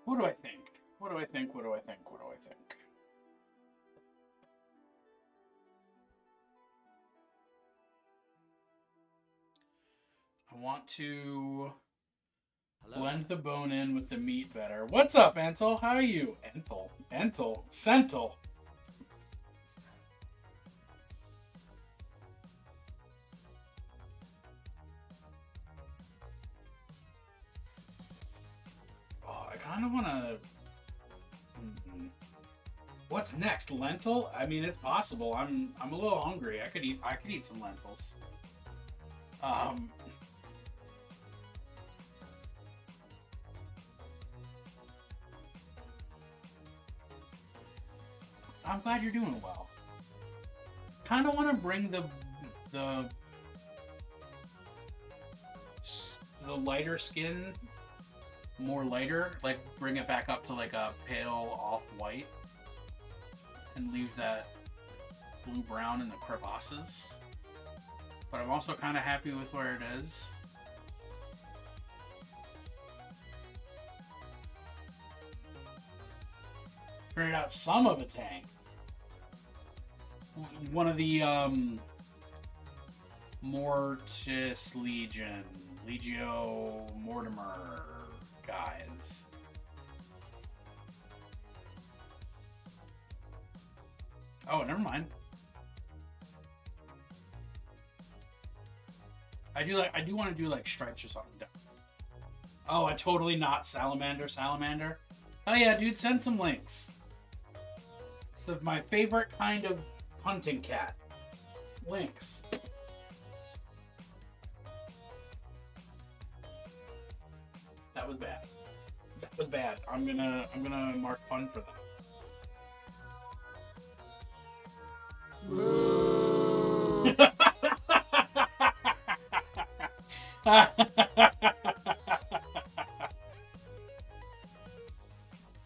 What do I think? What do I think? I want to blend the bone in with the meat better. What's up, Entel? How are you? Sentel. I kind of want to. What's next? Lentil? I mean, it's possible. I'm a little hungry. I could eat some lentils. I'm glad you're doing well. Kind of want to bring the lighter skin more lighter, like bring it back up to like a pale off-white and leave that blue-brown in the crevasses. But I'm also kind of happy with where it is. Figured out some of a tank. One of the Mortis Legion. Legio Mortimer guys. Oh, never mind. I do want to do like stripes or something. Oh, a totally not salamander. Oh yeah, dude, send some links. It's my favorite kind of hunting cat. Links. That was bad. That was bad. I'm gonna mark fun for that.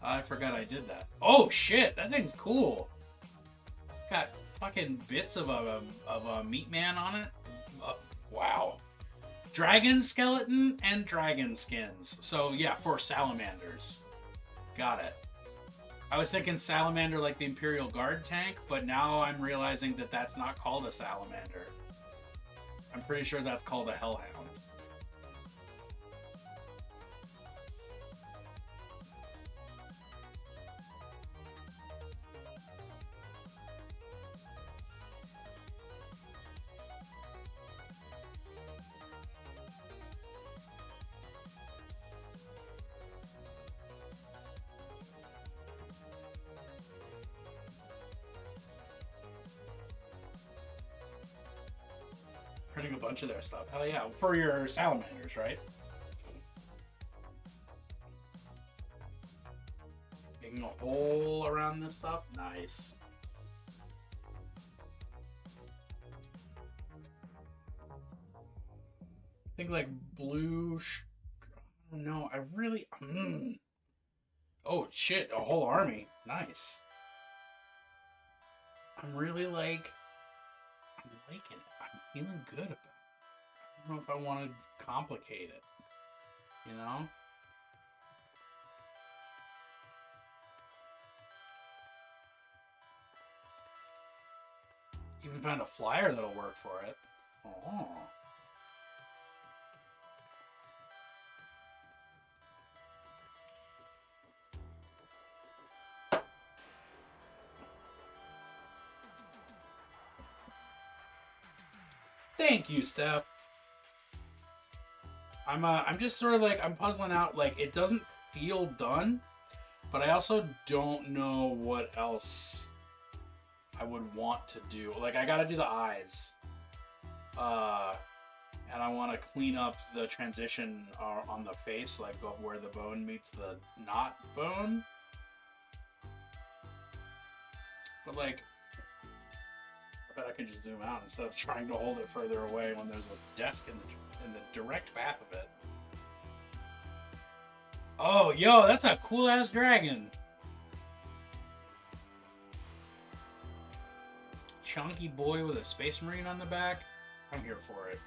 I forgot I did that. Oh shit, that thing's cool. Got fucking bits of a meat man on it. Wow. Dragon skeleton and dragon skins. So yeah, for salamanders. Got it. I was thinking salamander like the Imperial Guard tank, but now I'm realizing that that's not called a salamander. I'm pretty sure that's called a hellhound. Printing a bunch of their stuff. Hell yeah. For your salamanders, right? Making a hole around this stuff. Nice. I think like blue... I don't know. I really... Oh, shit. A whole army. Nice. I'm really like... I'm liking it. I'm feeling good about it. I don't know if I want to complicate it. You know? Even found a flyer that'll work for it. Oh. Thank you, Steph. I'm just sort of like, I'm puzzling out, like, it doesn't feel done, but I also don't know what else I would want to do. Like, I gotta do the eyes. And I want to clean up the transition on the face, like where the bone meets the not bone. But like, I bet I can just zoom out instead of trying to hold it further away when there's a desk in the direct path of it. Oh, yo, that's a cool ass dragon. Chunky boy with a space marine on the back. I'm here for it.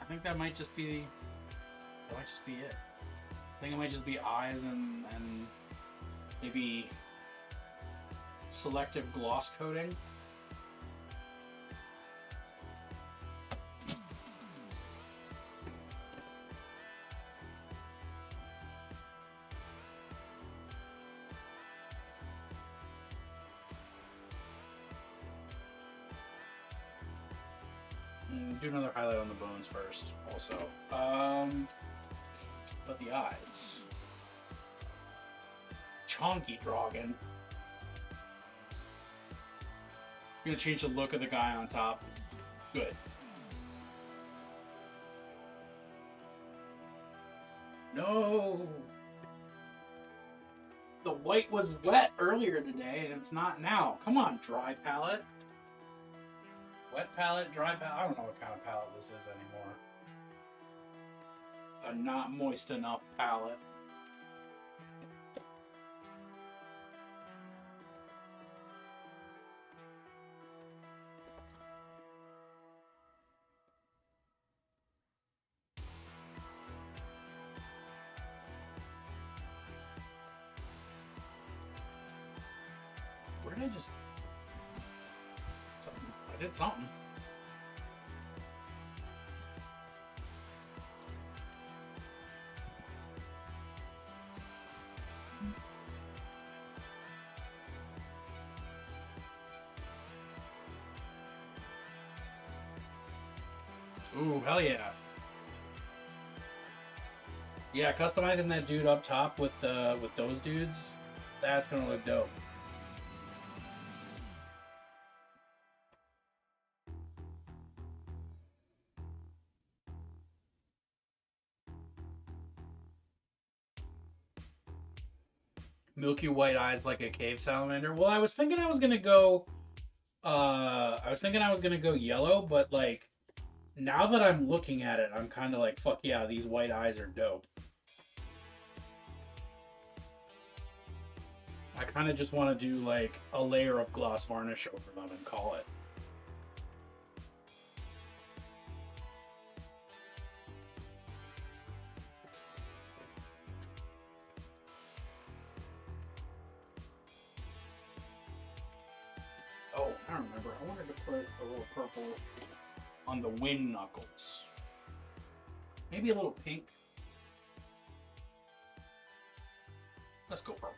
I think that might just be it. I think it might just be eyes and maybe selective gloss coating. Do another highlight on the bones first, also. But the eyes. Chonky Dragon. I'm gonna change the look of the guy on top. Good. No! The white was wet earlier today, and it's not now. Come on, dry palette. Wet palette, dry palette. I don't know what kind of palette this is anymore. A not moist enough palette. Where did I just... I did something. Ooh, hell yeah. Yeah, customizing that dude up top with those dudes, that's gonna look dope. Milky white eyes like a cave salamander. Well, I was thinking I was gonna go yellow, but like now that I'm looking at it, I'm kind of like, fuck yeah, these white eyes are dope. I kind of just want to do like a layer of gloss varnish over them and call it. Oh, I remember. I wanted to put a little purple on the wing knuckles. Maybe a little pink. Let's go purple.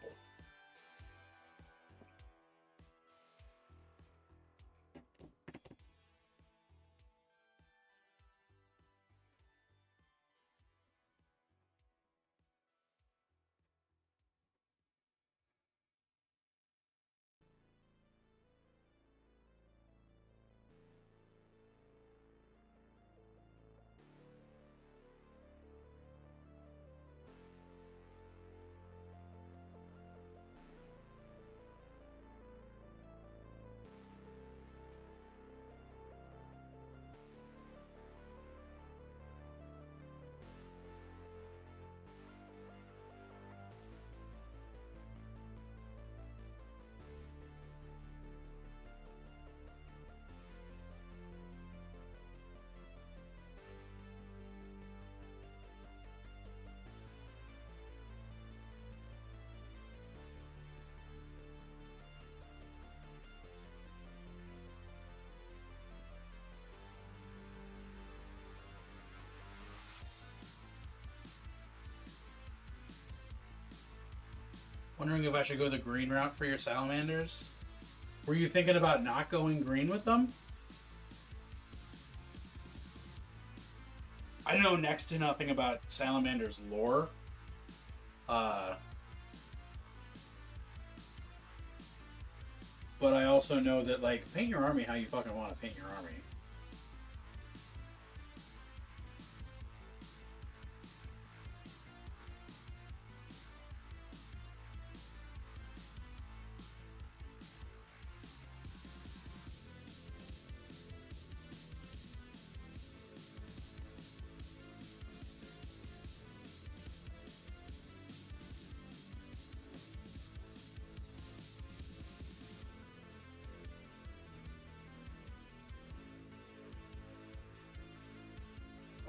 Wondering if I should go the green route for your salamanders? Were you thinking about not going green with them? I know next to nothing about salamanders lore. But I also know that, like, paint your army how you fucking want to paint your army.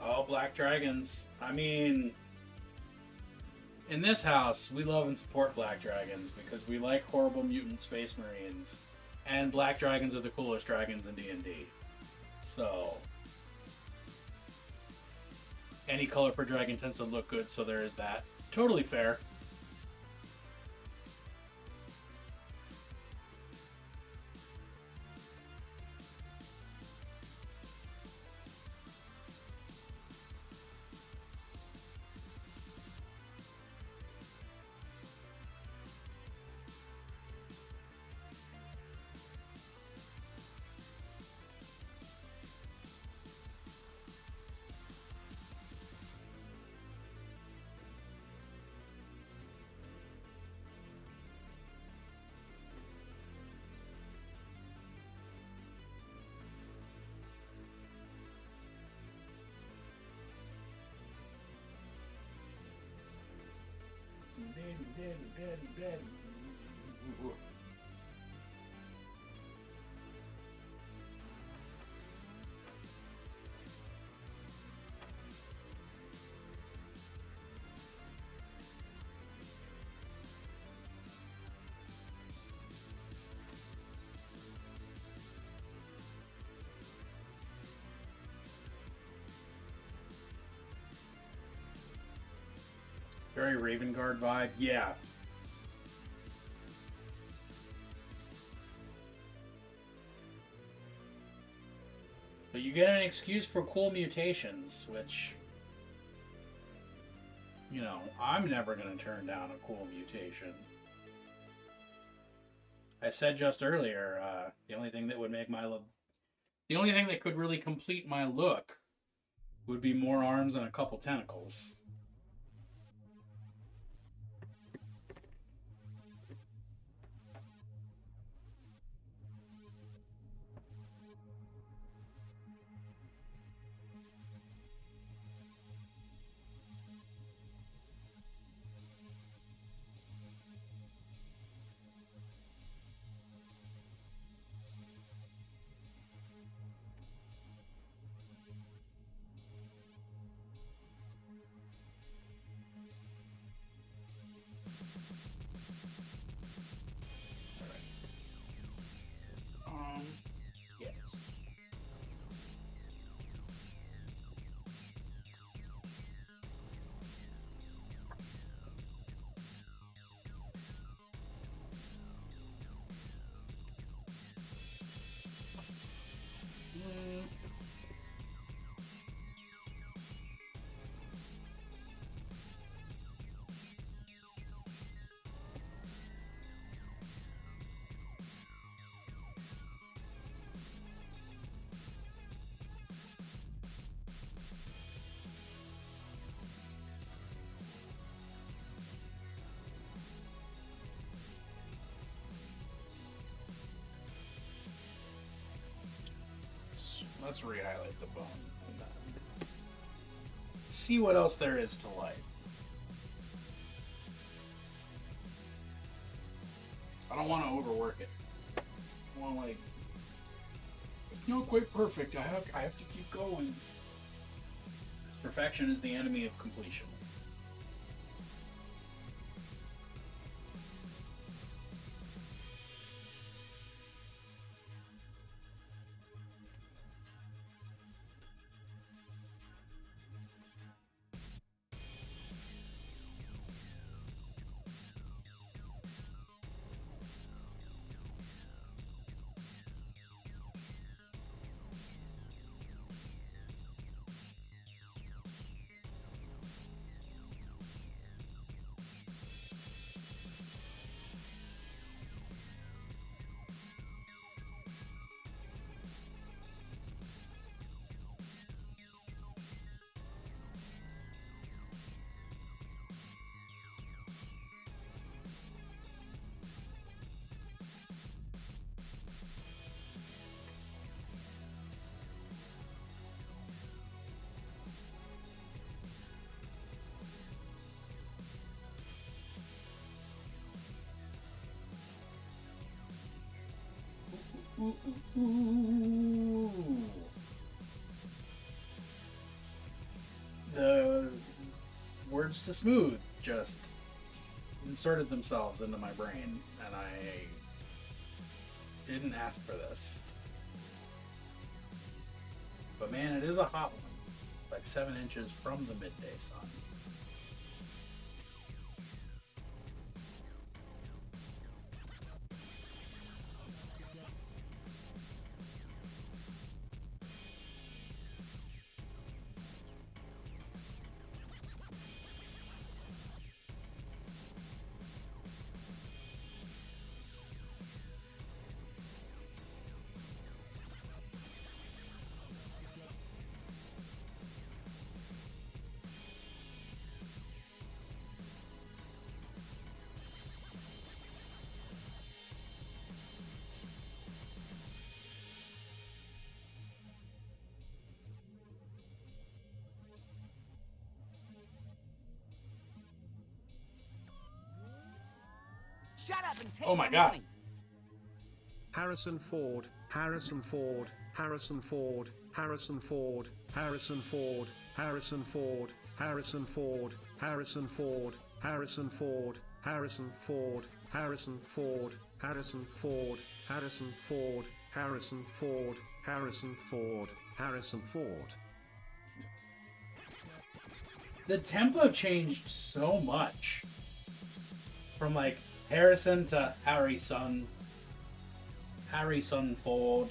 Oh, Black Dragons. I mean, in this house, we love and support Black Dragons because we like horrible mutant space marines. And Black Dragons are the coolest dragons in D&D. So, any color per dragon tends to look good, so there is that. Totally fair. Very Raven Guard vibe. Yeah. But you get an excuse for cool mutations, which, you know, I'm never going to turn down a cool mutation. I said just earlier, the only thing that would make my the only thing that could really complete my look would be more arms and a couple tentacles. Yes. Let's re-highlight the bone. See what else there is to like. I don't want to overwork it. I want to like. It's not quite perfect. I have to keep going. Perfection is the enemy of completion. Ooh. The words to smooth just inserted themselves into my brain, and I didn't ask for this. But man, it is a hot one. Like 7 inches from the midday sun.
Shut up and take
Oh my
my
God.
money.
Harrison Ford, Harrison Ford, Harrison Ford, Harrison Ford, Harrison Ford, Harrison Ford, Harrison Ford, Harrison Ford, Harrison Ford, Harrison Ford, Harrison Ford, Harrison Ford, Harrison Ford, Harrison Ford, Harrison Ford, Harrison Ford.
the tempo changed so much from like Harrison to Harrison Ford.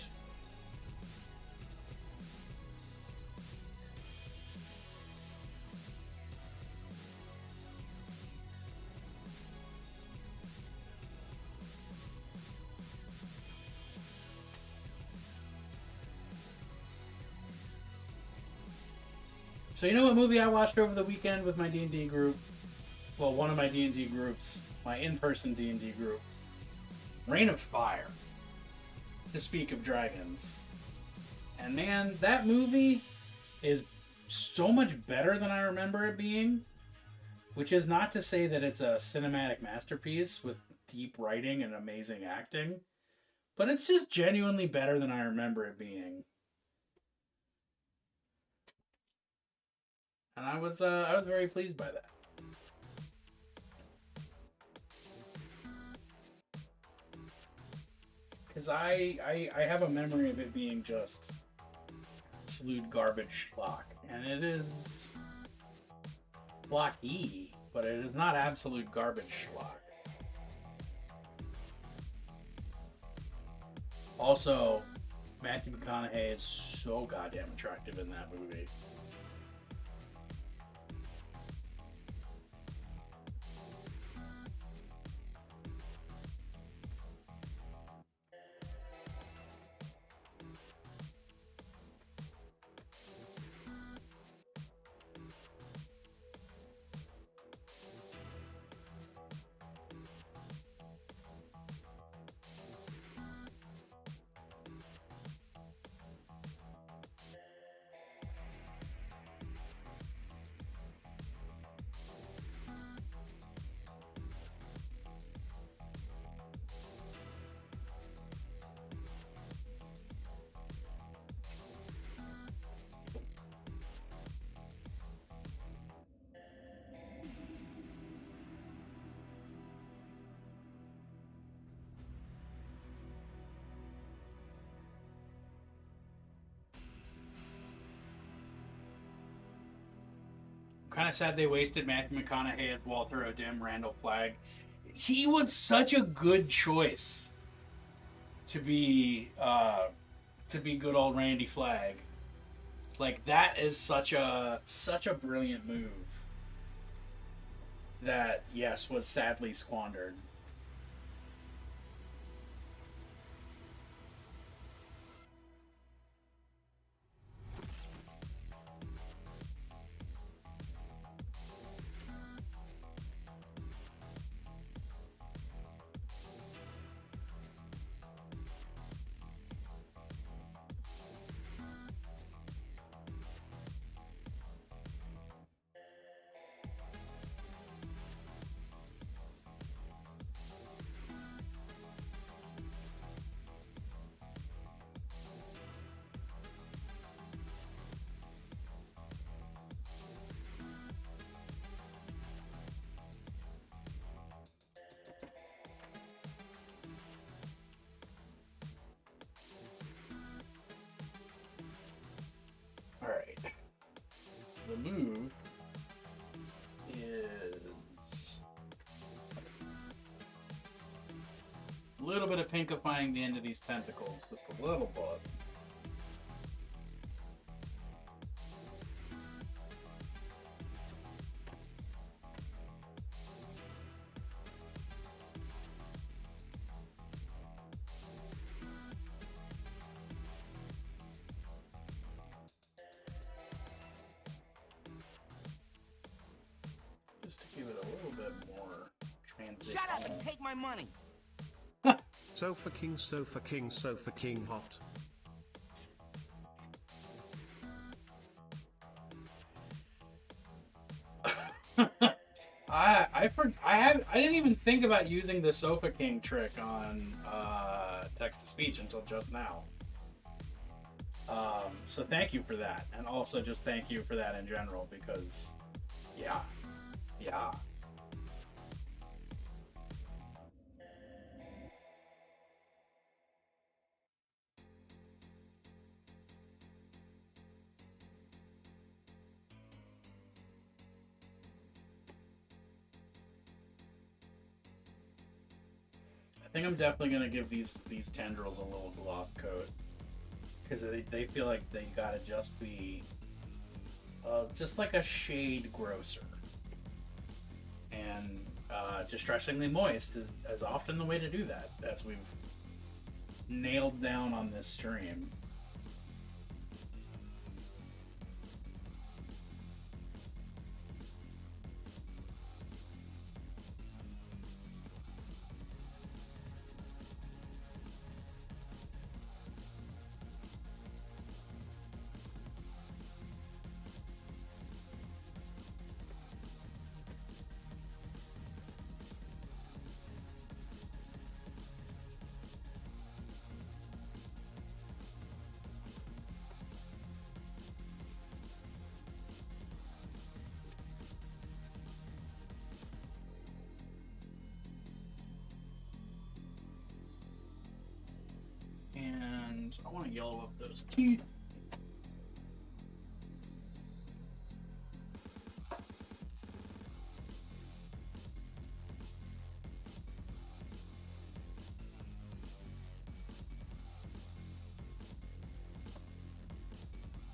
So you know what movie I watched over the weekend with my D&D group? Well, one of my D&D groups, my in-person D&D group. Reign of Fire. To speak of dragons. And man, that movie is so much better than I remember it being. Which is not to say that it's a cinematic masterpiece with deep writing and amazing acting. But it's just genuinely better than I remember it being. And I was very pleased by that. Because I have a memory of it being just absolute garbage schlock. And it is schlocky, but it is not absolute garbage schlock. Also, Matthew McConaughey is so goddamn attractive in that movie. Kind of sad they wasted Matthew McConaughey as Walter O'Dim, Randall Flagg. He was such a good choice to be good old Randy Flagg. Like that is such a brilliant move. That yes was sadly squandered. Alright. The move is a little bit of pinkifying the end of these tentacles, just a little bit. Just to give it a little bit more transition.
Shut up and take my money.
Sofa King, Sofa King, Sofa King hot.
I didn't even think about using the Sofa King trick on text to speech until just now. So thank you for that, and also just thank you for that in general because, yeah. think I'm definitely gonna give these tendrils a little gloss coat because they feel like they gotta just be just like a shade grosser, and distressingly moist is often the way to do that, as we've nailed down on this stream. And I want to yellow up those teeth.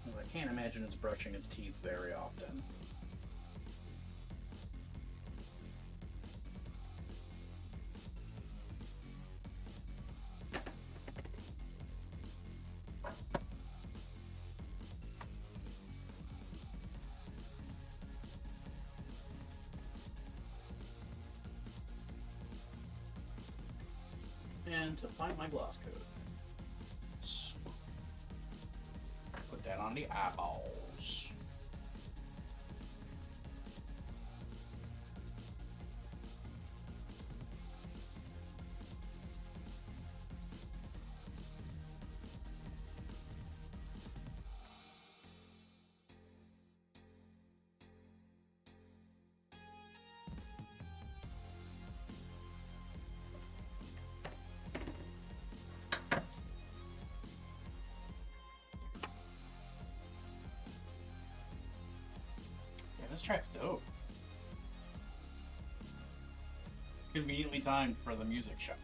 I can't imagine it's brushing its teeth very often. And to find my gloss coat, put that on the eyeballs. This track's dope. Conveniently timed for the music show.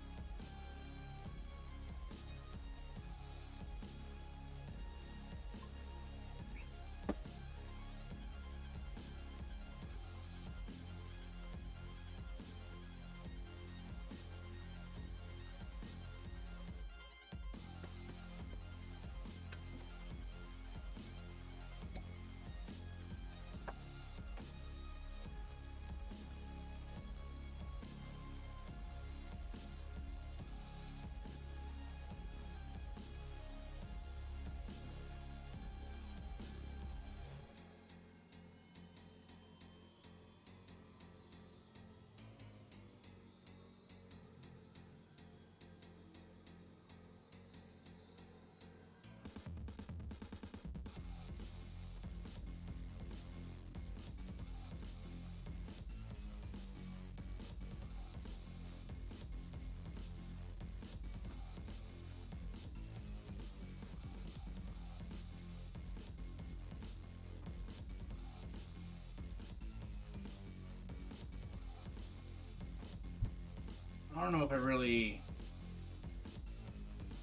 I don't know if it really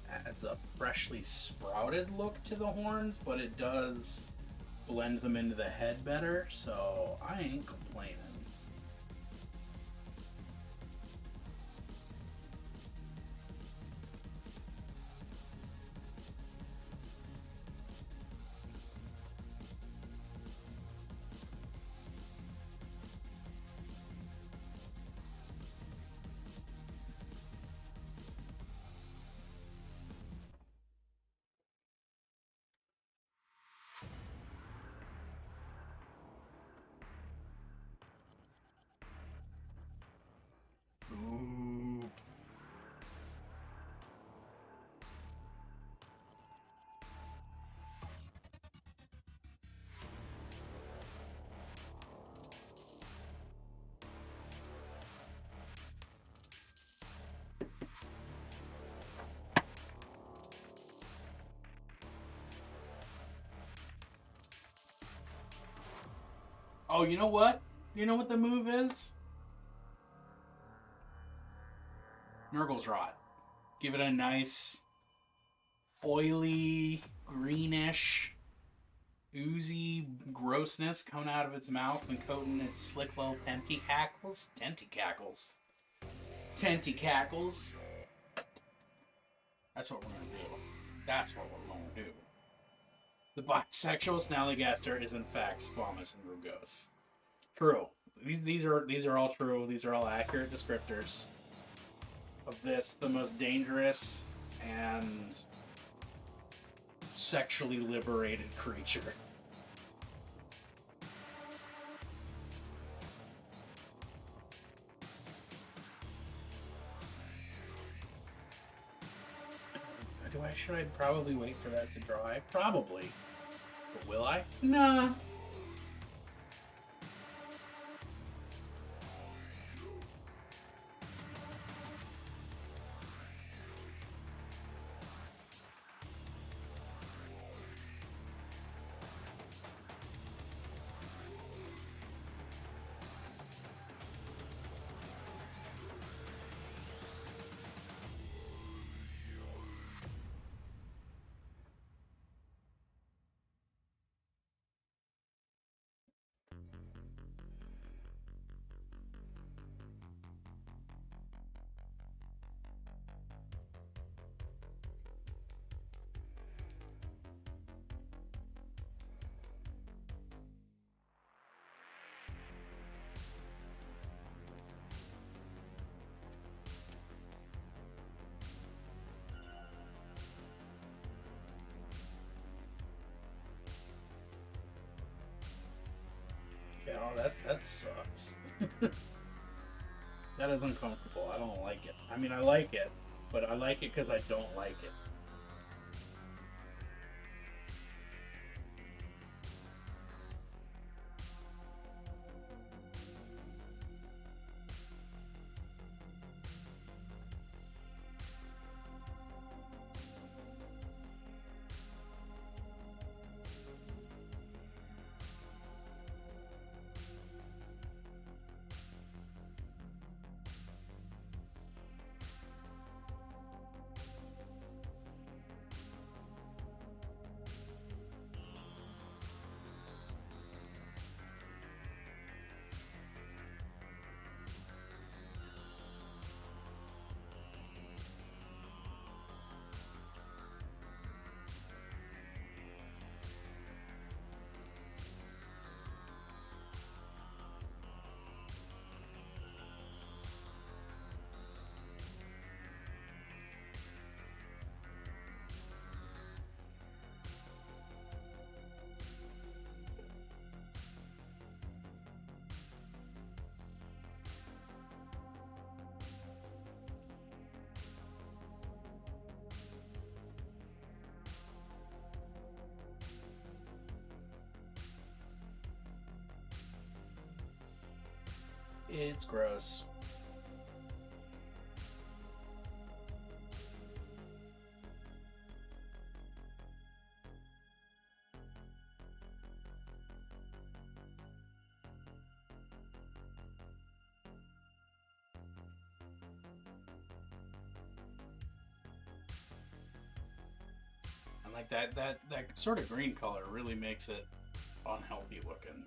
adds a freshly sprouted look to the horns, but it does blend them into the head better, so I ain't complaining. Ooh. Oh, you know what? You know what the move is? Nurgle's Rot. Give it a nice, oily, greenish, oozy grossness coming out of its mouth and coating its slick little tentacles. Tentacles. That's what we're going to do. That's what we're going to do. The bisexual Snallygaster is in fact squamous and rugose. True. These are all true. These are all accurate descriptors of this, the most dangerous and sexually liberated creature. Should I probably wait for that to dry? Probably. But will I? Nah. Yeah, that sucks. That is uncomfortable. I don't like it. I mean, I like it, but I like it because I don't like it. It's gross. And like that sort of green color really makes it unhealthy looking.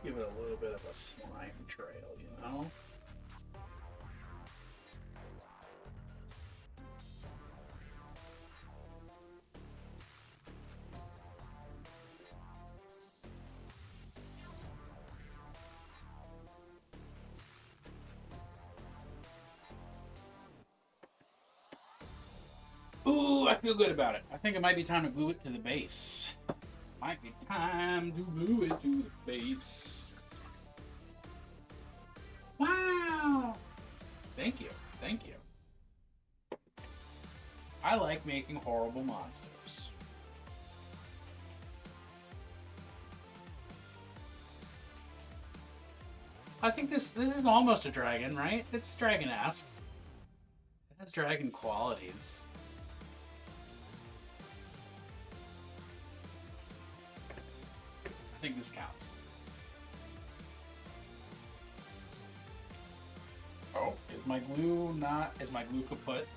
Give it a little bit of a slime trail, you know? Ooh, I feel good about it. I think it might be time to glue it to the base. Might be time to glue it to the base. Wow! Thank you. Thank you. I like making horrible monsters. I think this is almost a dragon, right? It's dragon-esque. It has dragon qualities. I think this counts. Oh, is my glue kaput?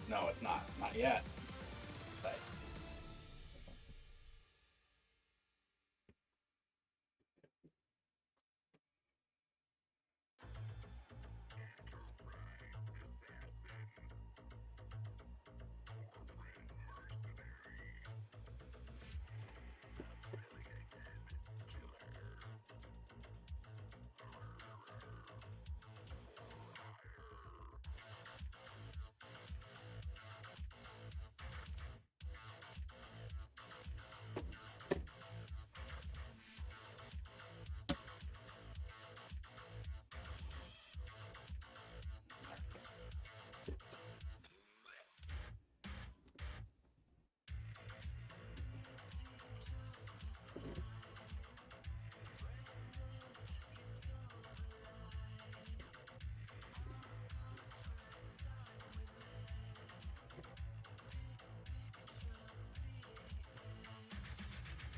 No, it's not. Not yet. But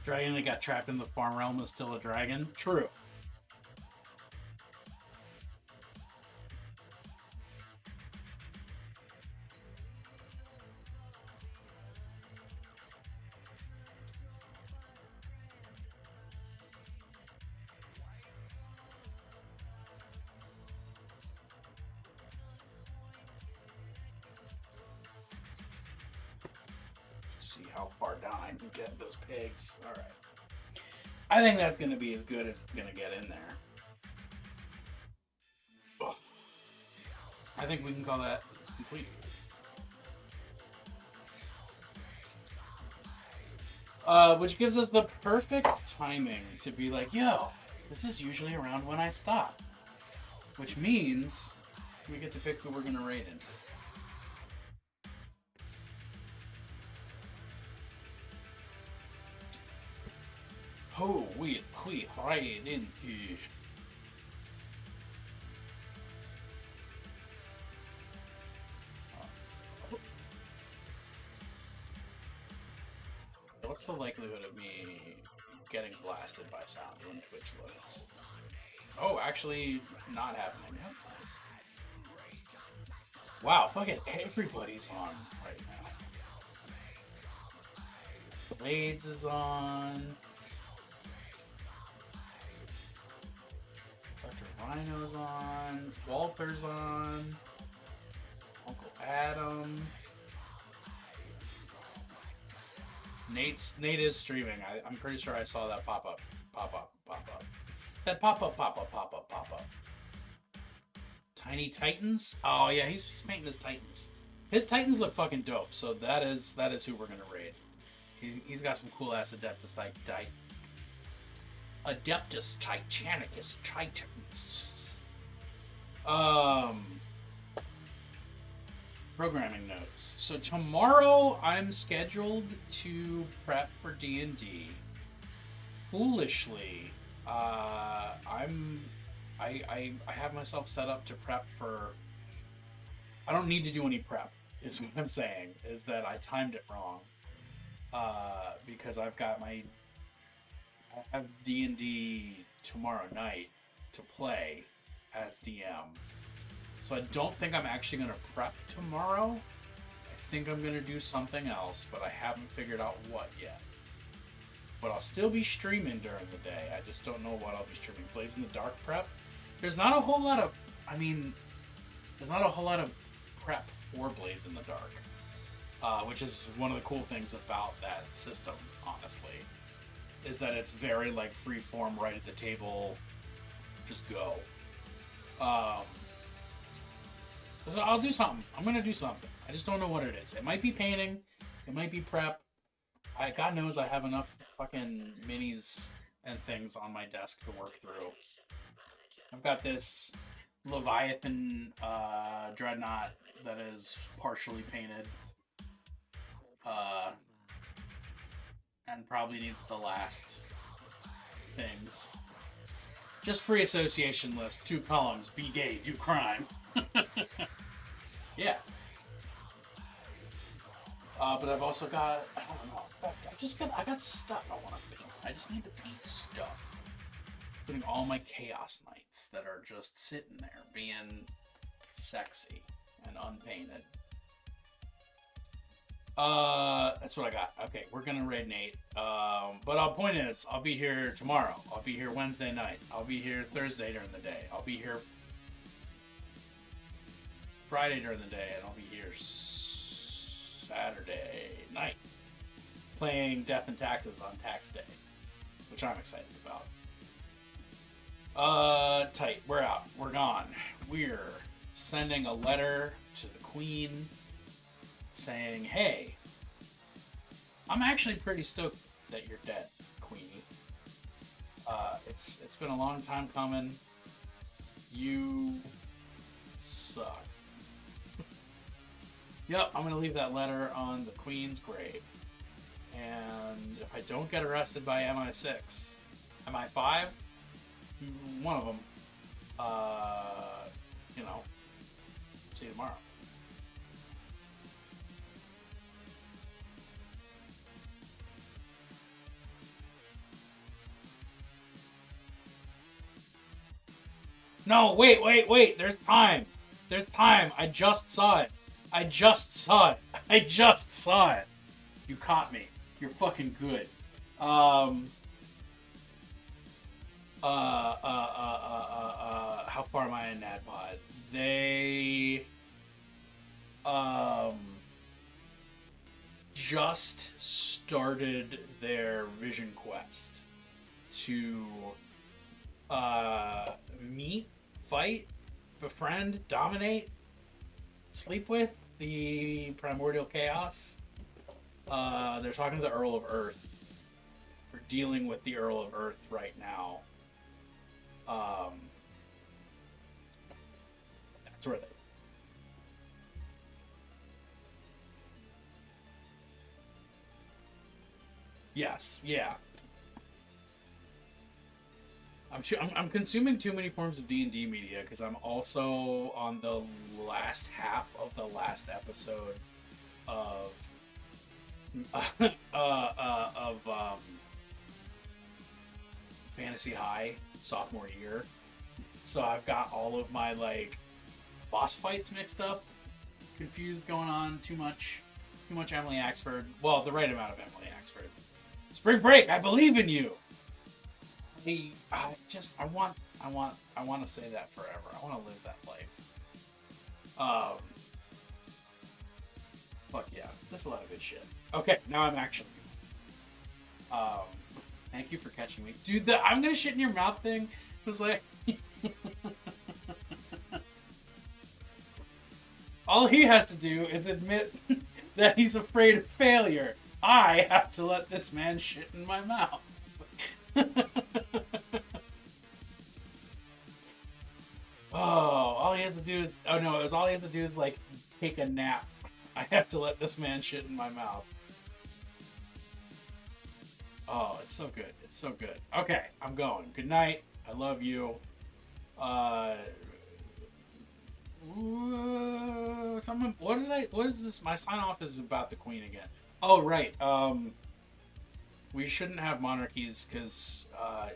dragon that got trapped in the farm realm is still a dragon? True. See how far down I can get those pigs. Alright. I think that's going to be as good as it's going to get in there. Ugh. I think we can call that complete. Which gives us the perfect timing to be like, yo, this is usually around when I stop. Which means we get to pick who we're going to raid into. Who we raid into? What's the likelihood of me getting blasted by sound when Twitch loads? Oh, actually, not happening. That's nice. Wow, fucking everybody's on right now. Blades is on. Dr. Rhino's on. Walter's on. Uncle Adam. Nate is streaming. I'm pretty sure I saw that pop up. That pop up. Tiny Titans? Oh yeah, he's painting his Titans. His Titans look fucking dope, so that is who we're gonna raid. He's got some cool ass Adeptus Titanicus Titans. Programming notes. So tomorrow I'm scheduled to prep for D&D. Foolishly, I have myself set up to prep for. I don't need to do any prep. Is what I'm saying. Is that I timed it wrong. Because I have D&D tomorrow night to play as DM. So I don't think I'm actually going to prep tomorrow. I think I'm going to do something else, but I haven't figured out what yet. but I'll still be streaming during the day. I just don't know what I'll be streaming. Blades in the Dark prep. There's not a whole lot of, there's not a whole lot of prep for Blades in the Dark, which is one of the cool things about that system, honestly, is that it's very like free form, right at the table, just go. So I'll do something. I'm gonna do something. I just don't know what it is. It might be painting. It might be prep. God knows I have enough fucking minis and things on my desk to work through. I've got this Leviathan Dreadnought that is partially painted. And probably needs the last things. Just free association list. 2 columns. Be gay. Do crime. Yeah. But I've also got, I don't know, I got stuff I want to paint. I just need to paint stuff. Putting all my Chaos Knights that are just sitting there being sexy and unpainted. That's what I got. Okay, we're gonna raid Nate. But our point is, I'll be here tomorrow. I'll be here Wednesday night. I'll be here Thursday during the day. I'll be here Friday during the day, and I'll be here Saturday night playing Death and Taxes on tax day, which I'm excited about. Tight. We're out. We're gone. We're sending a letter to the Queen saying, hey, I'm actually pretty stoked that you're dead, Queenie. It's been a long time coming. You suck. Yep, I'm gonna leave that letter on the Queen's grave. And if I don't get arrested by MI6, MI5, one of them, see you tomorrow. No, wait. There's time. I just saw it. You caught me. You're fucking good. How far am I in NADPOD? They just started their Vision Quest to meet, fight, befriend, dominate, sleep with the Primordial Chaos. They're talking to the Earl of Earth. We're dealing with the Earl of Earth right now. That's where they... Yes, yeah. I'm consuming too many forms of D&D media because I'm also on the last half of the last episode of Fantasy High sophomore year. So I've got all of my like boss fights mixed up, confused, going on, too much Emily Axford. Well, the right amount of Emily Axford. Spring Break, I believe in you. I want to say that forever. I want to live that life. Fuck yeah, that's a lot of good shit. Okay, now I'm actually. Thank you for catching me, dude. The I'm gonna shit in your mouth thing was like. All he has to do is admit that he's afraid of failure. I have to let this man shit in my mouth. All he has to do is... Oh, no, all he has to do is, like, take a nap. I have to let this man shit in my mouth. Oh, it's so good. It's so good. Okay, I'm going. Good night. I love you. Someone... What is this? My sign-off is about the Queen again. Oh, right. We shouldn't have monarchies because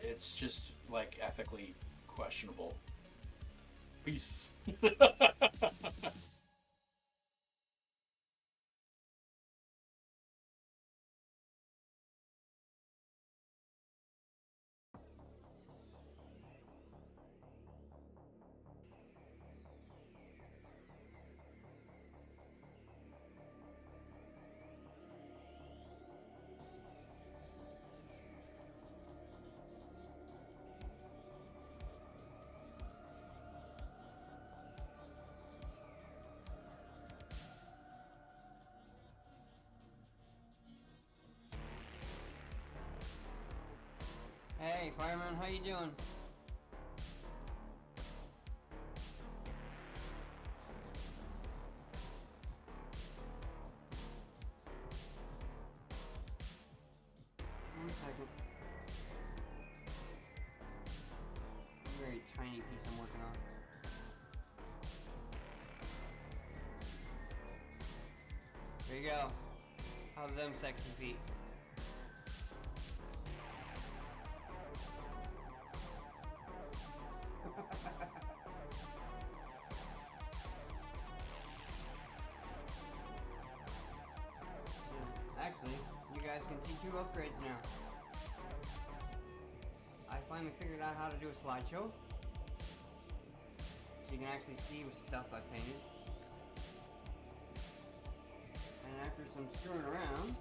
it's just, like, ethically questionable. Peace.
fireman. How you doing? One second. A very tiny piece I'm working on. There you go. How's them sexy feet? Actually, you guys can see 2 upgrades now. I finally figured out how to do a slideshow. So you can actually see stuff I painted. And after some screwing around,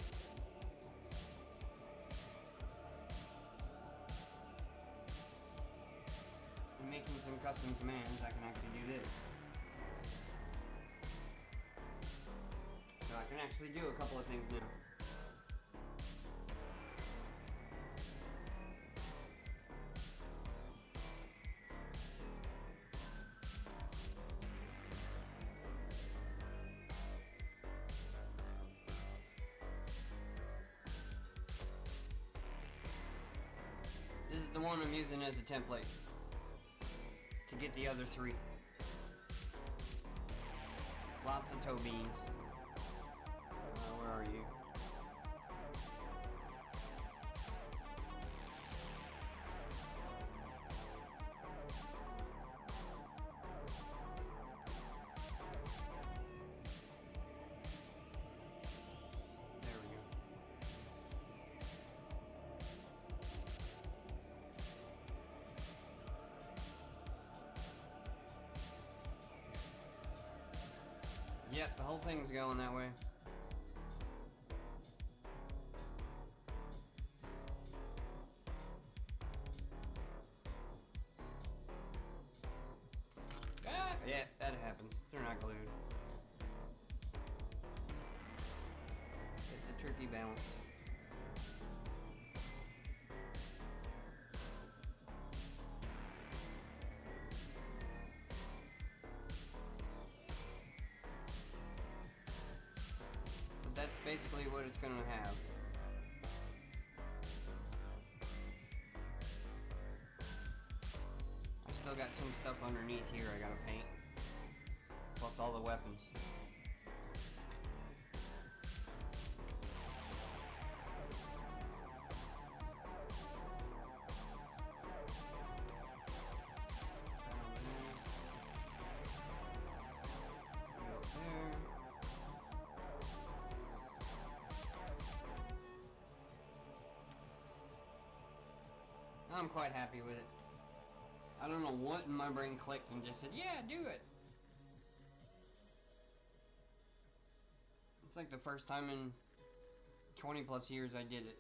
and making some custom commands, I can actually do this. So I can actually do a couple of things now. This is the one I'm using as a template to get the other 3. Lots of toe beans. Where are you? There we go. Yep, the whole thing's going that way. Yeah, that happens. They're not glued. It's a tricky balance. But that's basically what it's gonna have. I still got some stuff underneath here I gotta paint. Plus all the weapons. I'm quite happy with it. I don't know what in my brain clicked and just said, yeah, do it. It's like the first time in 20 plus years I did it.